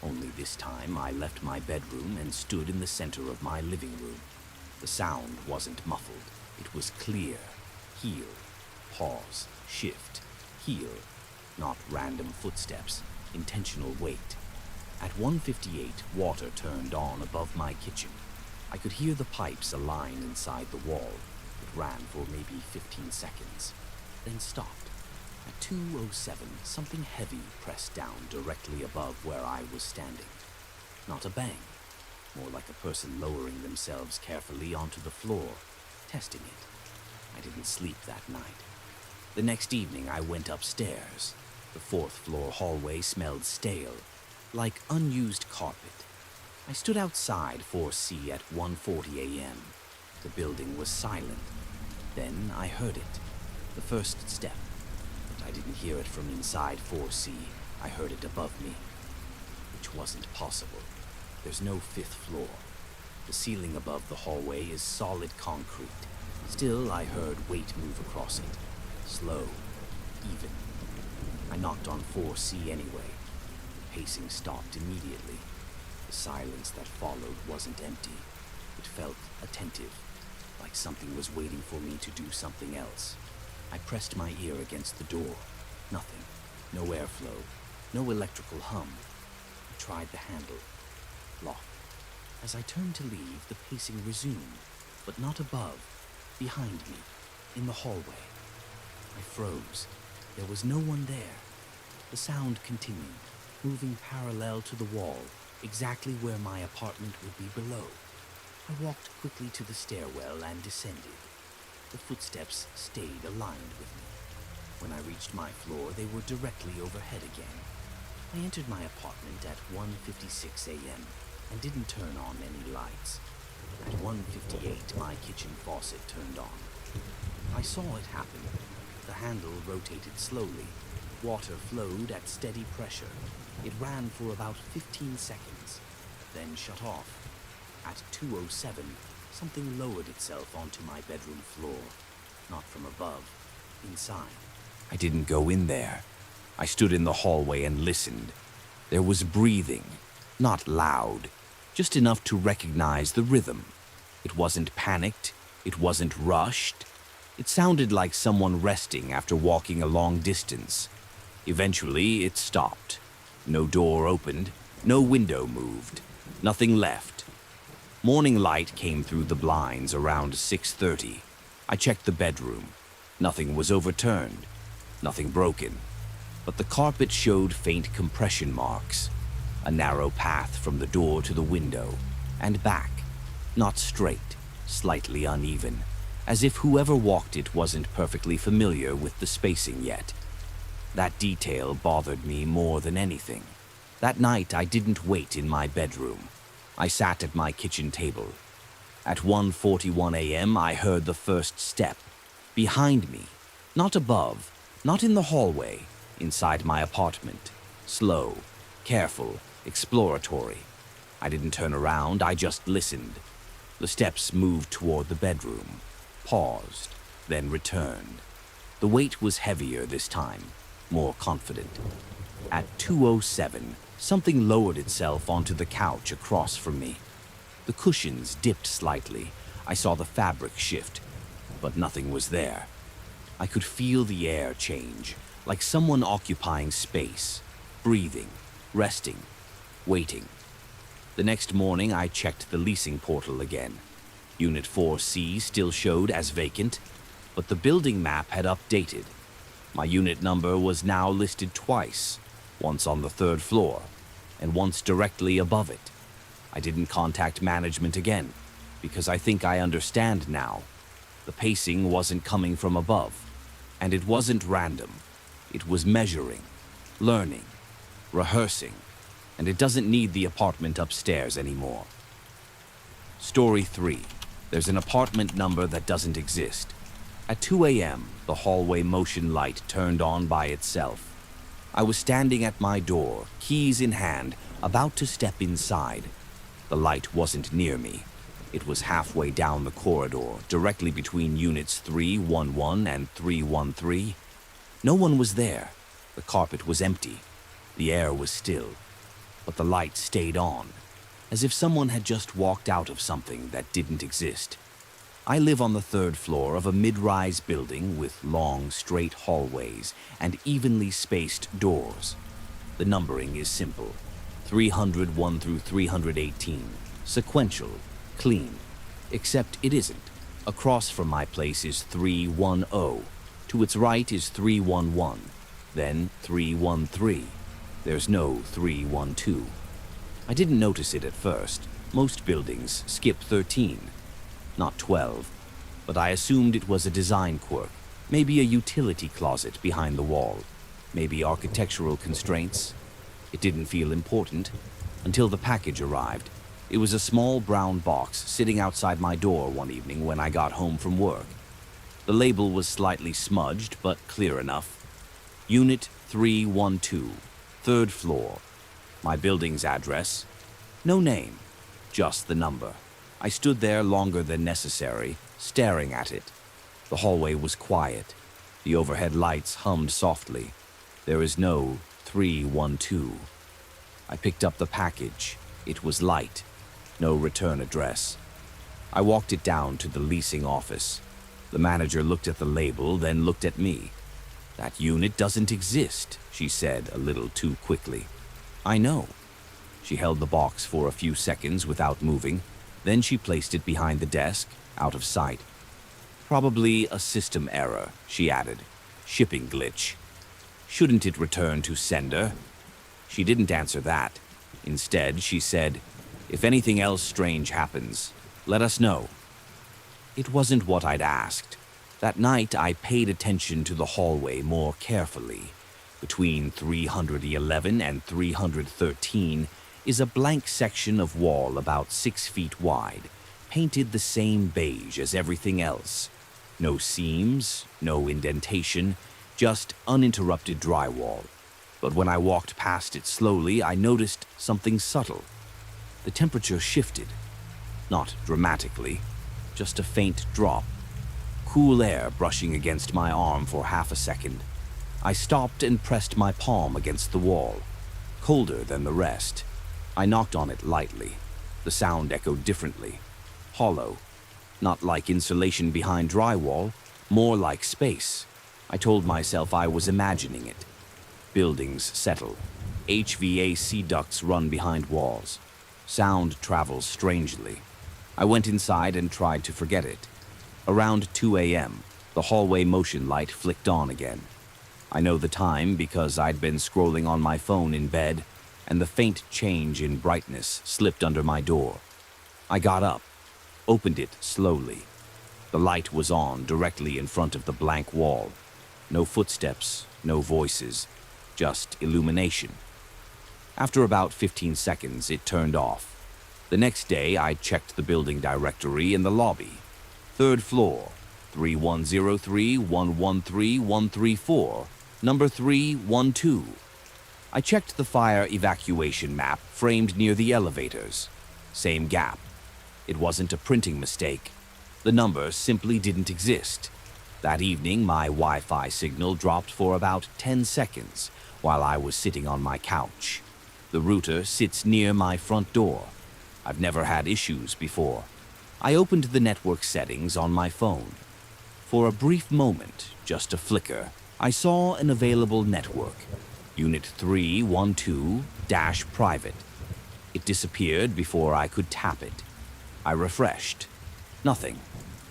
Only this time I left my bedroom and stood in the center of my living room. The sound wasn't muffled. It was clear. Heel, pause, shift, heel. Not random footsteps, intentional weight. At 1:58, water turned on above my kitchen. I could hear the pipes align inside the wall. It ran for maybe 15 seconds, then stopped. At 2:07, something heavy pressed down directly above where I was standing. Not a bang, more like a person lowering themselves carefully onto the floor, testing it. I didn't sleep that night. The next evening, I went upstairs. The fourth-floor hallway smelled stale, like unused carpet. I stood outside 4C at 1:40 a.m. The building was silent. Then I heard it, the first step. But I didn't hear it from inside 4C. I heard it above me, which wasn't possible. There's no fifth floor. The ceiling above the hallway is solid concrete. Still, I heard weight move across it, slow, even. I knocked on 4C anyway. The pacing stopped immediately. The silence that followed wasn't empty. It felt attentive, like something was waiting for me to do something else. I pressed my ear against the door. Nothing. No airflow. No electrical hum. I tried the handle. Locked. As I turned to leave, the pacing resumed, but not above, behind me, in the hallway. I froze. There was no one there. The sound continued, moving parallel to the wall, exactly where my apartment would be below. I walked quickly to the stairwell and descended. The footsteps stayed aligned with me. When I reached my floor, they were directly overhead again. I entered my apartment at 1:56 a.m. and didn't turn on any lights. At 1:58, my kitchen faucet turned on. I saw it happen. The handle rotated slowly. Water flowed at steady pressure. It ran for about 15 seconds, then shut off. At 2:07, something lowered itself onto my bedroom floor. Not from above, inside. I didn't go in there. I stood in the hallway and listened. There was breathing, not loud, just enough to recognize the rhythm. It wasn't panicked, it wasn't rushed. It sounded like someone resting after walking a long distance. Eventually, it stopped. No door opened, no window moved, nothing left. Morning light came through the blinds around 6:30. I checked the bedroom. Nothing was overturned, nothing broken. But the carpet showed faint compression marks. A narrow path from the door to the window, and back. Not straight, slightly uneven, as if whoever walked it wasn't perfectly familiar with the spacing yet. That detail bothered me more than anything. That night, I didn't wait in my bedroom. I sat at my kitchen table. At 1:41 a.m., I heard the first step. Behind me. Not above, not in the hallway, inside my apartment. Slow, careful, exploratory. I didn't turn around, I just listened. The steps moved toward the bedroom, paused, then returned. The weight was heavier this time. more confident. At 2:07, something lowered itself onto the couch across from me. The cushions dipped slightly. I saw the fabric shift, but nothing was there. I could feel the air change, like someone occupying space, breathing, resting, waiting. The next morning, I checked the leasing portal again. Unit 4C still showed as vacant, but the building map had updated. My unit number was now listed twice, once on the 3rd floor, and once directly above it. I didn't contact management again, because I think I understand now. The pacing wasn't coming from above, and it wasn't random. It was measuring, learning, rehearsing, and it doesn't need the apartment upstairs anymore. Story 3. There's an apartment number that doesn't exist. At 2 a.m., the hallway motion light turned on by itself. I was standing at my door, keys in hand, about to step inside. The light wasn't near me. It was halfway down the corridor, directly between units 311 and 313. No one was there. The carpet was empty. The air was still. But the light stayed on, as if someone had just walked out of something that didn't exist. I live on the 3rd floor of a mid-rise building with long, straight hallways and evenly spaced doors. The numbering is simple: 301 through 318, sequential, clean. Except it isn't. Across from my place is 310. To its right is 311, then 313. There's no 312. I didn't notice it at first. Most buildings skip 13, not 12, but I assumed it was a design quirk, maybe a utility closet behind the wall, maybe architectural constraints. It didn't feel important until the package arrived. It was a small brown box sitting outside my door one evening when I got home from work. The label was slightly smudged, but clear enough. Unit 312, 3rd floor. My building's address. No name, just the number. I stood there longer than necessary, staring at it. The hallway was quiet. The overhead lights hummed softly. There is no 312. I picked up the package. It was light. No return address. I walked it down to the leasing office. The manager looked at the label, then looked at me. "That unit doesn't exist," she said a little too quickly. "I know." She held the box for a few seconds without moving. Then she placed it behind the desk, out of sight. "Probably a system error," she added. "Shipping glitch. Shouldn't it return to sender?" She didn't answer that. Instead, she said, "If anything else strange happens, let us know." It wasn't what I'd asked. That night, I paid attention to the hallway more carefully. Between 311 and 313 is a blank section of wall about 6 feet wide, painted the same beige as everything else. No seams, no indentation, just uninterrupted drywall. But when I walked past it slowly, I noticed something subtle. The temperature shifted. Not dramatically, just a faint drop. Cool air brushing against my arm for half a second. I stopped and pressed my palm against the wall, colder than the rest. I knocked on it lightly. The sound echoed differently, hollow, not like insulation behind drywall, more like space. I told myself I was imagining it. Buildings settle. HVAC ducts run behind walls. Sound travels strangely. I went inside and tried to forget it. Around 2 a.m., the hallway motion light flicked on again. I know the time because I'd been scrolling on my phone in bed, and the faint change in brightness slipped under my door. I got up, opened it slowly. The light was on directly in front of the blank wall. No footsteps, no voices, just illumination. After about 15 seconds, it turned off. The next day, I checked the building directory in the lobby. 3rd floor, 3103 113 134, number 312. I checked the fire evacuation map framed near the elevators. Same gap. It wasn't a printing mistake. The number simply didn't exist. That evening, my Wi-Fi signal dropped for about 10 seconds while I was sitting on my couch. The router sits near my front door. I've never had issues before. I opened the network settings on my phone. For a brief moment, just a flicker, I saw an available network, Unit 312-Private. It disappeared before I could tap it. I refreshed. Nothing.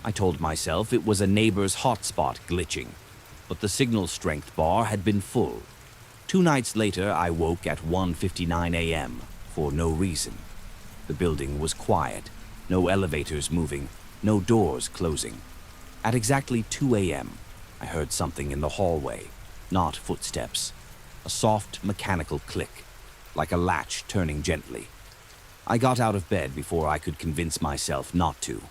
I told myself it was a neighbor's hotspot glitching, but the signal strength bar had been full. 2 nights later, I woke at 1:59 a.m. for no reason. The building was quiet, no elevators moving, no doors closing. At exactly 2 a.m., I heard something in the hallway, not footsteps. A soft mechanical click, like a latch turning gently. I got out of bed before I could convince myself not to.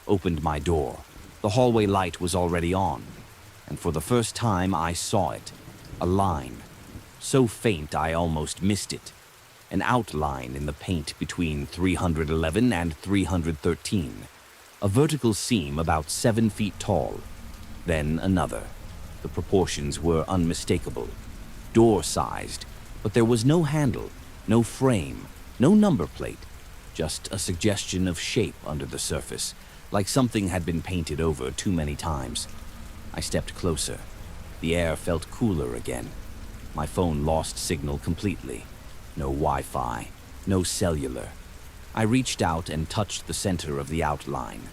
Opened my door. The hallway light was already on, and for the first time I saw it. A line. So faint I almost missed it. An outline in the paint between 311 and 313. A vertical seam about 7 feet tall. Then another. The proportions were unmistakable. Door-sized, but there was no handle, no frame, no number plate. Just a suggestion of shape under the surface, like something had been painted over too many times. I stepped closer. The air felt cooler again. My phone lost signal completely. No Wi-Fi, no cellular. I reached out and touched the center of the outline.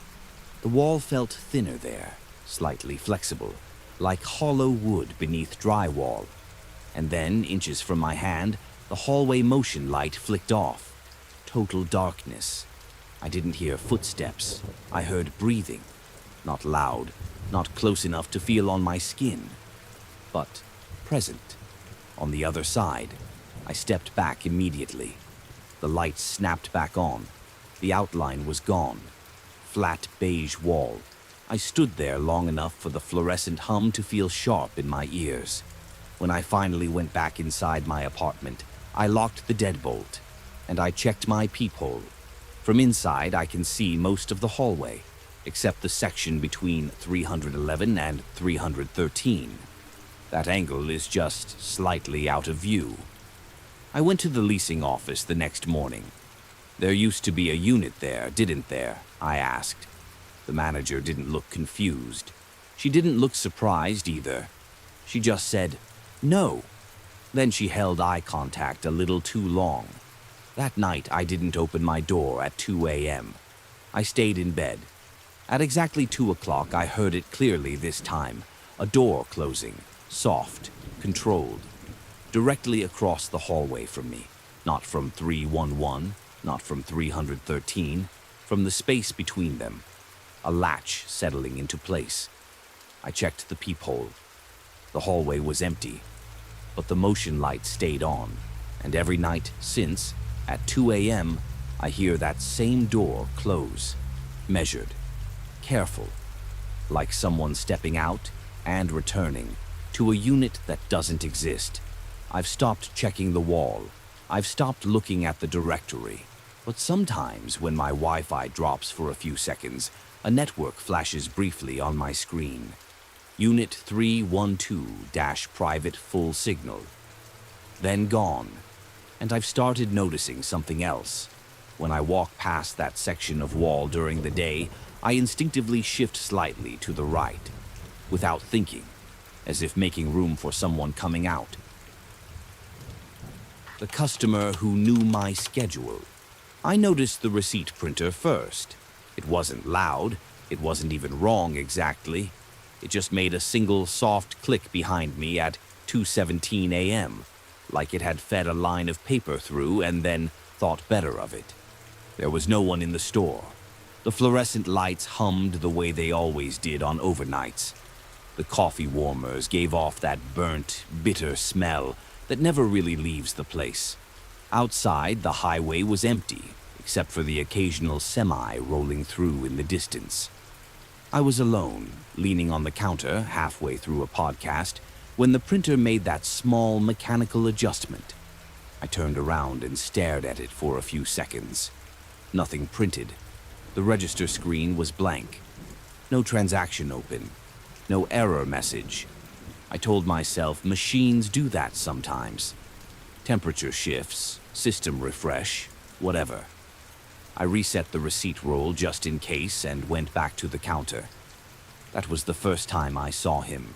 The wall felt thinner there, slightly flexible, like hollow wood beneath drywall. And then, inches from my hand, the hallway motion light flicked off. Total darkness. I didn't hear footsteps. I heard breathing. Not loud, not close enough to feel on my skin, but present. On the other side, I stepped back immediately. The light snapped back on. The outline was gone. Flat beige wall. I stood there long enough for the fluorescent hum to feel sharp in my ears. When I finally went back inside my apartment, I locked the deadbolt, and I checked my peephole. From inside, I can see most of the hallway, except the section between 311 and 313. That angle is just slightly out of view. I went to the leasing office the next morning. There used to be a unit there, didn't there? I asked. The manager didn't look confused. She didn't look surprised either. She just said, "No." Then she held eye contact a little too long. That night, I didn't open my door at 2 a.m. I stayed in bed. At exactly 2 o'clock, I heard it clearly this time. A door closing, soft, controlled. Directly across the hallway from me. Not from 311, not from 313, from the space between them. A latch settling into place. I checked the peephole. The hallway was empty, but the motion light stayed on, and every night since, at 2 a.m., I hear that same door close. Measured. Careful. Like someone stepping out and returning to a unit that doesn't exist. I've stopped checking the wall. I've stopped looking at the directory. But sometimes when my Wi-Fi drops for a few seconds, a network flashes briefly on my screen. Unit 312-private full signal. Then gone. And I've started noticing something else. When I walk past that section of wall during the day, I instinctively shift slightly to the right, without thinking, as if making room for someone coming out. The customer who knew my schedule. I noticed the receipt printer first. It wasn't loud. It wasn't even wrong exactly. It just made a single soft click behind me at 2:17 a.m., like it had fed a line of paper through and then thought better of it. There was no one in the store. The fluorescent lights hummed the way they always did on overnights. The coffee warmers gave off that burnt, bitter smell that never really leaves the place. Outside, the highway was empty, except for the occasional semi rolling through in the distance. I was alone, leaning on the counter halfway through a podcast, when the printer made that small mechanical adjustment. I turned around and stared at it for a few seconds. Nothing printed. The register screen was blank. No transaction open. no error message. I told myself machines do that sometimes. Temperature shifts, system refresh, whatever. I reset the receipt roll just in case and went back to the counter. That was the first time I saw him.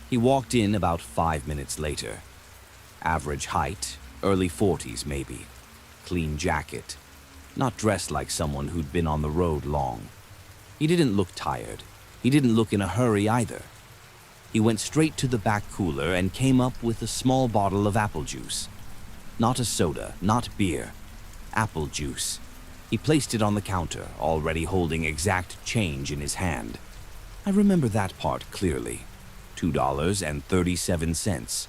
He walked in about 5 minutes later. Average height, early 40s maybe. Clean jacket. Not dressed like someone who'd been on the road long. He didn't look tired. He didn't look in a hurry either. He went straight to the back cooler and came up with a small bottle of apple juice. Not a soda, not beer. Apple juice. He placed it on the counter, already holding exact change in his hand. I remember that part clearly. $2.37.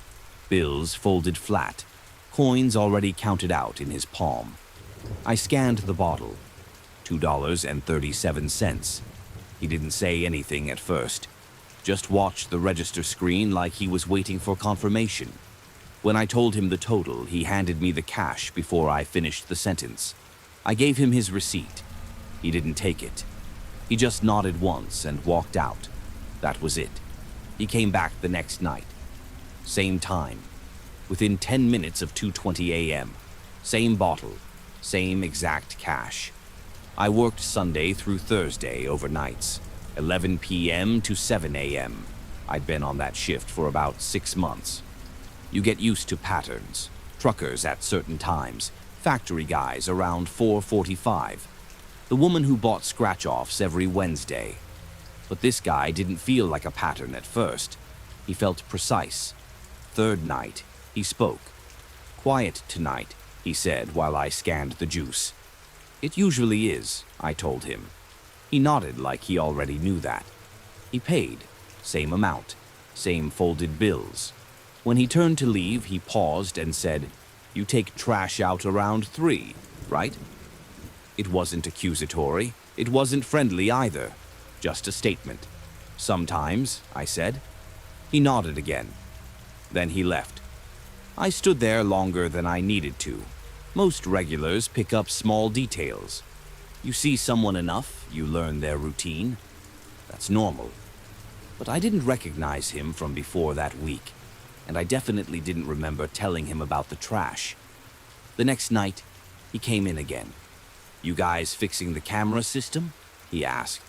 Bills folded flat. Coins already counted out in his palm. I scanned the bottle. $2.37. He didn't say anything at first. Just watched the register screen like he was waiting for confirmation. When I told him the total, he handed me the cash before I finished the sentence. I gave him his receipt. He didn't take it. He just nodded once and walked out. That was it. He came back the next night. Same time. Within 10 minutes of 2:20 a.m. Same bottle. Same exact cash. I worked Sunday through Thursday overnights. 11 p.m. to 7 a.m. I'd been on that shift for about 6 months. You get used to patterns. Truckers at certain times. Factory guys around 4:45. The woman who bought scratch-offs every Wednesday. But this guy didn't feel like a pattern at first. He felt precise. Third night, he spoke. "Quiet tonight," he said while I scanned the juice. "It usually is," I told him. He nodded like he already knew that. He paid. Same amount. Same folded bills. When he turned to leave, he paused and said, "You take trash out around 3, right?" It wasn't accusatory. It wasn't friendly either. Just a statement. "Sometimes," I said. He nodded again. Then he left. I stood there longer than I needed to. Most regulars pick up small details. You see someone enough, you learn their routine. That's normal. But I didn't recognize him from before that week, and I definitely didn't remember telling him about the trash. The next night, he came in again. "You guys fixing the camera system?" he asked.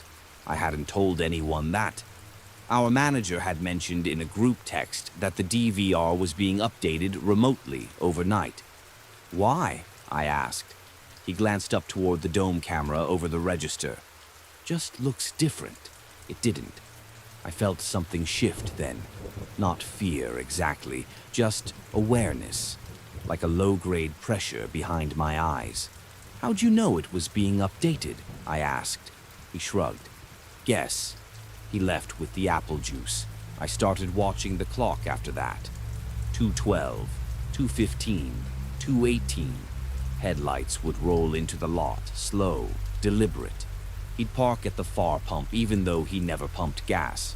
I hadn't told anyone that. Our manager had mentioned in a group text that the DVR was being updated remotely overnight. "Why?" I asked. He glanced up toward the dome camera over the register. "Just looks different." It didn't. I felt something shift then. Not fear exactly, just awareness. Like a low-grade pressure behind my eyes. "How'd you know it was being updated?" I asked. He shrugged. "Guess." He left with the apple juice. I started watching the clock after that. 2:12, 2:15, 2:18. Headlights would roll into the lot, slow, deliberate. He'd park at the far pump even though he never pumped gas.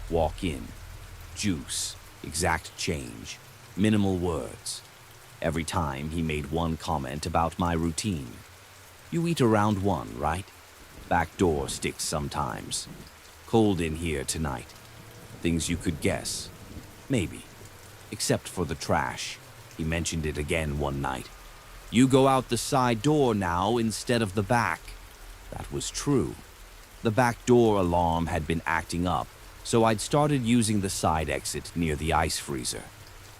Walk in. Juice. Exact change. Minimal words. Every time he made one comment about my routine. "You eat around 1, right? Back door sticks sometimes. Cold in here tonight." Things you could guess. Maybe. Except for the trash. He mentioned it again one night. "You go out the side door now instead of the back." That was true. The back door alarm had been acting up, so I'd started using the side exit near the ice freezer.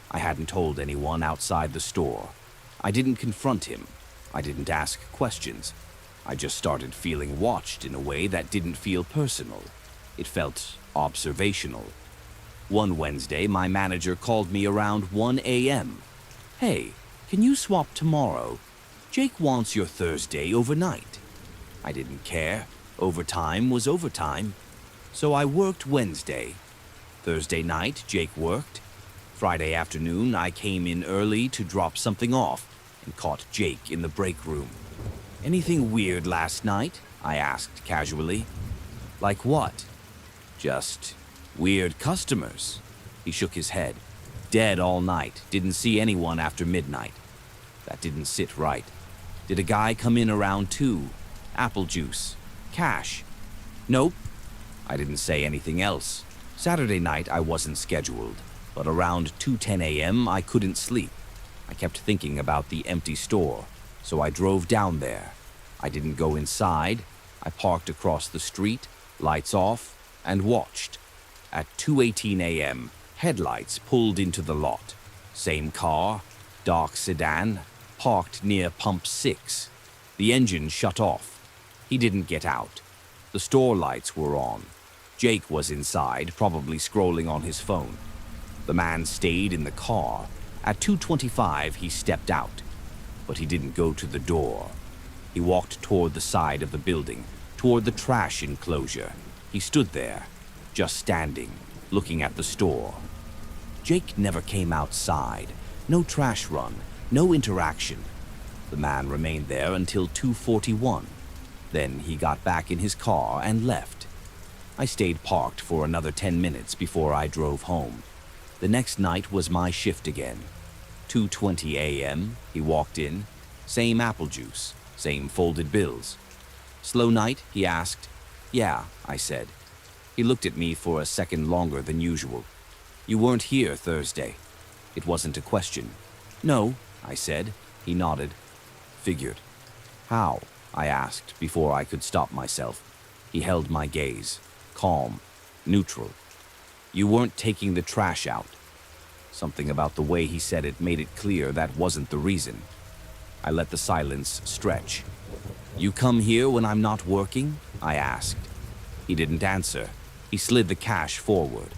I hadn't told anyone outside the store. I didn't confront him. I didn't ask questions. I just started feeling watched in a way that didn't feel personal. It felt observational. One Wednesday, my manager called me around 1 a.m. "Hey, can you swap tomorrow? Jake wants your Thursday overnight." I didn't care. Overtime was overtime. So I worked Wednesday. Thursday night, Jake worked. Friday afternoon, I came in early to drop something off and caught Jake in the break room. "Anything weird last night?" I asked casually. "Like what?" "Just weird customers." He shook his head. "Dead all night. Didn't see anyone after midnight." That didn't sit right. "Did a guy come in around 2? Apple juice. Cash?" "Nope." I didn't say anything else. Saturday night I wasn't scheduled, but around 2:10 a.m. I couldn't sleep. I kept thinking about the empty store, so I drove down there. I didn't go inside. I parked across the street, lights off, and watched. At 2:18 a.m., headlights pulled into the lot. Same car, dark sedan, parked near pump 6. The engine shut off. He didn't get out. The store lights were on. Jake was inside, probably scrolling on his phone. The man stayed in the car. At 2:25, he stepped out, but he didn't go to the door. He walked toward the side of the building, toward the trash enclosure. He stood there, just standing, looking at the store. Jake never came outside. No trash run, no interaction. The man remained there until 2:41. Then he got back in his car and left. I stayed parked for another 10 minutes before I drove home. The next night was my shift again. 2:20 a.m., he walked in. Same apple juice, same folded bills. "Slow night?" he asked. "Yeah," I said. He looked at me for a second longer than usual. "You weren't here Thursday." It wasn't a question. "No," I said. He nodded. "Figured." "How?" I asked before I could stop myself. He held my gaze, calm, neutral. "You weren't taking the trash out." Something about the way he said it made it clear that wasn't the reason. I let the silence stretch. "You come here when I'm not working?" I asked. He didn't answer. He slid the cash forward.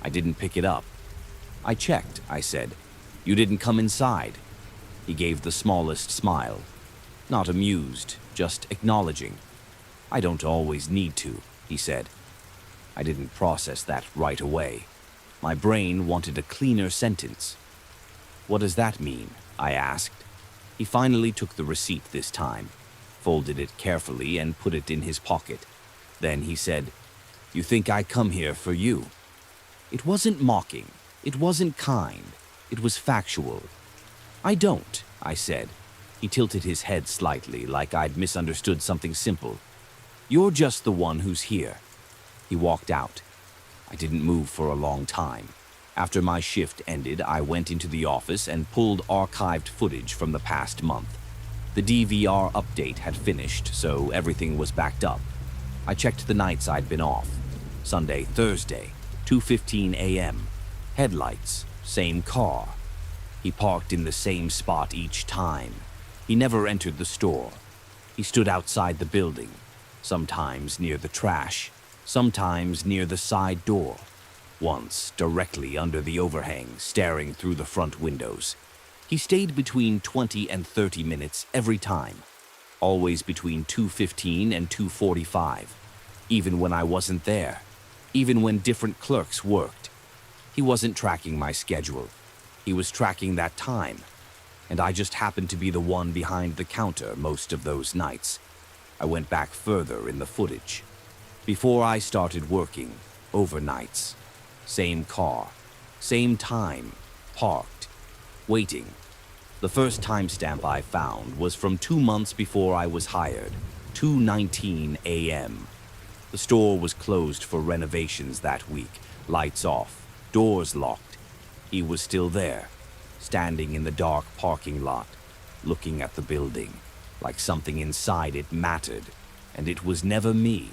I didn't pick it up. "I checked," I said. "You didn't come inside." He gave the smallest smile. Not amused, just acknowledging. "I don't always need to," he said. I didn't process that right away. My brain wanted a cleaner sentence. "What does that mean?" I asked. He finally took the receipt this time, folded it carefully and put it in his pocket. Then he said, "You think I come here for you?" It wasn't mocking. It wasn't kind. It was factual. "I don't," I said. He tilted his head slightly, like I'd misunderstood something simple. "You're just the one who's here." He walked out. I didn't move for a long time. After my shift ended, I went into the office and pulled archived footage from the past month. The DVR update had finished, so everything was backed up. I checked the nights I'd been off. Sunday, Thursday, 2:15 a.m. Headlights, same car. He parked in the same spot each time. He never entered the store. He stood outside the building, sometimes near the trash, sometimes near the side door, once directly under the overhang, staring through the front windows. He stayed between 20 and 30 minutes every time, always between 2:15 and 2:45, even when I wasn't there, even when different clerks worked. He wasn't tracking my schedule. He was tracking that time, and I just happened to be the one behind the counter most of those nights. I went back further in the footage. Before I started working, overnights. Same car, same time, parked, waiting. The first timestamp I found was from 2 months before I was hired, 2:19 a.m. The store was closed for renovations that week, lights off, doors locked. He was still there, standing in the dark parking lot, looking at the building, like something inside it mattered, and it was never me.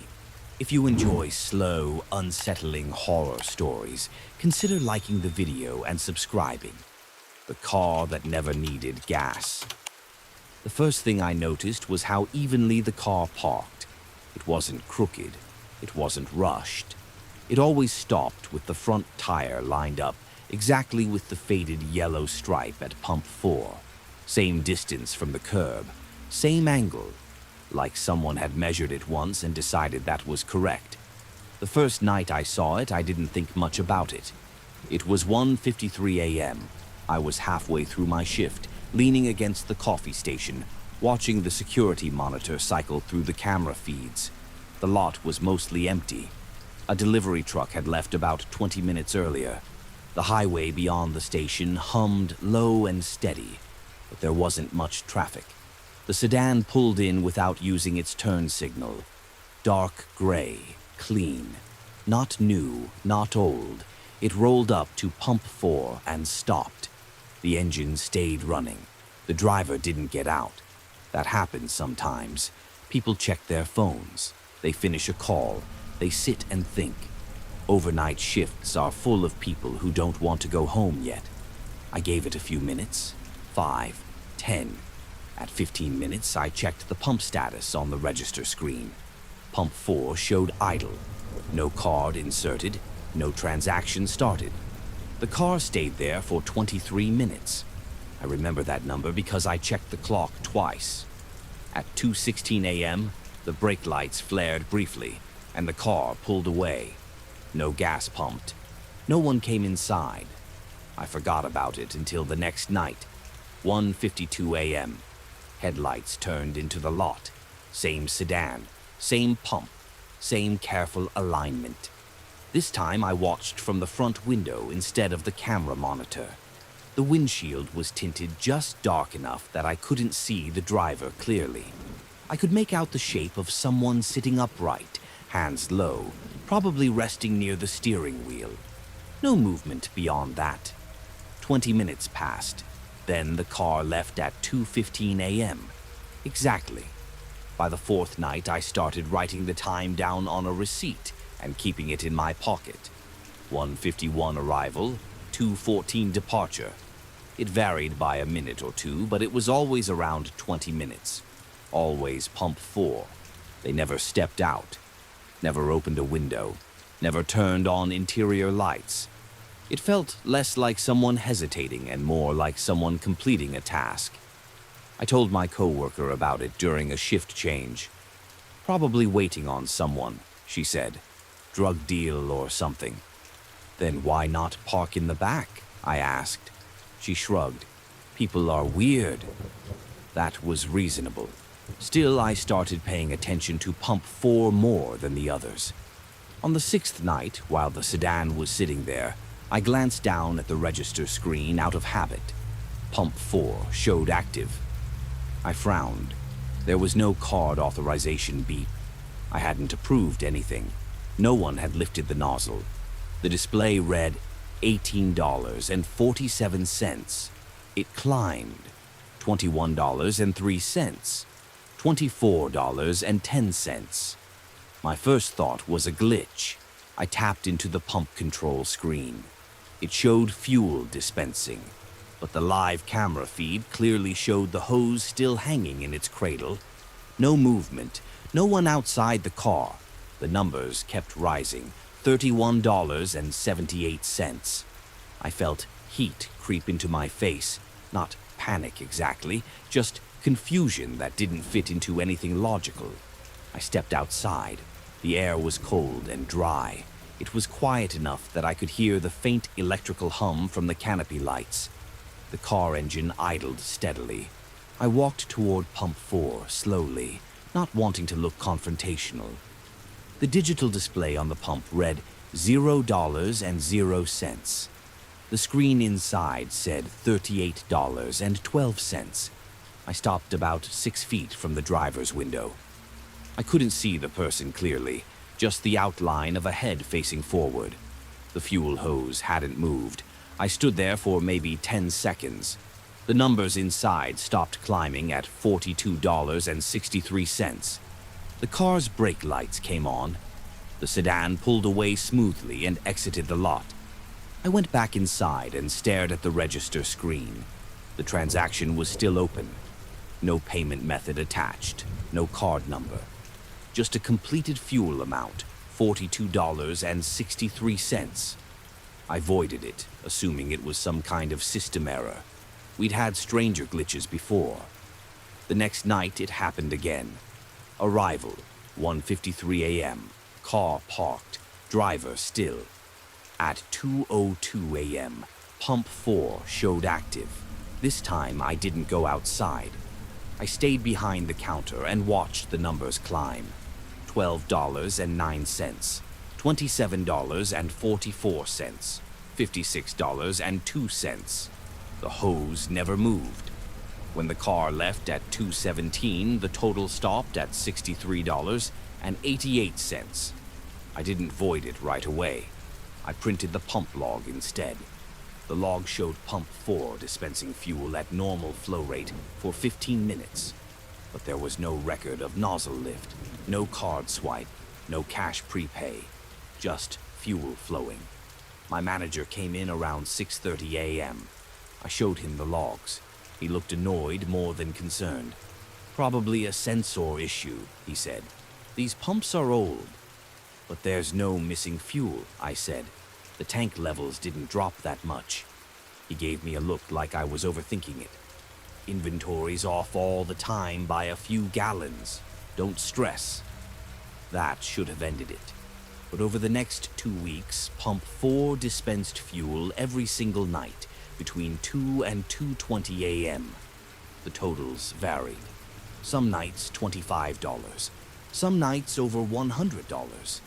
If you enjoy slow, unsettling horror stories, consider liking the video and subscribing. The car that never needed gas. The first thing I noticed was how evenly the car parked. It wasn't crooked. It wasn't rushed. It always stopped with the front tire lined up exactly with the faded yellow stripe at pump 4. Same distance from the curb. Same angle. Like someone had measured it once and decided that was correct. The first night I saw it, I didn't think much about it. It was 1:53 a.m. I was halfway through my shift, leaning against the coffee station, watching the security monitor cycle through the camera feeds. The lot was mostly empty. A delivery truck had left about 20 minutes earlier. The highway beyond the station hummed low and steady, but there wasn't much traffic. The sedan pulled in without using its turn signal. Dark gray, clean. Not new, not old. It rolled up to pump 4 and stopped. The engine stayed running. The driver didn't get out. That happens sometimes. People check their phones. They finish a call. They sit and think. Overnight shifts are full of people who don't want to go home yet. I gave it a few minutes. 5, 10. At 15 minutes, I checked the pump status on the register screen. Pump 4 showed idle. No card inserted, no transaction started. The car stayed there for 23 minutes. I remember that number because I checked the clock twice. At 2:16 a.m., the brake lights flared briefly, and the car pulled away. No gas pumped. No one came inside. I forgot about it until the next night. 1:52 a.m. Headlights turned into the lot. Same sedan, same pump, same careful alignment. This time I watched from the front window instead of the camera monitor. The windshield was tinted just dark enough that I couldn't see the driver clearly. I could make out the shape of someone sitting upright, hands low, probably resting near the steering wheel. No movement beyond that. 20 minutes passed. Then the car left at 2:15 a.m. Exactly. By the fourth night, I started writing the time down on a receipt and keeping it in my pocket. 1:51 arrival, 2:14 departure. It varied by a minute or two, but it was always around 20 minutes. Always pump 4. They never stepped out, never opened a window, never turned on interior lights. It felt less like someone hesitating and more like someone completing a task. I told my coworker about it during a shift change. Probably waiting on someone, she said. Drug deal or something. Then why not park in the back? I asked. She shrugged. People are weird. That was reasonable. Still, I started paying attention to pump 4 more than the others. On the 6th night, while the sedan was sitting there, I glanced down at the register screen out of habit. Pump 4 showed active. I frowned. There was no card authorization beep. I hadn't approved anything. No one had lifted the nozzle. The display read $18.47. It climbed. $21.03. $24.10. My first thought was a glitch. I tapped into the pump control screen. It showed fuel dispensing, but the live camera feed clearly showed the hose still hanging in its cradle. No movement, no one outside the car. The numbers kept rising, $31.78. I felt heat creep into my face, not panic exactly, just confusion that didn't fit into anything logical. I stepped outside. The air was cold and dry. It was quiet enough that I could hear the faint electrical hum from the canopy lights. The car engine idled steadily. I walked toward pump 4 slowly, not wanting to look confrontational. The digital display on the pump read $0.00. The screen inside said $38.12. I stopped about 6 feet from the driver's window. I couldn't see the person clearly, just the outline of a head facing forward. The fuel hose hadn't moved. I stood there for maybe 10 seconds. The numbers inside stopped climbing at $42.63. The car's brake lights came on. The sedan pulled away smoothly and exited the lot. I went back inside and stared at the register screen. The transaction was still open. No payment method attached, no card number. Just a completed fuel amount, $42.63. I voided it, assuming it was some kind of system error. We'd had stranger glitches before. The next night it happened again. Arrival, 1:53 a.m. Car parked, driver still. At 2:02 a.m., pump 4 showed active. This time I didn't go outside. I stayed behind the counter and watched the numbers climb. $12.09, $27.44, $56.02. The hose never moved. When the car left at 2:17, the total stopped at $63.88. I didn't void it right away. I printed the pump log instead. The log showed pump 4 dispensing fuel at normal flow rate for 15 minutes. But there was no record of nozzle lift, no card swipe, no cash prepay, just fuel flowing. My manager came in around 6:30 a.m. I showed him the logs. He looked annoyed more than concerned. Probably a sensor issue, he said. These pumps are old. But there's no missing fuel, I said. The tank levels didn't drop that much. He gave me a look like I was overthinking it. Inventory's off all the time by a few gallons. Don't stress. That should have ended it. But over the next 2 weeks, Pump 4 dispensed fuel every single night between 2 and 2:20 a.m. The totals varied. Some nights $25, some nights over $100.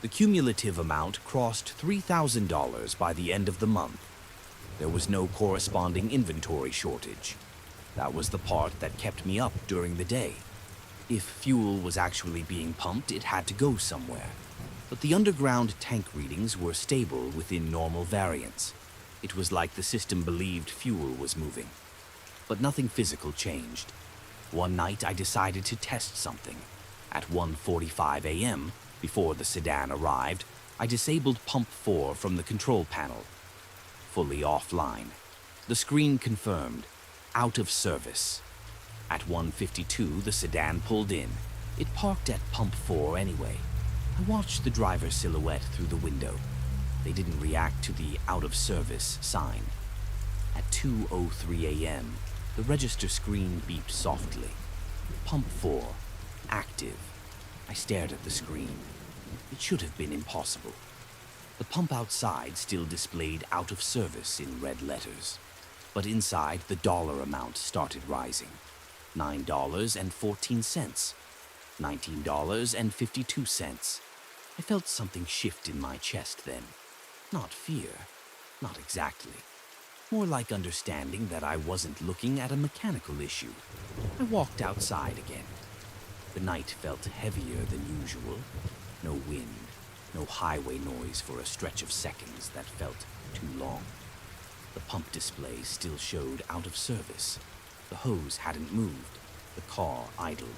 The cumulative amount crossed $3,000 by the end of the month. There was no corresponding inventory shortage. That was the part that kept me up during the day. If fuel was actually being pumped, it had to go somewhere. But the underground tank readings were stable within normal variance. It was like the system believed fuel was moving. But nothing physical changed. One night I decided to test something. At 1:45 a.m., before the sedan arrived, I disabled Pump 4 from the control panel. Fully offline. The screen confirmed, out of service. At 1:52, the sedan pulled in. It parked at Pump 4 anyway. I watched the driver's silhouette through the window. They didn't react to the out of service sign. At 2:03 a.m., the register screen beeped softly. Pump 4, active. I stared at the screen. It should have been impossible. The pump outside still displayed out of service in red letters. But inside, the dollar amount started rising. $9.14. $19.52. I felt something shift in my chest then. Not fear. Not exactly. More like understanding that I wasn't looking at a mechanical issue. I walked outside again. The night felt heavier than usual. No wind, no highway noise for a stretch of seconds that felt too long. The pump display still showed out of service. The hose hadn't moved. The car idled.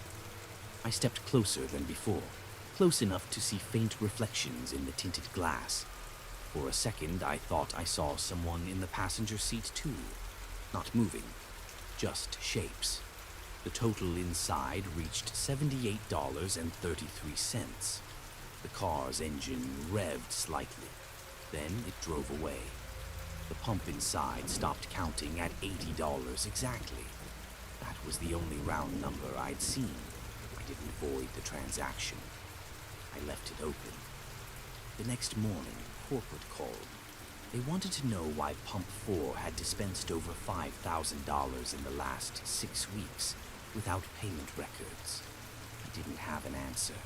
I stepped closer than before, close enough to see faint reflections in the tinted glass. For a second, I thought I saw someone in the passenger seat too. Not moving, just shapes. The total inside reached $78.33. The car's engine revved slightly. Then it drove away. The pump inside stopped counting at $80 exactly. That was the only round number I'd seen. I didn't void the transaction. I left it open. The next morning, corporate called. They wanted to know why Pump 4 had dispensed over $5,000 in the last 6 weeks without payment records. I didn't have an answer.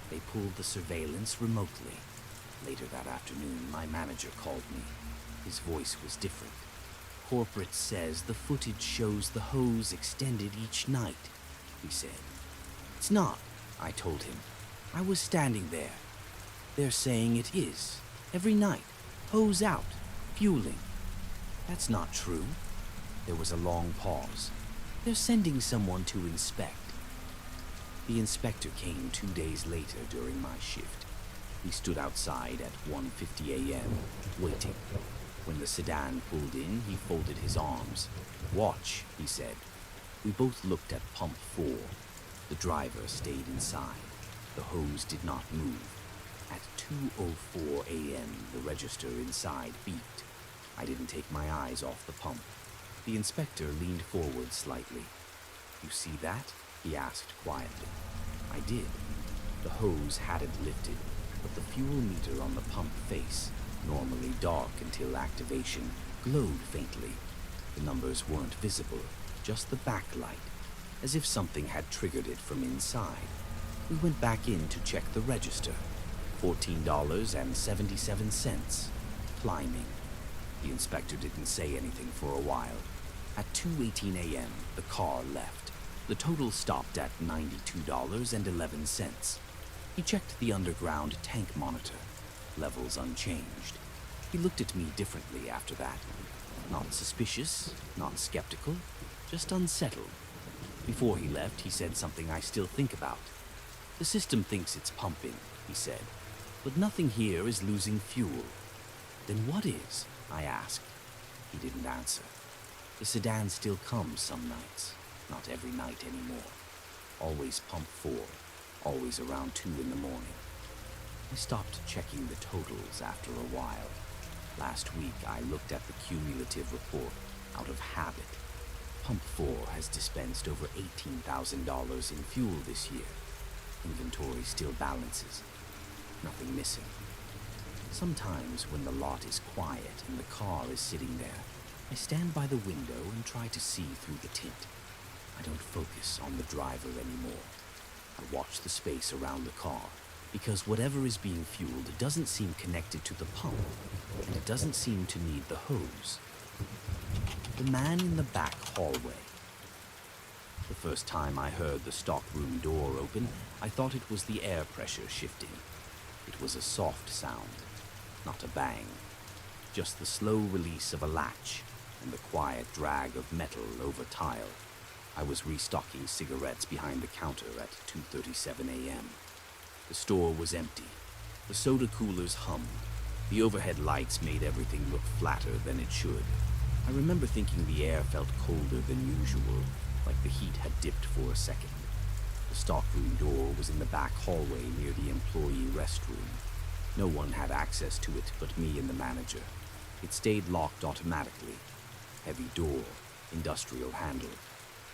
They pulled the surveillance remotely. Later that afternoon, my manager called me. His voice was different. Corporate says the footage shows the hose extended each night, he said. It's not, I told him. I was standing there. They're saying it is. Every night. Hose out. Fueling. That's not true. There was a long pause. They're sending someone to inspect. The inspector came 2 days later during my shift. He stood outside at 1:50 a.m., waiting. When the sedan pulled in, he folded his arms. Watch, he said. We both looked at Pump 4. The driver stayed inside. The hose did not move. At 2:04 a.m., the register inside beeped. I didn't take my eyes off the pump. The inspector leaned forward slightly. You see that? He asked quietly. I did. The hose hadn't lifted, but the fuel meter on the pump face, normally dark until activation, glowed faintly. The numbers weren't visible, just the backlight, as if something had triggered it from inside. We went back in to check the register. $14.77. Climbing. The inspector didn't say anything for a while. At 2:18 a.m., the car left. The total stopped at $92.11. He checked the underground tank monitor, levels unchanged. He looked at me differently after that. Not suspicious, not skeptical, just unsettled. Before he left, he said something I still think about. The system thinks it's pumping, he said, but nothing here is losing fuel. Then what is? I asked. He didn't answer. The sedan still comes some nights, not every night anymore. Always pump 4, always around 2 in the morning. I stopped checking the totals after a while. Last week, I looked at the cumulative report out of habit. Pump 4 has dispensed over $18,000 in fuel this year. Inventory still balances. Nothing missing. Sometimes when the lot is quiet and the car is sitting there, I stand by the window and try to see through the tint. I don't focus on the driver anymore. I watch the space around the car, because whatever is being fueled doesn't seem connected to the pump, and it doesn't seem to need the hose. The man in the back hallway. The first time I heard the stockroom door open, I thought it was the air pressure shifting. It was a soft sound, not a bang, just the slow release of a latch and the quiet drag of metal over tile. I was restocking cigarettes behind the counter at 2:37 a.m. The store was empty. The soda coolers hummed. The overhead lights made everything look flatter than it should. I remember thinking the air felt colder than usual, like the heat had dipped for a second. The stockroom door was in the back hallway near the employee restroom. No one had access to it but me and the manager. It stayed locked automatically. Heavy door, industrial handle.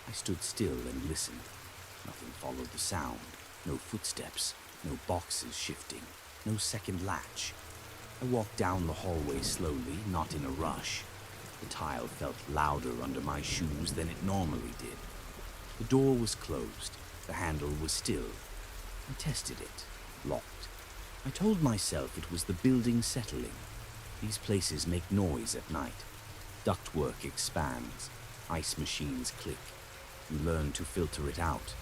I stood still and listened. Nothing followed the sound. No footsteps, no boxes shifting, no second latch. I walked down the hallway slowly, not in a rush. The tile felt louder under my shoes than it normally did. The door was closed. The handle was still. I tested it. Locked. I told myself it was the building settling. These places make noise at night. Ductwork expands. Ice machines click. You learn to filter it out.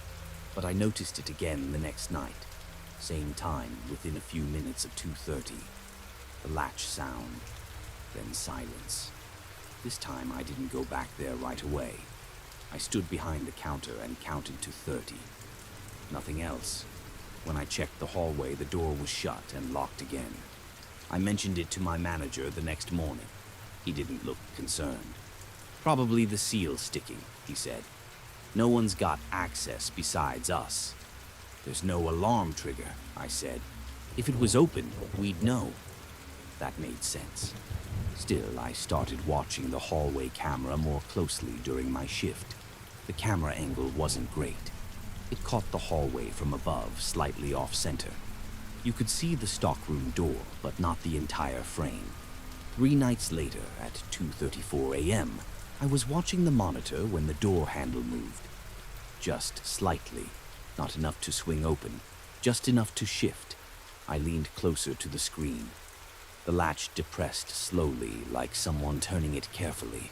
But I noticed it again the next night. Same time, within a few minutes of 2:30. The latch sound. Then silence. This time I didn't go back there right away. I stood behind the counter and counted to 30. Nothing else. When I checked the hallway, the door was shut and locked again. I mentioned it to my manager the next morning. He didn't look concerned. Probably the seal sticking, he said. No one's got access besides us. There's no alarm trigger, I said. If it was open, we'd know. That made sense. Still, I started watching the hallway camera more closely during my shift. The camera angle wasn't great. It caught the hallway from above, slightly off-center. You could see the stockroom door, but not the entire frame. 3 nights later, at 2:34 a.m., I was watching the monitor when the door handle moved. Just slightly. Not enough to swing open, just enough to shift. I leaned closer to the screen. The latch depressed slowly, like someone turning it carefully.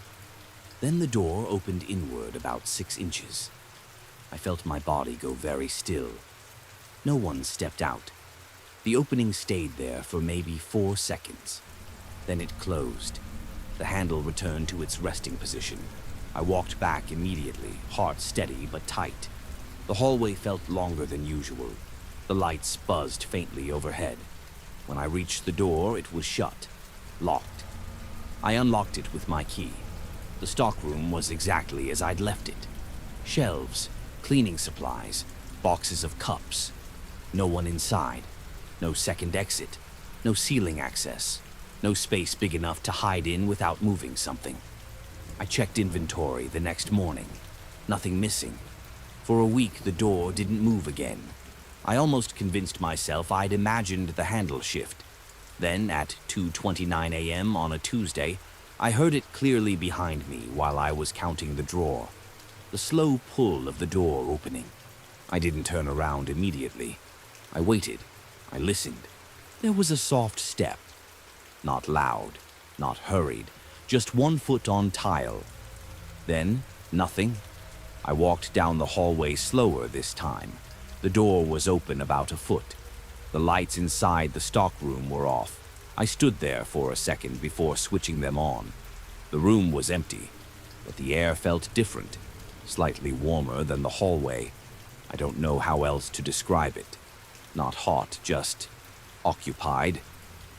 Then the door opened inward about 6 inches. I felt my body go very still. No one stepped out. The opening stayed there for maybe 4 seconds. Then it closed. The handle returned to its resting position. I walked back immediately, heart steady but tight. The hallway felt longer than usual. The lights buzzed faintly overhead. When I reached the door, it was shut, locked. I unlocked it with my key. The stockroom was exactly as I'd left it. Shelves, cleaning supplies, boxes of cups. No one inside. No second exit. No ceiling access. No space big enough to hide in without moving something. I checked inventory the next morning. Nothing missing. For a week, the door didn't move again. I almost convinced myself I'd imagined the handle shift. Then, at 2:29 a.m. on a Tuesday, I heard it clearly behind me while I was counting the drawer. The slow pull of the door opening. I didn't turn around immediately. I waited. I listened. There was a soft step. Not loud, not hurried, just 1 foot on tile. Then, nothing. I walked down the hallway slower this time. The door was open about a foot. The lights inside the stockroom were off. I stood there for a second before switching them on. The room was empty, but the air felt different, slightly warmer than the hallway. I don't know how else to describe it. Not hot, just occupied.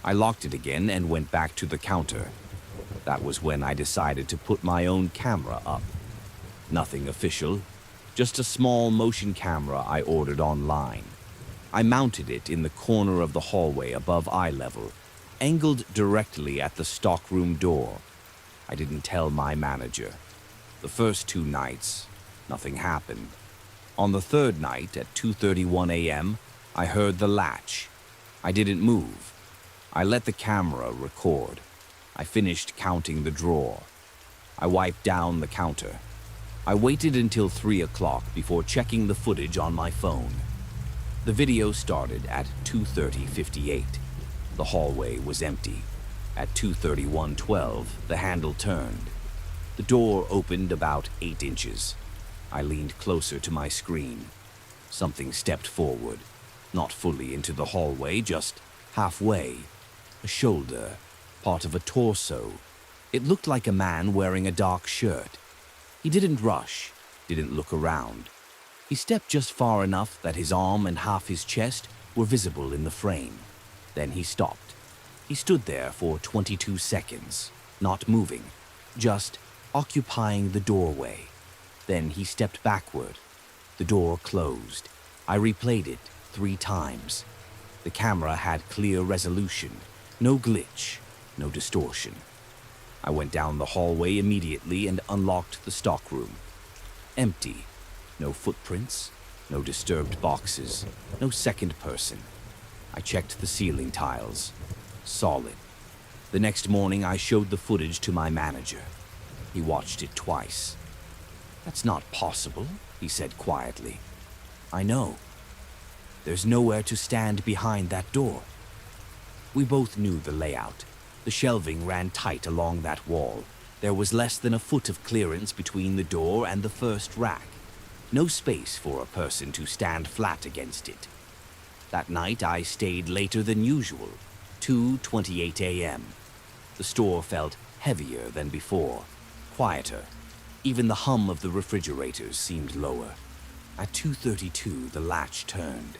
I locked it again and went back to the counter. That was when I decided to put my own camera up. Nothing official, just a small motion camera I ordered online. I mounted it in the corner of the hallway above eye level, angled directly at the stockroom door. I didn't tell my manager. The first 2 nights, nothing happened. On the 3rd night at 2:31 a.m., I heard the latch. I didn't move. I let the camera record. I finished counting the drawer. I wiped down the counter. I waited until 3 o'clock before checking the footage on my phone. The video started at 2:30:58. The hallway was empty. At 2:31:12, the handle turned. The door opened about 8 inches. I leaned closer to my screen. Something stepped forward, not fully into the hallway, just halfway. A shoulder, part of a torso. It looked like a man wearing a dark shirt. He didn't rush, didn't look around. He stepped just far enough that his arm and half his chest were visible in the frame. Then he stopped. He stood there for 22 seconds, not moving, just occupying the doorway. Then he stepped backward. The door closed. I replayed it 3 times. The camera had clear resolution, no glitch, no distortion. I went down the hallway immediately and unlocked the stockroom. Empty. No footprints, no disturbed boxes, no second person. I checked the ceiling tiles. Solid. The next morning, I showed the footage to my manager. He watched it twice. "That's not possible," he said quietly. "I know. There's nowhere to stand behind that door." We both knew the layout. The shelving ran tight along that wall. There was less than a foot of clearance between the door and the first rack. No space for a person to stand flat against it. That night I stayed later than usual, 2:28 a.m. The store felt heavier than before, quieter. Even the hum of the refrigerators seemed lower. At 2:32 the latch turned.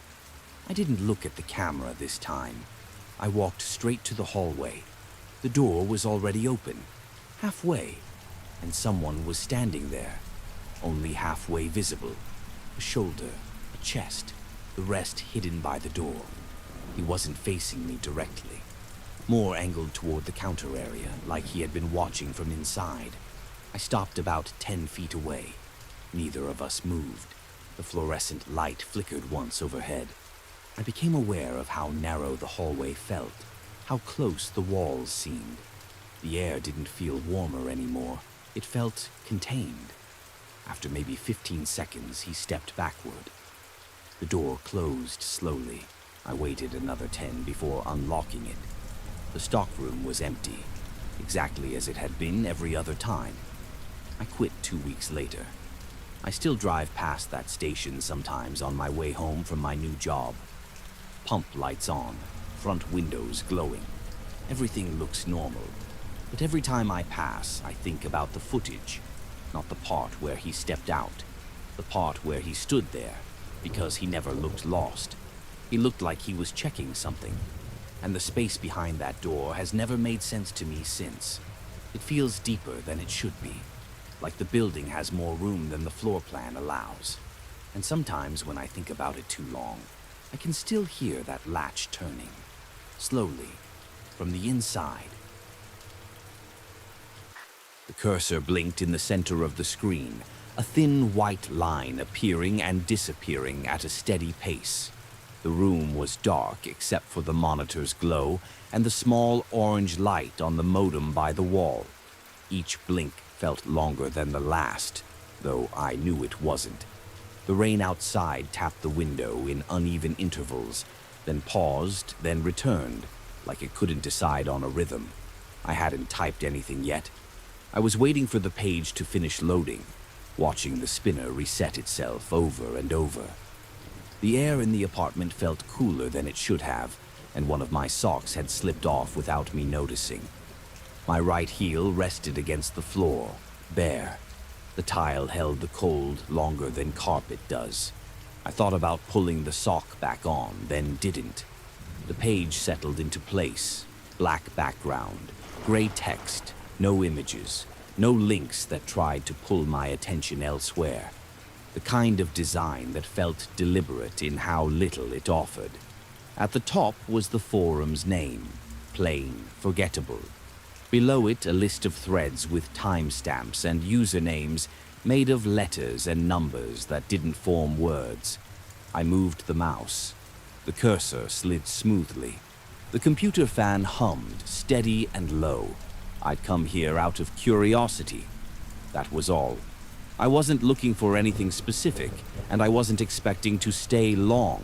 I didn't look at the camera this time. I walked straight to the hallway. The door was already open, halfway, and someone was standing there, only halfway visible. A shoulder, a chest, the rest hidden by the door. He wasn't facing me directly, more angled toward the counter area, like he had been watching from inside. I stopped about 10 feet away. Neither of us moved. The fluorescent light flickered once overhead. I became aware of how narrow the hallway felt, how close the walls seemed. The air didn't feel warmer anymore. It felt contained. After maybe 15 seconds, he stepped backward. The door closed slowly. I waited another 10 before unlocking it. The stockroom was empty, exactly as it had been every other time. I quit 2 weeks later. I still drive past that station sometimes on my way home from my new job. Pump lights on, front windows glowing. Everything looks normal. But every time I pass, I think about the footage. Not the part where he stepped out. The part where he stood there, because he never looked lost. He looked like he was checking something. And the space behind that door has never made sense to me since. It feels deeper than it should be. Like the building has more room than the floor plan allows. And sometimes when I think about it too long, I can still hear that latch turning. Slowly, from the inside. The cursor blinked in the center of the screen, a thin white line appearing and disappearing at a steady pace. The room was dark except for the monitor's glow and the small orange light on the modem by the wall. Each blink felt longer than the last, though I knew it wasn't. The rain outside tapped the window in uneven intervals, then paused, then returned, like it couldn't decide on a rhythm. I hadn't typed anything yet. I was waiting for the page to finish loading, watching the spinner reset itself over and over. The air in the apartment felt cooler than it should have, and one of my socks had slipped off without me noticing. My right heel rested against the floor, bare. The tile held the cold longer than carpet does. I thought about pulling the sock back on, then didn't. The page settled into place. Black background, gray text, no images, no links that tried to pull my attention elsewhere. The kind of design that felt deliberate in how little it offered. At the top was the forum's name, plain, forgettable. Below it, a list of threads with timestamps and usernames made of letters and numbers that didn't form words. I moved the mouse. The cursor slid smoothly. The computer fan hummed, steady and low. I'd come here out of curiosity. That was all. I wasn't looking for anything specific, and I wasn't expecting to stay long.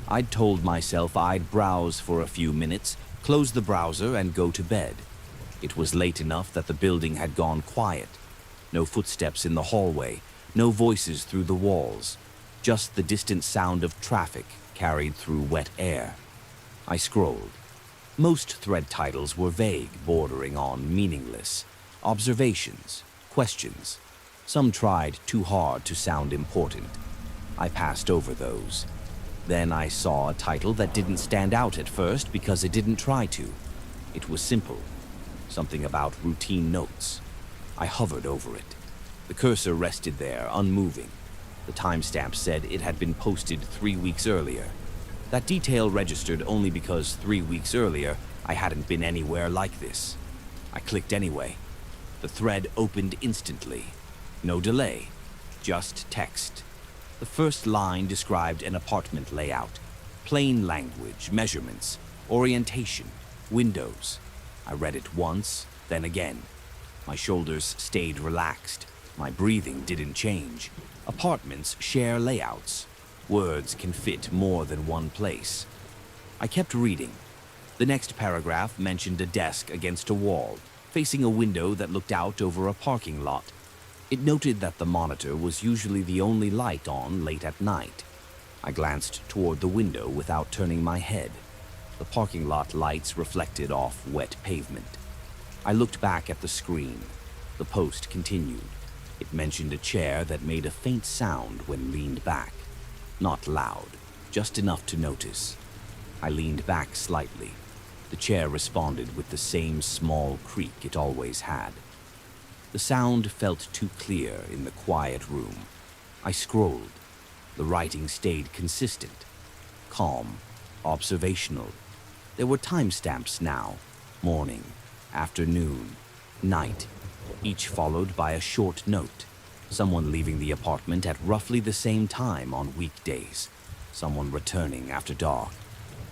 I'd told myself I'd browse for a few minutes, close the browser, and go to bed. It was late enough that the building had gone quiet. No footsteps in the hallway, no voices through the walls, just the distant sound of traffic carried through wet air. I scrolled. Most thread titles were vague, bordering on meaningless. Observations, questions. Some tried too hard to sound important. I passed over those. Then I saw a title that didn't stand out at first because it didn't try to. It was simple. Something about routine notes. I hovered over it. The cursor rested there, unmoving. The timestamp said it had been posted 3 weeks earlier. That detail registered only because 3 weeks earlier I hadn't been anywhere like this. I clicked anyway. The thread opened instantly. No delay, just text. The first line described an apartment layout. Plain language, measurements, orientation, windows. I read it once, then again. My shoulders stayed relaxed. My breathing didn't change. Apartments share layouts. Words can fit more than one place. I kept reading. The next paragraph mentioned a desk against a wall, facing a window that looked out over a parking lot. It noted that the monitor was usually the only light on late at night. I glanced toward the window without turning my head. The parking lot lights reflected off wet pavement. I looked back at the screen. The post continued. It mentioned a chair that made a faint sound when leaned back. Not loud, just enough to notice. I leaned back slightly. The chair responded with the same small creak it always had. The sound felt too clear in the quiet room. I scrolled. The writing stayed consistent. Calm, observational. There were timestamps now. Morning, afternoon, night, each followed by a short note. Someone leaving the apartment at roughly the same time on weekdays. Someone returning after dark.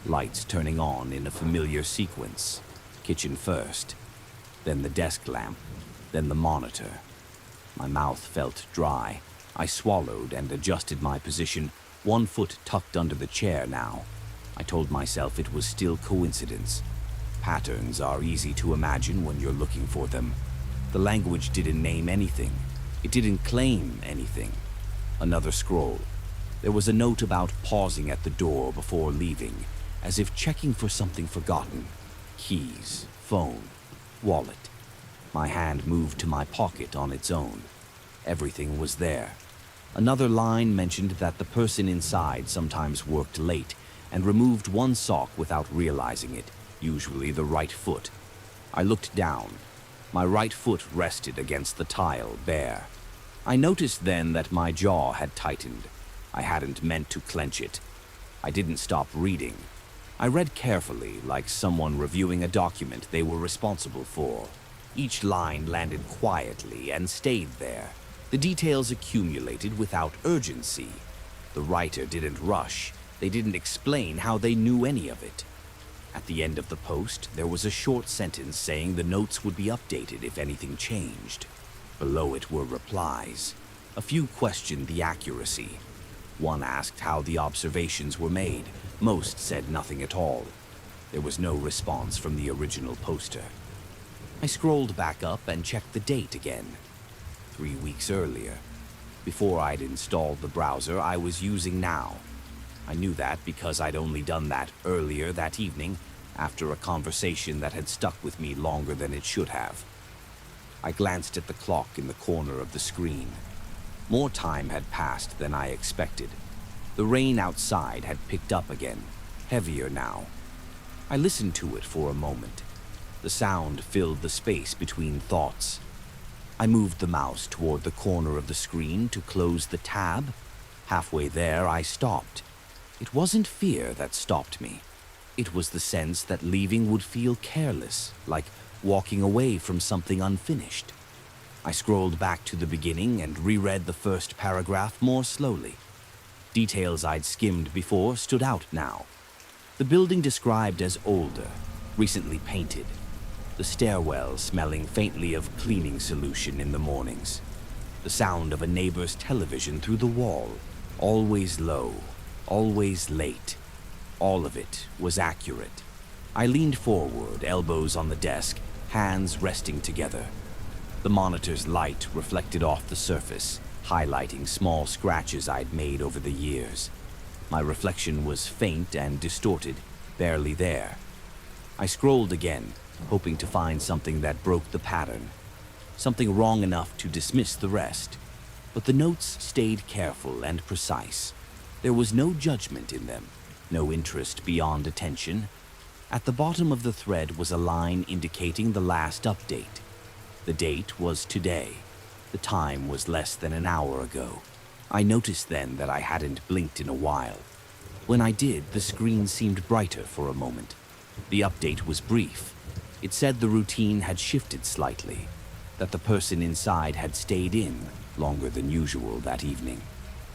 Lights turning on in a familiar sequence. Kitchen first, then the desk lamp, then the monitor. My mouth felt dry. I swallowed and adjusted my position, one foot tucked under the chair now. I told myself it was still coincidence. Patterns are easy to imagine when you're looking for them. The language didn't name anything. It didn't claim anything. Another scroll. There was a note about pausing at the door before leaving, as if checking for something forgotten. Keys, phone, wallet. My hand moved to my pocket on its own. Everything was there. Another line mentioned that the person inside sometimes worked late and removed one sock without realizing it, usually the right foot. I looked down. My right foot rested against the tile, bare. I noticed then that my jaw had tightened. I hadn't meant to clench it. I didn't stop reading. I read carefully, like someone reviewing a document they were responsible for. Each line landed quietly and stayed there. The details accumulated without urgency. The writer didn't rush. They didn't explain how they knew any of it. At the end of the post, there was a short sentence saying the notes would be updated if anything changed. Below it were replies. A few questioned the accuracy. One asked how the observations were made. Most said nothing at all. There was no response from the original poster. I scrolled back up and checked the date again. 3 weeks earlier. Before I'd installed the browser I was using now. I knew that because I'd only done that earlier that evening, after a conversation that had stuck with me longer than it should have. I glanced at the clock in the corner of the screen. More time had passed than I expected. The rain outside had picked up again, heavier now. I listened to it for a moment. The sound filled the space between thoughts. I moved the mouse toward the corner of the screen to close the tab. Halfway there, I stopped. It wasn't fear that stopped me. It was the sense that leaving would feel careless, like walking away from something unfinished. I scrolled back to the beginning and reread the first paragraph more slowly. Details I'd skimmed before stood out now. The building described as older, recently painted. The stairwell smelling faintly of cleaning solution in the mornings. The sound of a neighbor's television through the wall, always low, always late. All of it was accurate. I leaned forward, elbows on the desk, hands resting together. The monitor's light reflected off the surface, highlighting small scratches I'd made over the years. My reflection was faint and distorted, barely there. I scrolled again, hoping to find something that broke the pattern. Something wrong enough to dismiss the rest. But the notes stayed careful and precise. There was no judgment in them, no interest beyond attention. At the bottom of the thread was a line indicating the last update. The date was today. The time was less than an hour ago. I noticed then that I hadn't blinked in a while. When I did, the screen seemed brighter for a moment. The update was brief. It said the routine had shifted slightly, that the person inside had stayed in longer than usual that evening,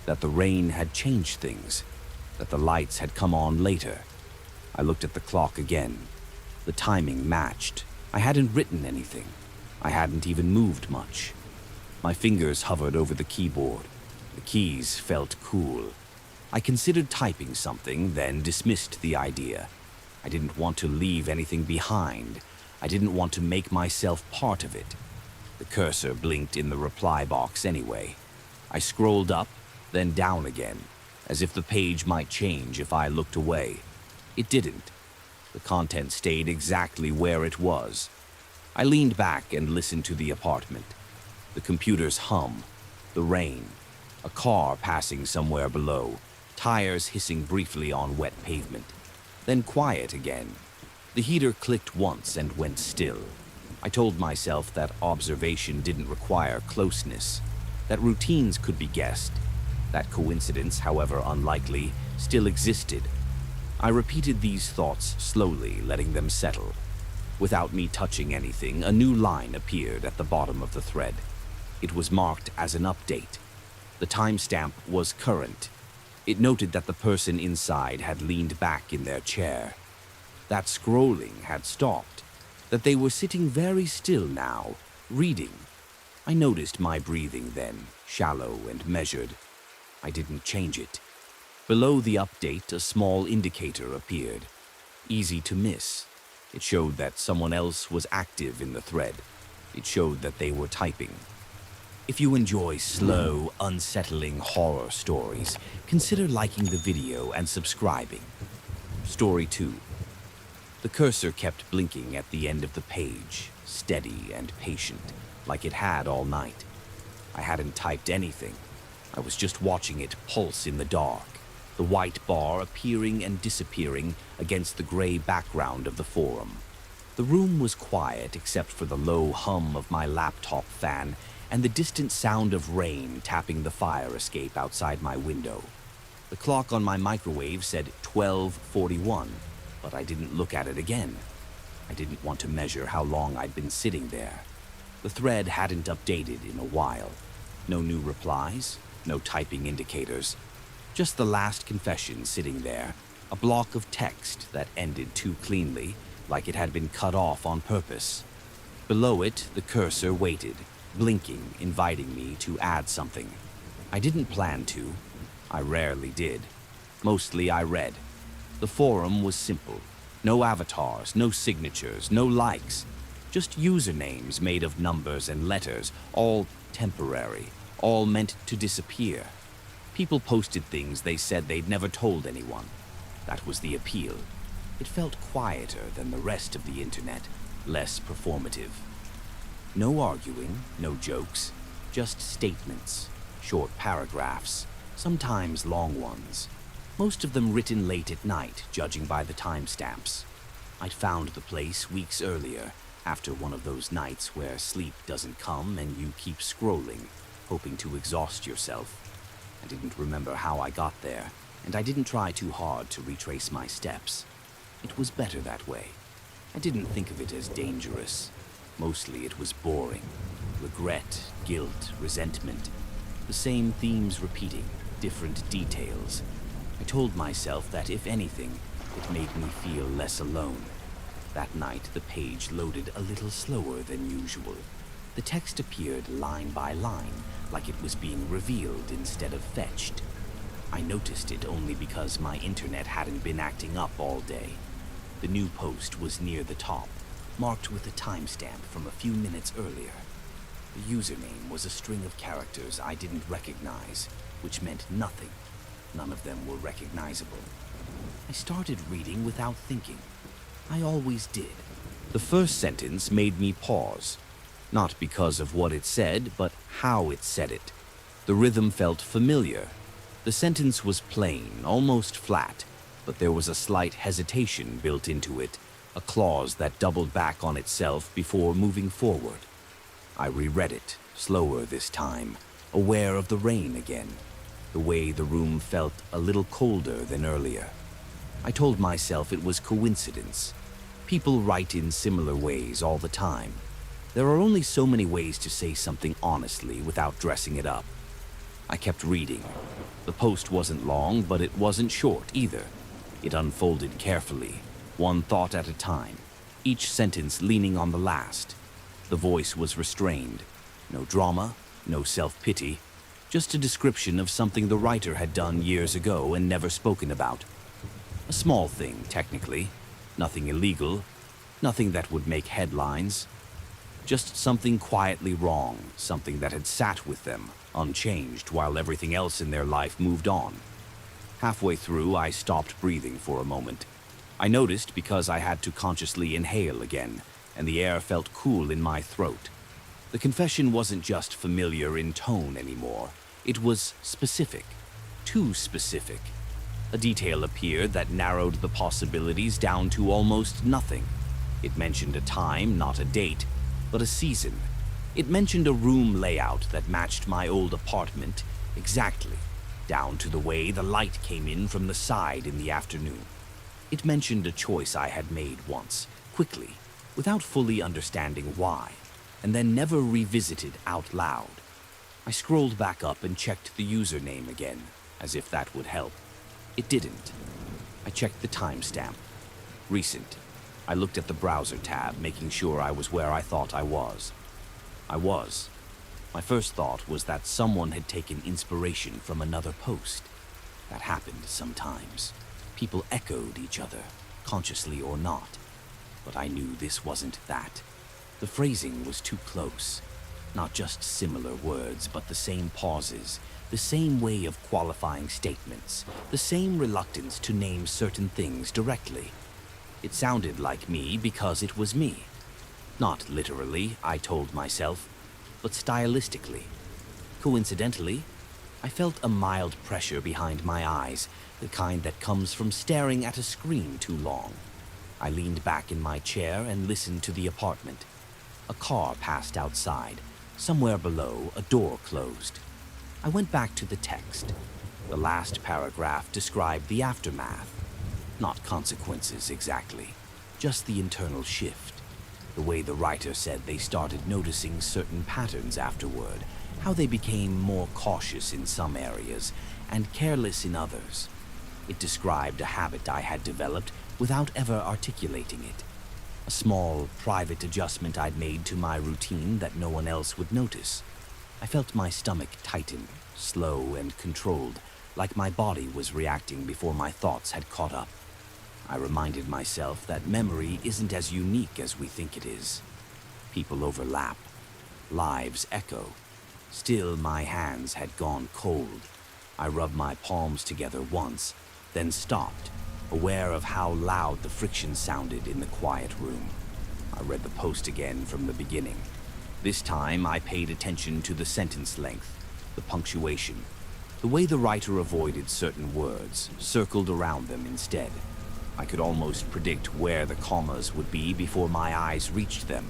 that the rain had changed things, that the lights had come on later. I looked at the clock again. The timing matched. I hadn't written anything. I hadn't even moved much. My fingers hovered over the keyboard. The keys felt cool. I considered typing something, then dismissed the idea. I didn't want to leave anything behind. I didn't want to make myself part of it. The cursor blinked in the reply box anyway. I scrolled up, then down again, as if the page might change if I looked away. It didn't. The content stayed exactly where it was. I leaned back and listened to the apartment. The computer's hum, the rain, a car passing somewhere below, tires hissing briefly on wet pavement, then quiet again. The heater clicked once and went still. I told myself that observation didn't require closeness, that routines could be guessed, that coincidence, however unlikely, still existed. I repeated these thoughts slowly, letting them settle. Without me touching anything, a new line appeared at the bottom of the thread. It was marked as an update. The timestamp was current. It noted that the person inside had leaned back in their chair, that scrolling had stopped, that they were sitting very still now, reading. I noticed my breathing then, shallow and measured. I didn't change it. Below the update, a small indicator appeared. Easy to miss. It showed that someone else was active in the thread. It showed that they were typing. If you enjoy slow, unsettling horror stories, consider liking the video and subscribing. Story 2. The cursor kept blinking at the end of the page, steady and patient, like it had all night. I hadn't typed anything. I was just watching it pulse in the dark, the white bar appearing and disappearing against the gray background of the forum. The room was quiet except for the low hum of my laptop fan and the distant sound of rain tapping the fire escape outside my window. The clock on my microwave said 12:41, but I didn't look at it again. I didn't want to measure how long I'd been sitting there. The thread hadn't updated in a while. No new replies, no typing indicators. Just the last confession sitting there, a block of text that ended too cleanly, like it had been cut off on purpose. Below it, the cursor waited, blinking, inviting me to add something. I didn't plan to. I rarely did. Mostly I read. The forum was simple. No avatars, no signatures, no likes. Just usernames made of numbers and letters, all temporary, all meant to disappear. People posted things they said they'd never told anyone. That was the appeal. It felt quieter than the rest of the internet, less performative. No arguing, no jokes, just statements, short paragraphs, sometimes long ones. Most of them written late at night, judging by the timestamps. I'd found the place weeks earlier, after one of those nights where sleep doesn't come and you keep scrolling, hoping to exhaust yourself. I didn't remember how I got there, and I didn't try too hard to retrace my steps. It was better that way. I didn't think of it as dangerous. Mostly it was boring. Regret, guilt, resentment. The same themes repeating, different details. I told myself that if anything, it made me feel less alone. That night, the page loaded a little slower than usual. The text appeared line by line, like it was being revealed instead of fetched. I noticed it only because my internet hadn't been acting up all day. The new post was near the top, marked with a timestamp from a few minutes earlier. The username was a string of characters I didn't recognize, which meant nothing. None of them were recognizable. I started reading without thinking. I always did. The first sentence made me pause, not because of what it said, but how it said it. The rhythm felt familiar. The sentence was plain, almost flat, but there was a slight hesitation built into it, a clause that doubled back on itself before moving forward. I reread it, slower this time, aware of the rain again, the way the room felt a little colder than earlier. I told myself it was coincidence. People write in similar ways all the time. There are only so many ways to say something honestly without dressing it up. I kept reading. The post wasn't long, but it wasn't short either. It unfolded carefully, one thought at a time, each sentence leaning on the last. The voice was restrained. No drama, no self-pity, just a description of something the writer had done years ago and never spoken about. A small thing, technically. Nothing illegal. Nothing that would make headlines. Just something quietly wrong, something that had sat with them, unchanged, while everything else in their life moved on. Halfway through, I stopped breathing for a moment. I noticed because I had to consciously inhale again, and the air felt cool in my throat. The confession wasn't just familiar in tone anymore. It was specific. Too specific. A detail appeared that narrowed the possibilities down to almost nothing. It mentioned a time, not a date, but a season. It mentioned a room layout that matched my old apartment exactly, down to the way the light came in from the side in the afternoon. It mentioned a choice I had made once, quickly, without fully understanding why, and then never revisited out loud. I scrolled back up and checked the username again, as if that would help. It didn't. I checked the timestamp. Recent. I looked at the browser tab, making sure I was where I thought I was. I was. My first thought was that someone had taken inspiration from another post. That happened sometimes. People echoed each other, consciously or not. But I knew this wasn't that. The phrasing was too close. Not just similar words, but the same pauses, the same way of qualifying statements, the same reluctance to name certain things directly. It sounded like me because it was me. Not literally, I told myself, but stylistically. Coincidentally, I felt a mild pressure behind my eyes, the kind that comes from staring at a screen too long. I leaned back in my chair and listened to the apartment. A car passed outside. Somewhere below, a door closed. I went back to the text. The last paragraph described the aftermath. Not consequences exactly, just the internal shift. The way the writer said they started noticing certain patterns afterward, how they became more cautious in some areas and careless in others. It described a habit I had developed without ever articulating it. A small, private adjustment I'd made to my routine that no one else would notice. I felt my stomach tighten, slow and controlled, like my body was reacting before my thoughts had caught up. I reminded myself that memory isn't as unique as we think it is. People overlap. Lives echo. Still, my hands had gone cold. I rubbed my palms together once, then stopped, aware of how loud the friction sounded in the quiet room. I read the post again from the beginning. This time I paid attention to the sentence length, the punctuation, the way the writer avoided certain words, circled around them instead. I could almost predict where the commas would be before my eyes reached them.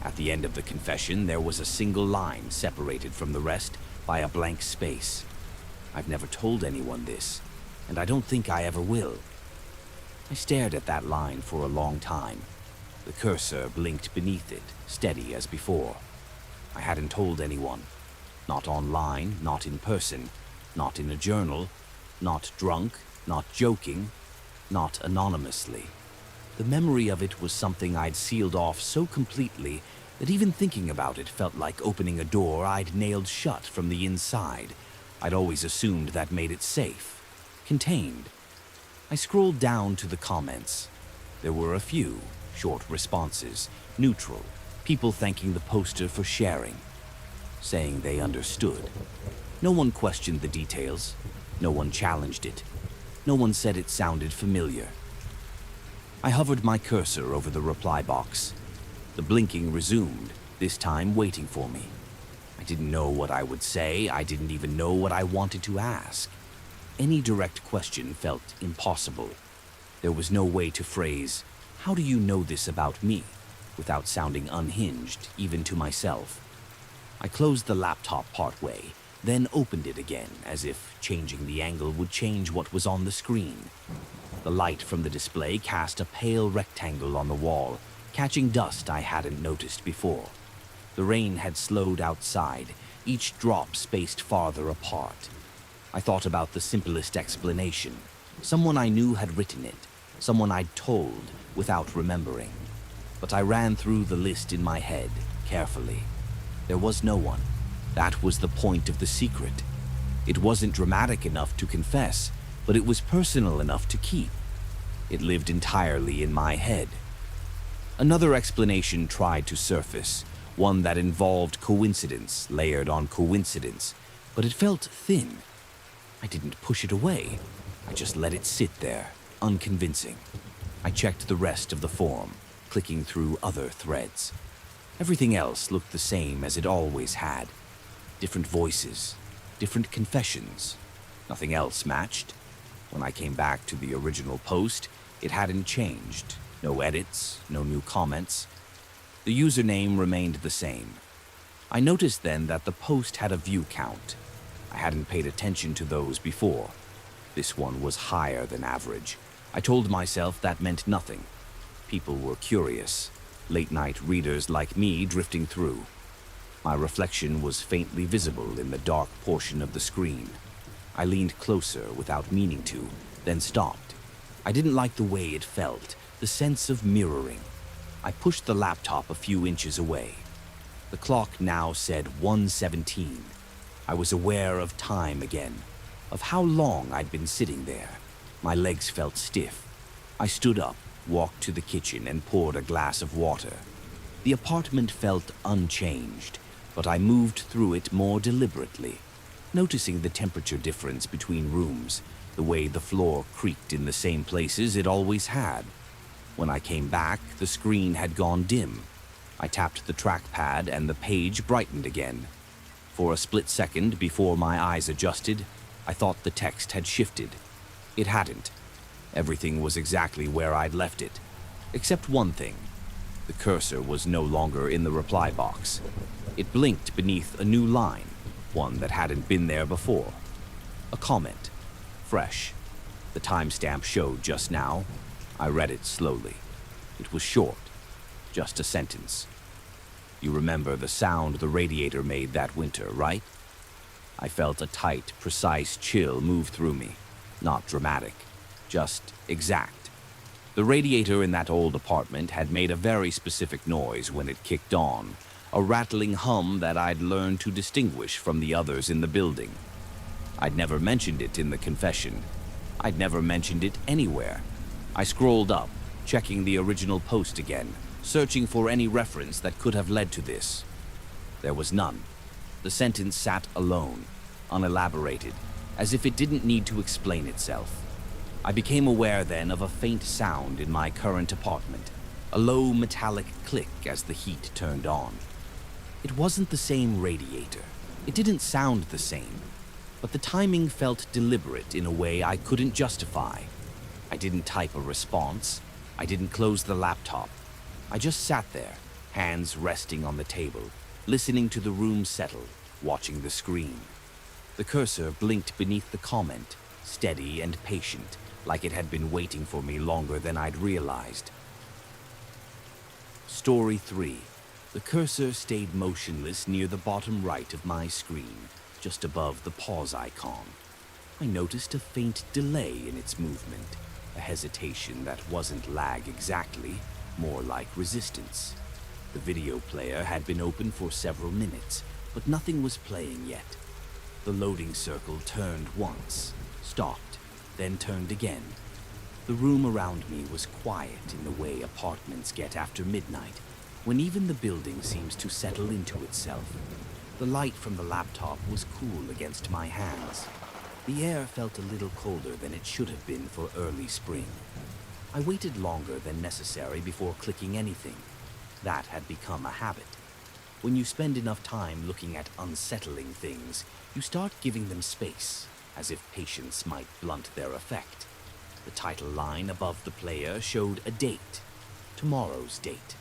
At the end of the confession, there was a single line separated from the rest by a blank space. I've never told anyone this, and I don't think I ever will. I stared at that line for a long time. The cursor blinked beneath it, steady as before. I hadn't told anyone. Not online, not in person, not in a journal, not drunk, not joking, not anonymously. The memory of it was something I'd sealed off so completely that even thinking about it felt like opening a door I'd nailed shut from the inside. I'd always assumed that made it safe, contained. I scrolled down to the comments. There were a few, short responses, neutral, people thanking the poster for sharing, saying they understood. No one questioned the details. No one challenged it. No one said it sounded familiar. I hovered my cursor over the reply box. The blinking resumed, this time waiting for me. I didn't know what I would say. I didn't even know what I wanted to ask. Any direct question felt impossible. There was no way to phrase, "How do you know this about me?" without sounding unhinged, even to myself. I closed the laptop partway, then opened it again, as if changing the angle would change what was on the screen. The light from the display cast a pale rectangle on the wall, catching dust I hadn't noticed before. The rain had slowed outside, each drop spaced farther apart. I thought about the simplest explanation. Someone I knew had written it, someone I'd told without remembering. But I ran through the list in my head, carefully. There was no one. That was the point of the secret. It wasn't dramatic enough to confess, but it was personal enough to keep. It lived entirely in my head. Another explanation tried to surface, one that involved coincidence layered on coincidence, but it felt thin. I didn't push it away. I just let it sit there, unconvincing. I checked the rest of the form, clicking through other threads. Everything else looked the same as it always had. Different voices, different confessions. Nothing else matched. When I came back to the original post, it hadn't changed. No edits, no new comments. The username remained the same. I noticed then that the post had a view count. I hadn't paid attention to those before. This one was higher than average. I told myself that meant nothing. People were curious. Late-night readers like me drifting through. My reflection was faintly visible in the dark portion of the screen. I leaned closer without meaning to, then stopped. I didn't like the way it felt, the sense of mirroring. I pushed the laptop a few inches away. The clock now said 1:17. I was aware of time again, of how long I'd been sitting there. My legs felt stiff. I stood up, walked to the kitchen, and poured a glass of water. The apartment felt unchanged, but I moved through it more deliberately, noticing the temperature difference between rooms, the way the floor creaked in the same places it always had. When I came back, the screen had gone dim. I tapped the trackpad and the page brightened again. For a split second before my eyes adjusted, I thought the text had shifted. It hadn't. Everything was exactly where I'd left it, except one thing. The cursor was no longer in the reply box. It blinked beneath a new line, one that hadn't been there before. A comment, fresh. The timestamp showed just now. I read it slowly. It was short, just a sentence. You remember the sound the radiator made that winter, right? I felt a tight, precise chill move through me. Not dramatic, just exact. The radiator in that old apartment had made a very specific noise when it kicked on, a rattling hum that I'd learned to distinguish from the others in the building. I'd never mentioned it in the confession. I'd never mentioned it anywhere. I scrolled up, checking the original post again, searching for any reference that could have led to this. There was none. The sentence sat alone, unelaborated, as if it didn't need to explain itself. I became aware then of a faint sound in my current apartment, a low metallic click as the heat turned on. It wasn't the same radiator. It didn't sound the same, but the timing felt deliberate in a way I couldn't justify. I didn't type a response. I didn't close the laptop. I just sat there, hands resting on the table, listening to the room settle, watching the screen. The cursor blinked beneath the comment, steady and patient, like it had been waiting for me longer than I'd realized. Story 3. The cursor stayed motionless near the bottom right of my screen, just above the pause icon. I noticed a faint delay in its movement, a hesitation that wasn't lag exactly, more like resistance. The video player had been open for several minutes, but nothing was playing yet. The loading circle turned once, stopped, then turned again. The room around me was quiet in the way apartments get after midnight, when even the building seems to settle into itself. The light from the laptop was cool against my hands. The air felt a little colder than it should have been for early spring. I waited longer than necessary before clicking anything. That had become a habit. When you spend enough time looking at unsettling things, you start giving them space, as if patience might blunt their effect. The title line above the player showed a date, tomorrow's date.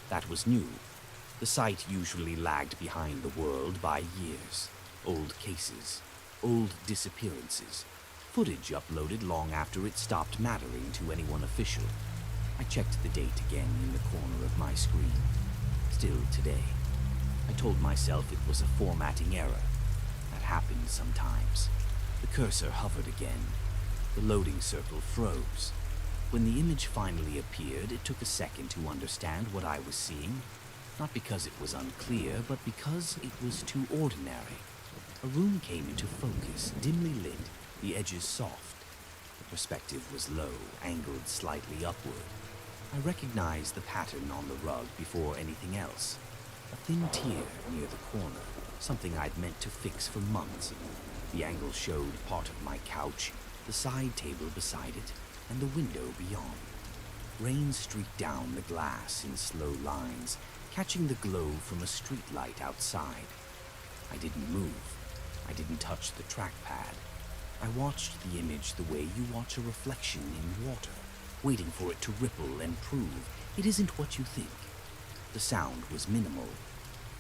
That was new. The site usually lagged behind the world by years. Old cases, old disappearances, footage uploaded long after it stopped mattering to anyone official. I checked the date again in the corner of my screen. Still today. I told myself it was a formatting error. That happens sometimes. The cursor hovered again. The loading circle froze. When the image finally appeared, it took a second to understand what I was seeing. Not because it was unclear, but because it was too ordinary. A room came into focus, dimly lit, the edges soft. The perspective was low, angled slightly upward. I recognized the pattern on the rug before anything else. A thin tear near the corner, something I'd meant to fix for months. The angle showed part of my couch, the side table beside it, and the window beyond. Rain streaked down the glass in slow lines, catching the glow from a street light outside. I didn't move. I didn't touch the trackpad. I watched the image the way you watch a reflection in water, waiting for it to ripple and prove it isn't what you think. The sound was minimal,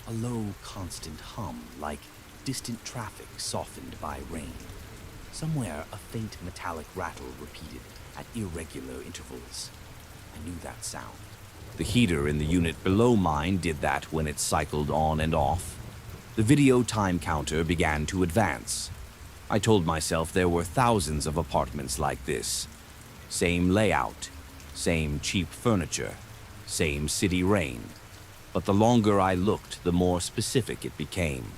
a low, constant hum like distant traffic softened by rain. Somewhere, a faint metallic rattle repeated at irregular intervals. I knew that sound. The heater in the unit below mine did that when it cycled on and off. The video time counter began to advance. I told myself there were thousands of apartments like this. Same layout, same cheap furniture, same city rain. But the longer I looked, the more specific it became.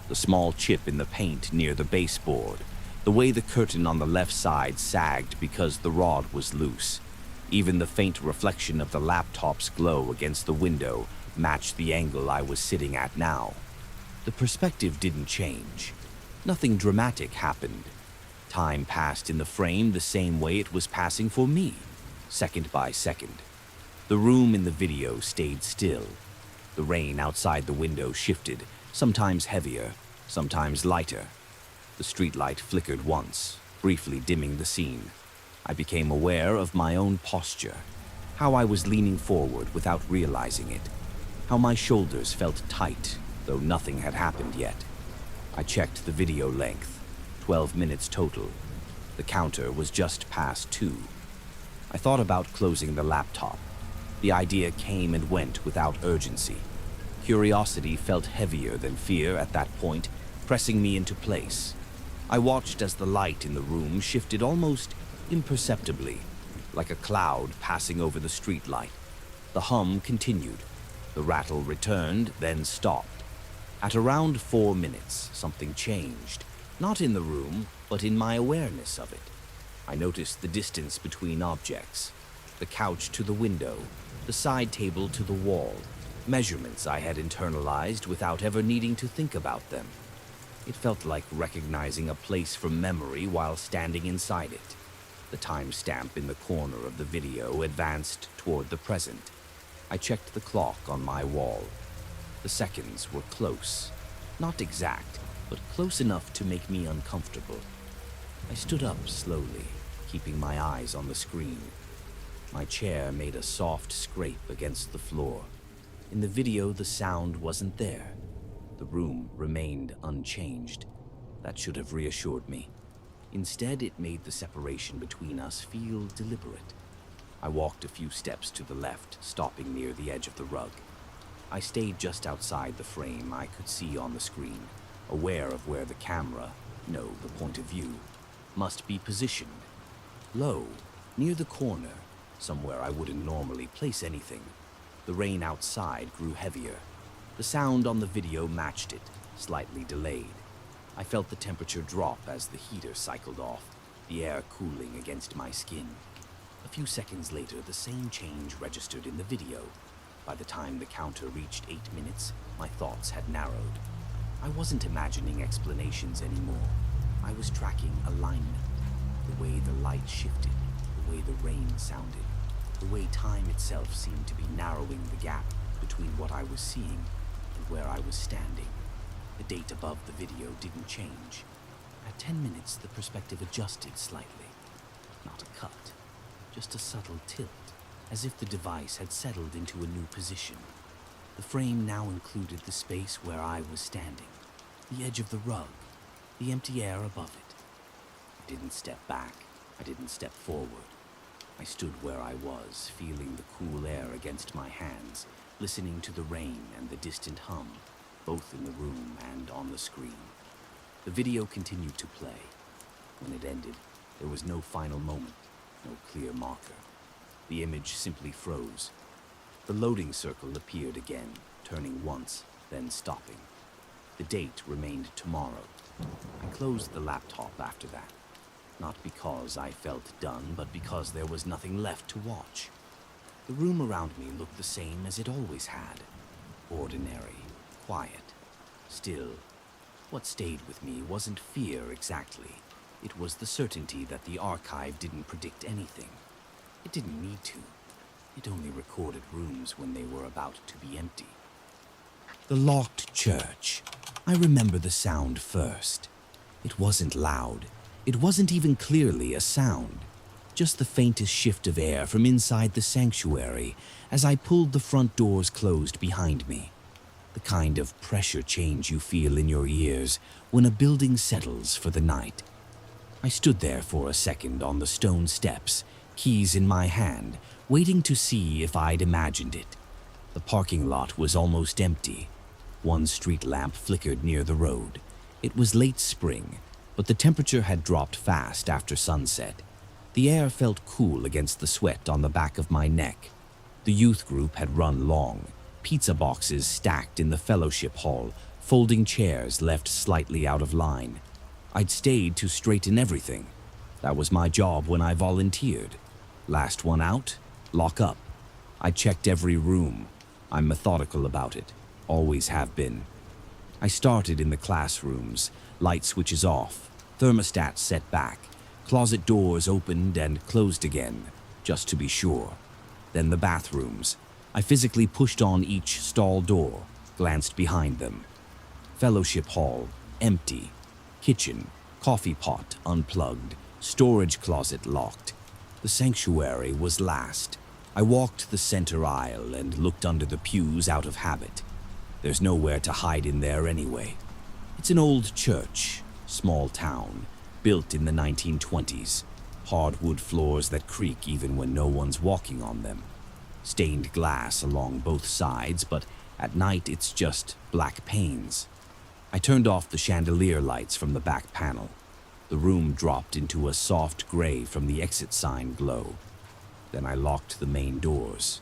The small chip in the paint near the baseboard, the way the curtain on the left side sagged because the rod was loose. Even the faint reflection of the laptop's glow against the window matched the angle I was sitting at now. The perspective didn't change. Nothing dramatic happened. Time passed in the frame the same way it was passing for me, second by second. The room in the video stayed still. The rain outside the window shifted, sometimes heavier, sometimes lighter. The streetlight flickered once, briefly dimming the scene. I became aware of my own posture, how I was leaning forward without realizing it, how my shoulders felt tight, though nothing had happened yet. I checked the video length, 12 minutes total. The counter was just past 2. I thought about closing the laptop. The idea came and went without urgency. Curiosity felt heavier than fear at that point, pressing me into place. I watched as the light in the room shifted almost imperceptibly, like a cloud passing over the streetlight. The hum continued. The rattle returned, then stopped. At around 4 minutes, something changed. Not in the room, but in my awareness of it. I noticed the distance between objects. The couch to the window, the side table to the wall. Measurements I had internalized without ever needing to think about them. It felt like recognizing a place from memory while standing inside it. The timestamp in the corner of the video advanced toward the present. I checked the clock on my wall. The seconds were close. Not exact, but close enough to make me uncomfortable. I stood up slowly, keeping my eyes on the screen. My chair made a soft scrape against the floor. In the video, the sound wasn't there. The room remained unchanged. That should have reassured me. Instead, it made the separation between us feel deliberate. I walked a few steps to the left, stopping near the edge of the rug. I stayed just outside the frame I could see on the screen, aware of where the camera, no, the point of view, must be positioned. Low, near the corner, somewhere I wouldn't normally place anything. The rain outside grew heavier. The sound on the video matched it, slightly delayed. I felt the temperature drop as the heater cycled off, the air cooling against my skin. A few seconds later, the same change registered in the video. By the time the counter reached 8 minutes, my thoughts had narrowed. I wasn't imagining explanations anymore. I was tracking alignment, the way the light shifted, the way the rain sounded, the way time itself seemed to be narrowing the gap between what I was seeing and where I was standing. The date above the video didn't change. At 10 minutes, the perspective adjusted slightly. Not a cut, just a subtle tilt, as if the device had settled into a new position. The frame now included the space where I was standing, the edge of the rug, the empty air above it. I didn't step back. I didn't step forward. I stood where I was, feeling the cool air against my hands, listening to the rain and the distant hum, both in the room and on the screen. The video continued to play. When it ended, there was no final moment, no clear marker. The image simply froze. The loading circle appeared again, turning once, then stopping. The date remained tomorrow. I closed the laptop after that. Not because I felt done, but because there was nothing left to watch. The room around me looked the same as it always had. Ordinary, quiet, still. What stayed with me wasn't fear exactly. It was the certainty that the archive didn't predict anything. It didn't need to. It only recorded rooms when they were about to be empty. The locked church. I remember the sound first. It wasn't loud. It wasn't even clearly a sound. Just the faintest shift of air from inside the sanctuary as I pulled the front doors closed behind me. The kind of pressure change you feel in your ears when a building settles for the night. I stood there for a second on the stone steps, keys in my hand, waiting to see if I'd imagined it. The parking lot was almost empty. One street lamp flickered near the road. It was late spring, but the temperature had dropped fast after sunset. The air felt cool against the sweat on the back of my neck. The youth group had run long, pizza boxes stacked in the fellowship hall, folding chairs left slightly out of line. I'd stayed to straighten everything. That was my job when I volunteered. Last one out, lock up. I checked every room. I'm methodical about it, always have been. I started in the classrooms, light switches off, thermostats set back, closet doors opened and closed again, just to be sure. Then the bathrooms. I physically pushed on each stall door, glanced behind them. Fellowship hall, empty. Kitchen, coffee pot unplugged, storage closet locked. The sanctuary was last. I walked the center aisle and looked under the pews out of habit. There's nowhere to hide in there anyway. It's an old church, small town, built in the 1920s. Hardwood floors that creak even when no one's walking on them. Stained glass along both sides, but at night it's just black panes. I turned off the chandelier lights from the back panel. The room dropped into a soft gray from the exit sign glow. Then I locked the main doors.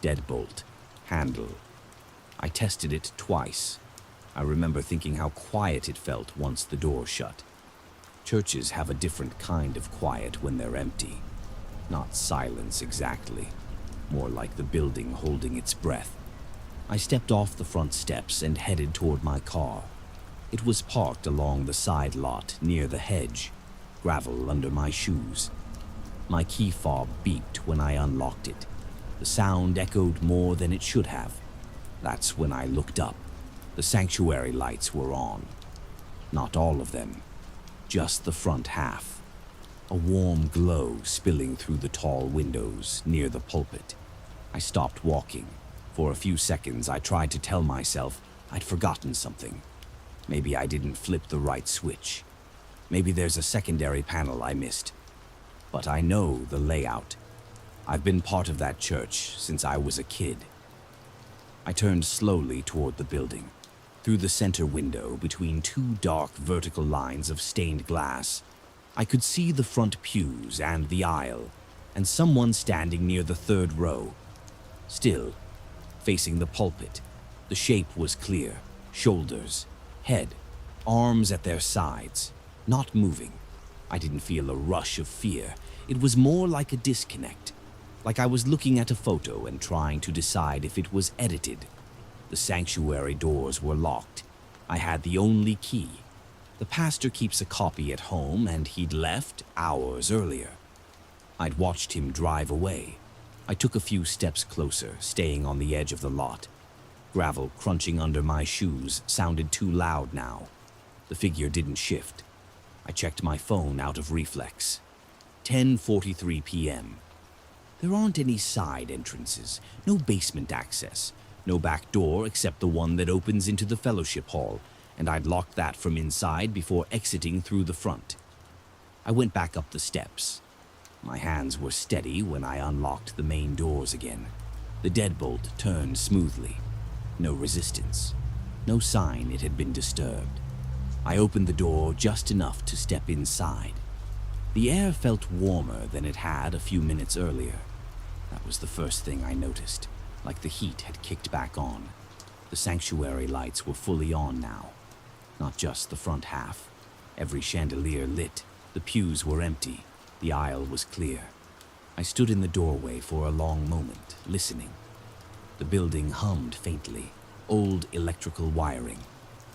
Deadbolt, handle. I tested it twice. I remember thinking how quiet it felt once the door shut. Churches have a different kind of quiet when they're empty. Not silence exactly, more like the building holding its breath. I stepped off the front steps and headed toward my car. It was parked along the side lot near the hedge, gravel under my shoes. My key fob beeped when I unlocked it. The sound echoed more than it should have. That's when I looked up. The sanctuary lights were on. Not all of them, just the front half. A warm glow spilling through the tall windows near the pulpit. I stopped walking. For a few seconds, I tried to tell myself I'd forgotten something. Maybe I didn't flip the right switch. Maybe there's a secondary panel I missed. But I know the layout. I've been part of that church since I was a kid. I turned slowly toward the building. Through the center window, between two dark vertical lines of stained glass, I could see the front pews and the aisle, and someone standing near the third row. Still, facing the pulpit, the shape was clear. Shoulders, head, arms at their sides, not moving. I didn't feel a rush of fear. It was more like a disconnect, like I was looking at a photo and trying to decide if it was edited. The sanctuary doors were locked. I had the only key. The pastor keeps a copy at home, and he'd left hours earlier. I'd watched him drive away. I took a few steps closer, staying on the edge of the lot. Gravel crunching under my shoes sounded too loud now. The figure didn't shift. I checked my phone out of reflex. 10:43 p.m. There aren't any side entrances, no basement access, no back door except the one that opens into the fellowship hall, and I'd locked that from inside before exiting through the front. I went back up the steps. My hands were steady when I unlocked the main doors again. The deadbolt turned smoothly. No resistance. No sign it had been disturbed. I opened the door just enough to step inside. The air felt warmer than it had a few minutes earlier. That was the first thing I noticed, like the heat had kicked back on. The sanctuary lights were fully on now. Not just the front half. Every chandelier lit. The pews were empty. The aisle was clear. I stood in the doorway for a long moment, listening. The building hummed faintly, old electrical wiring,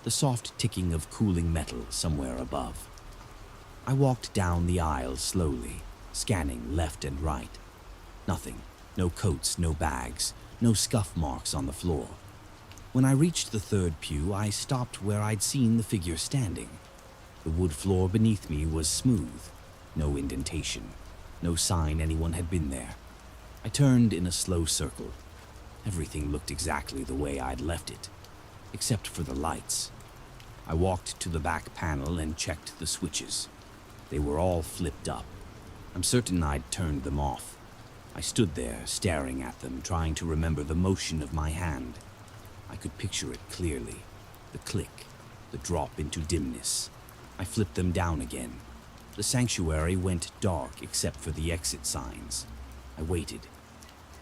the soft ticking of cooling metal somewhere above. I walked down the aisle slowly, scanning left and right. Nothing. No coats, no bags, no scuff marks on the floor. When I reached the third pew, I stopped where I'd seen the figure standing. The wood floor beneath me was smooth, no indentation, no sign anyone had been there. I turned in a slow circle. Everything looked exactly the way I'd left it, except for the lights. I walked to the back panel and checked the switches. They were all flipped up. I'm certain I'd turned them off. I stood there, staring at them, trying to remember the motion of my hand. I could picture it clearly. The click, the drop into dimness. I flipped them down again. The sanctuary went dark except for the exit signs. I waited.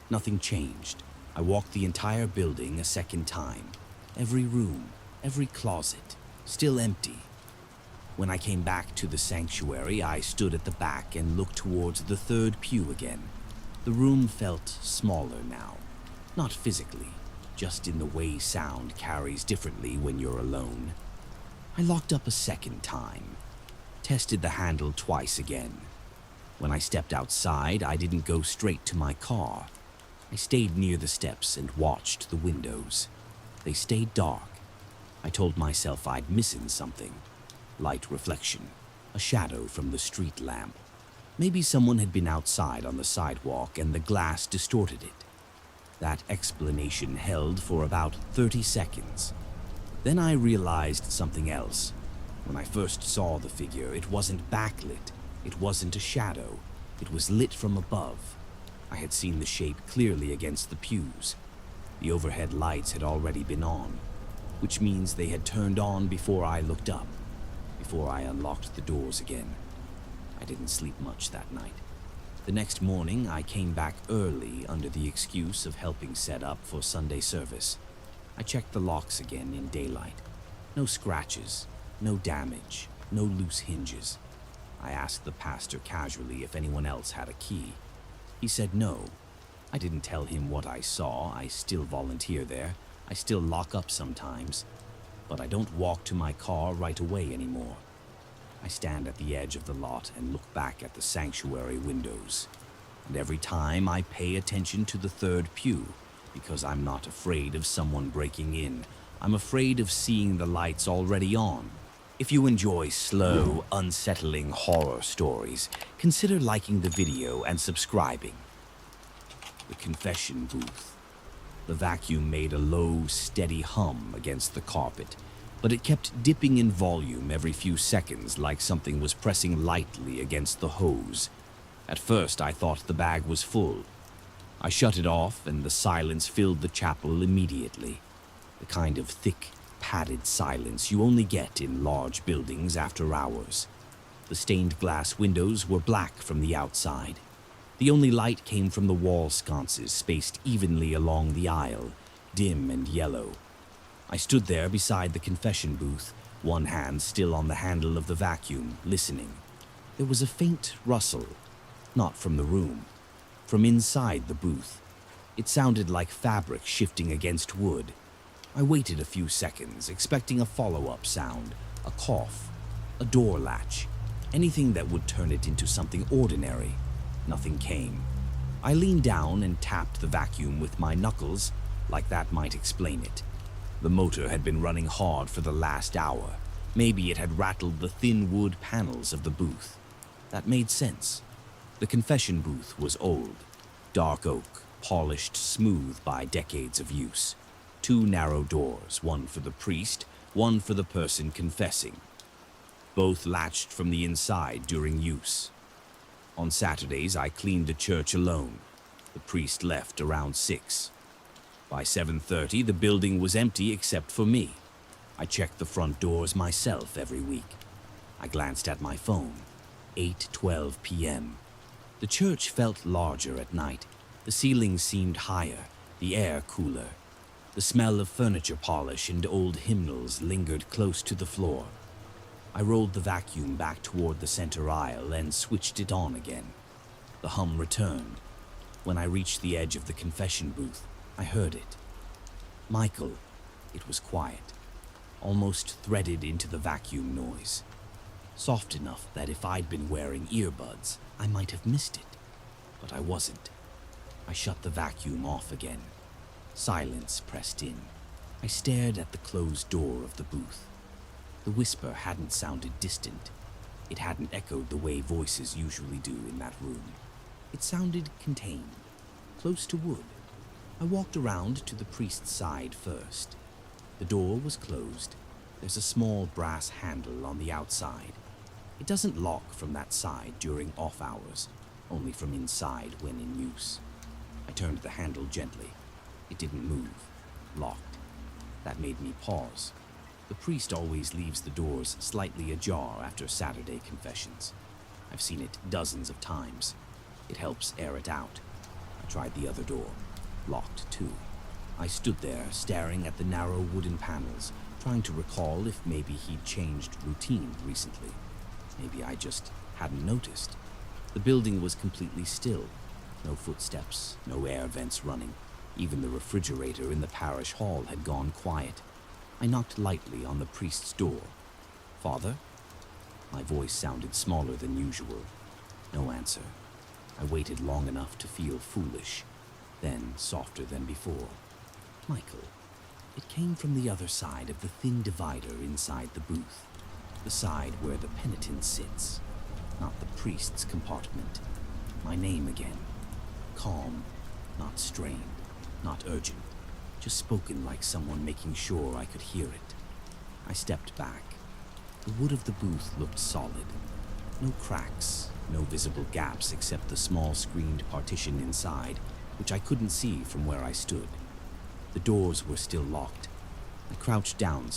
Nothing changed. I walked the entire building a second time. Every room, every closet, still empty. When I came back to the sanctuary, I stood at the back and looked towards the third pew again. The room felt smaller now. Not physically, just in the way sound carries differently when you're alone. I locked up a second time. Tested the handle twice again. When I stepped outside, I didn't go straight to my car. I stayed near the steps and watched the windows. They stayed dark. I told myself I'd missing something. Light reflection, a shadow from the street lamp. Maybe someone had been outside on the sidewalk and the glass distorted it. That explanation held for about 30 seconds. Then I realized something else. When I first saw the figure, it wasn't backlit. It wasn't a shadow. It was lit from above. I had seen the shape clearly against the pews. The overhead lights had already been on, which means they had turned on before I looked up, before I unlocked the doors again. I didn't sleep much that night. The next morning, I came back early under the excuse of helping set up for Sunday service. I checked the locks again in daylight. No scratches, no damage, no loose hinges. I asked the pastor casually if anyone else had a key. He said no. I didn't tell him what I saw. I still volunteer there. I still lock up sometimes. but I don't walk to my car right away anymore. I stand at the edge of the lot and look back at the sanctuary windows. And every time I pay attention to the third pew, because I'm not afraid of someone breaking in. I'm afraid of seeing the lights already on. If you enjoy slow, unsettling horror stories, consider liking the video and subscribing. The confession booth. The vacuum made a low, steady hum against the carpet, but it kept dipping in volume every few seconds like something was pressing lightly against the hose. At first, I thought the bag was full. I shut it off, and the silence filled the chapel immediately. The kind of thick, padded silence you only get in large buildings after hours. The stained glass windows were black from the outside. The only light came from the wall sconces spaced evenly along the aisle, dim and yellow. I stood there beside the confession booth, one hand still on the handle of the vacuum, listening. There was a faint rustle, not from the room, from inside the booth. It sounded like fabric shifting against wood. I waited a few seconds, expecting a follow-up sound, a cough, a door latch, anything that would turn it into something ordinary. Nothing came. I leaned down and tapped the vacuum with my knuckles, like that might explain it. The motor had been running hard for the last hour. Maybe it had rattled the thin wood panels of the booth. That made sense. The confession booth was old, dark oak, polished smooth by decades of use. 2 narrow doors, one for the priest, one for the person confessing. Both latched from the inside during use. On Saturdays, I cleaned the church alone. The priest left around 6. By 7:30, the building was empty except for me. I checked the front doors myself every week. I glanced at my phone. 8:12 p.m. The church felt larger at night. The ceiling seemed higher, the air cooler. The smell of furniture polish and old hymnals lingered close to the floor. I rolled the vacuum back toward the center aisle and switched it on again. The hum returned. When I reached the edge of the confession booth, I heard it. Michael. It was quiet, almost threaded into the vacuum noise. Soft enough that if I'd been wearing earbuds, I might have missed it. But I wasn't. I shut the vacuum off again. Silence pressed in. I stared at the closed door of the booth. The whisper hadn't sounded distant. It hadn't echoed the way voices usually do in that room. It sounded contained, close to wood. I walked around to the priest's side first. The door was closed. There's a small brass handle on the outside. It doesn't lock from that side during off hours, only from inside when in use. I turned the handle gently. It didn't move. Locked. That made me pause. The priest always leaves the doors slightly ajar after Saturday confessions. I've seen it dozens of times. It helps air it out. I tried the other door. Locked too. I stood there, staring at the narrow wooden panels, trying to recall if maybe he'd changed routine recently. Maybe I just hadn't noticed. The building was completely still. No footsteps, no air vents running. Even the refrigerator in the parish hall had gone quiet. I knocked lightly on the priest's door. "Father?" My voice sounded smaller than usual. No answer. I waited long enough to feel foolish. Then, softer than before. "Michael." It came from the other side of the thin divider inside the booth. The side where the penitent sits. Not the priest's compartment. My name again. Calm, not strained, not urgent. Just spoken like someone making sure I could hear it. I stepped back. The wood of the booth looked solid. No cracks, no visible gaps except the small screened partition inside, which I couldn't see from where I stood. The doors were still locked. I crouched down,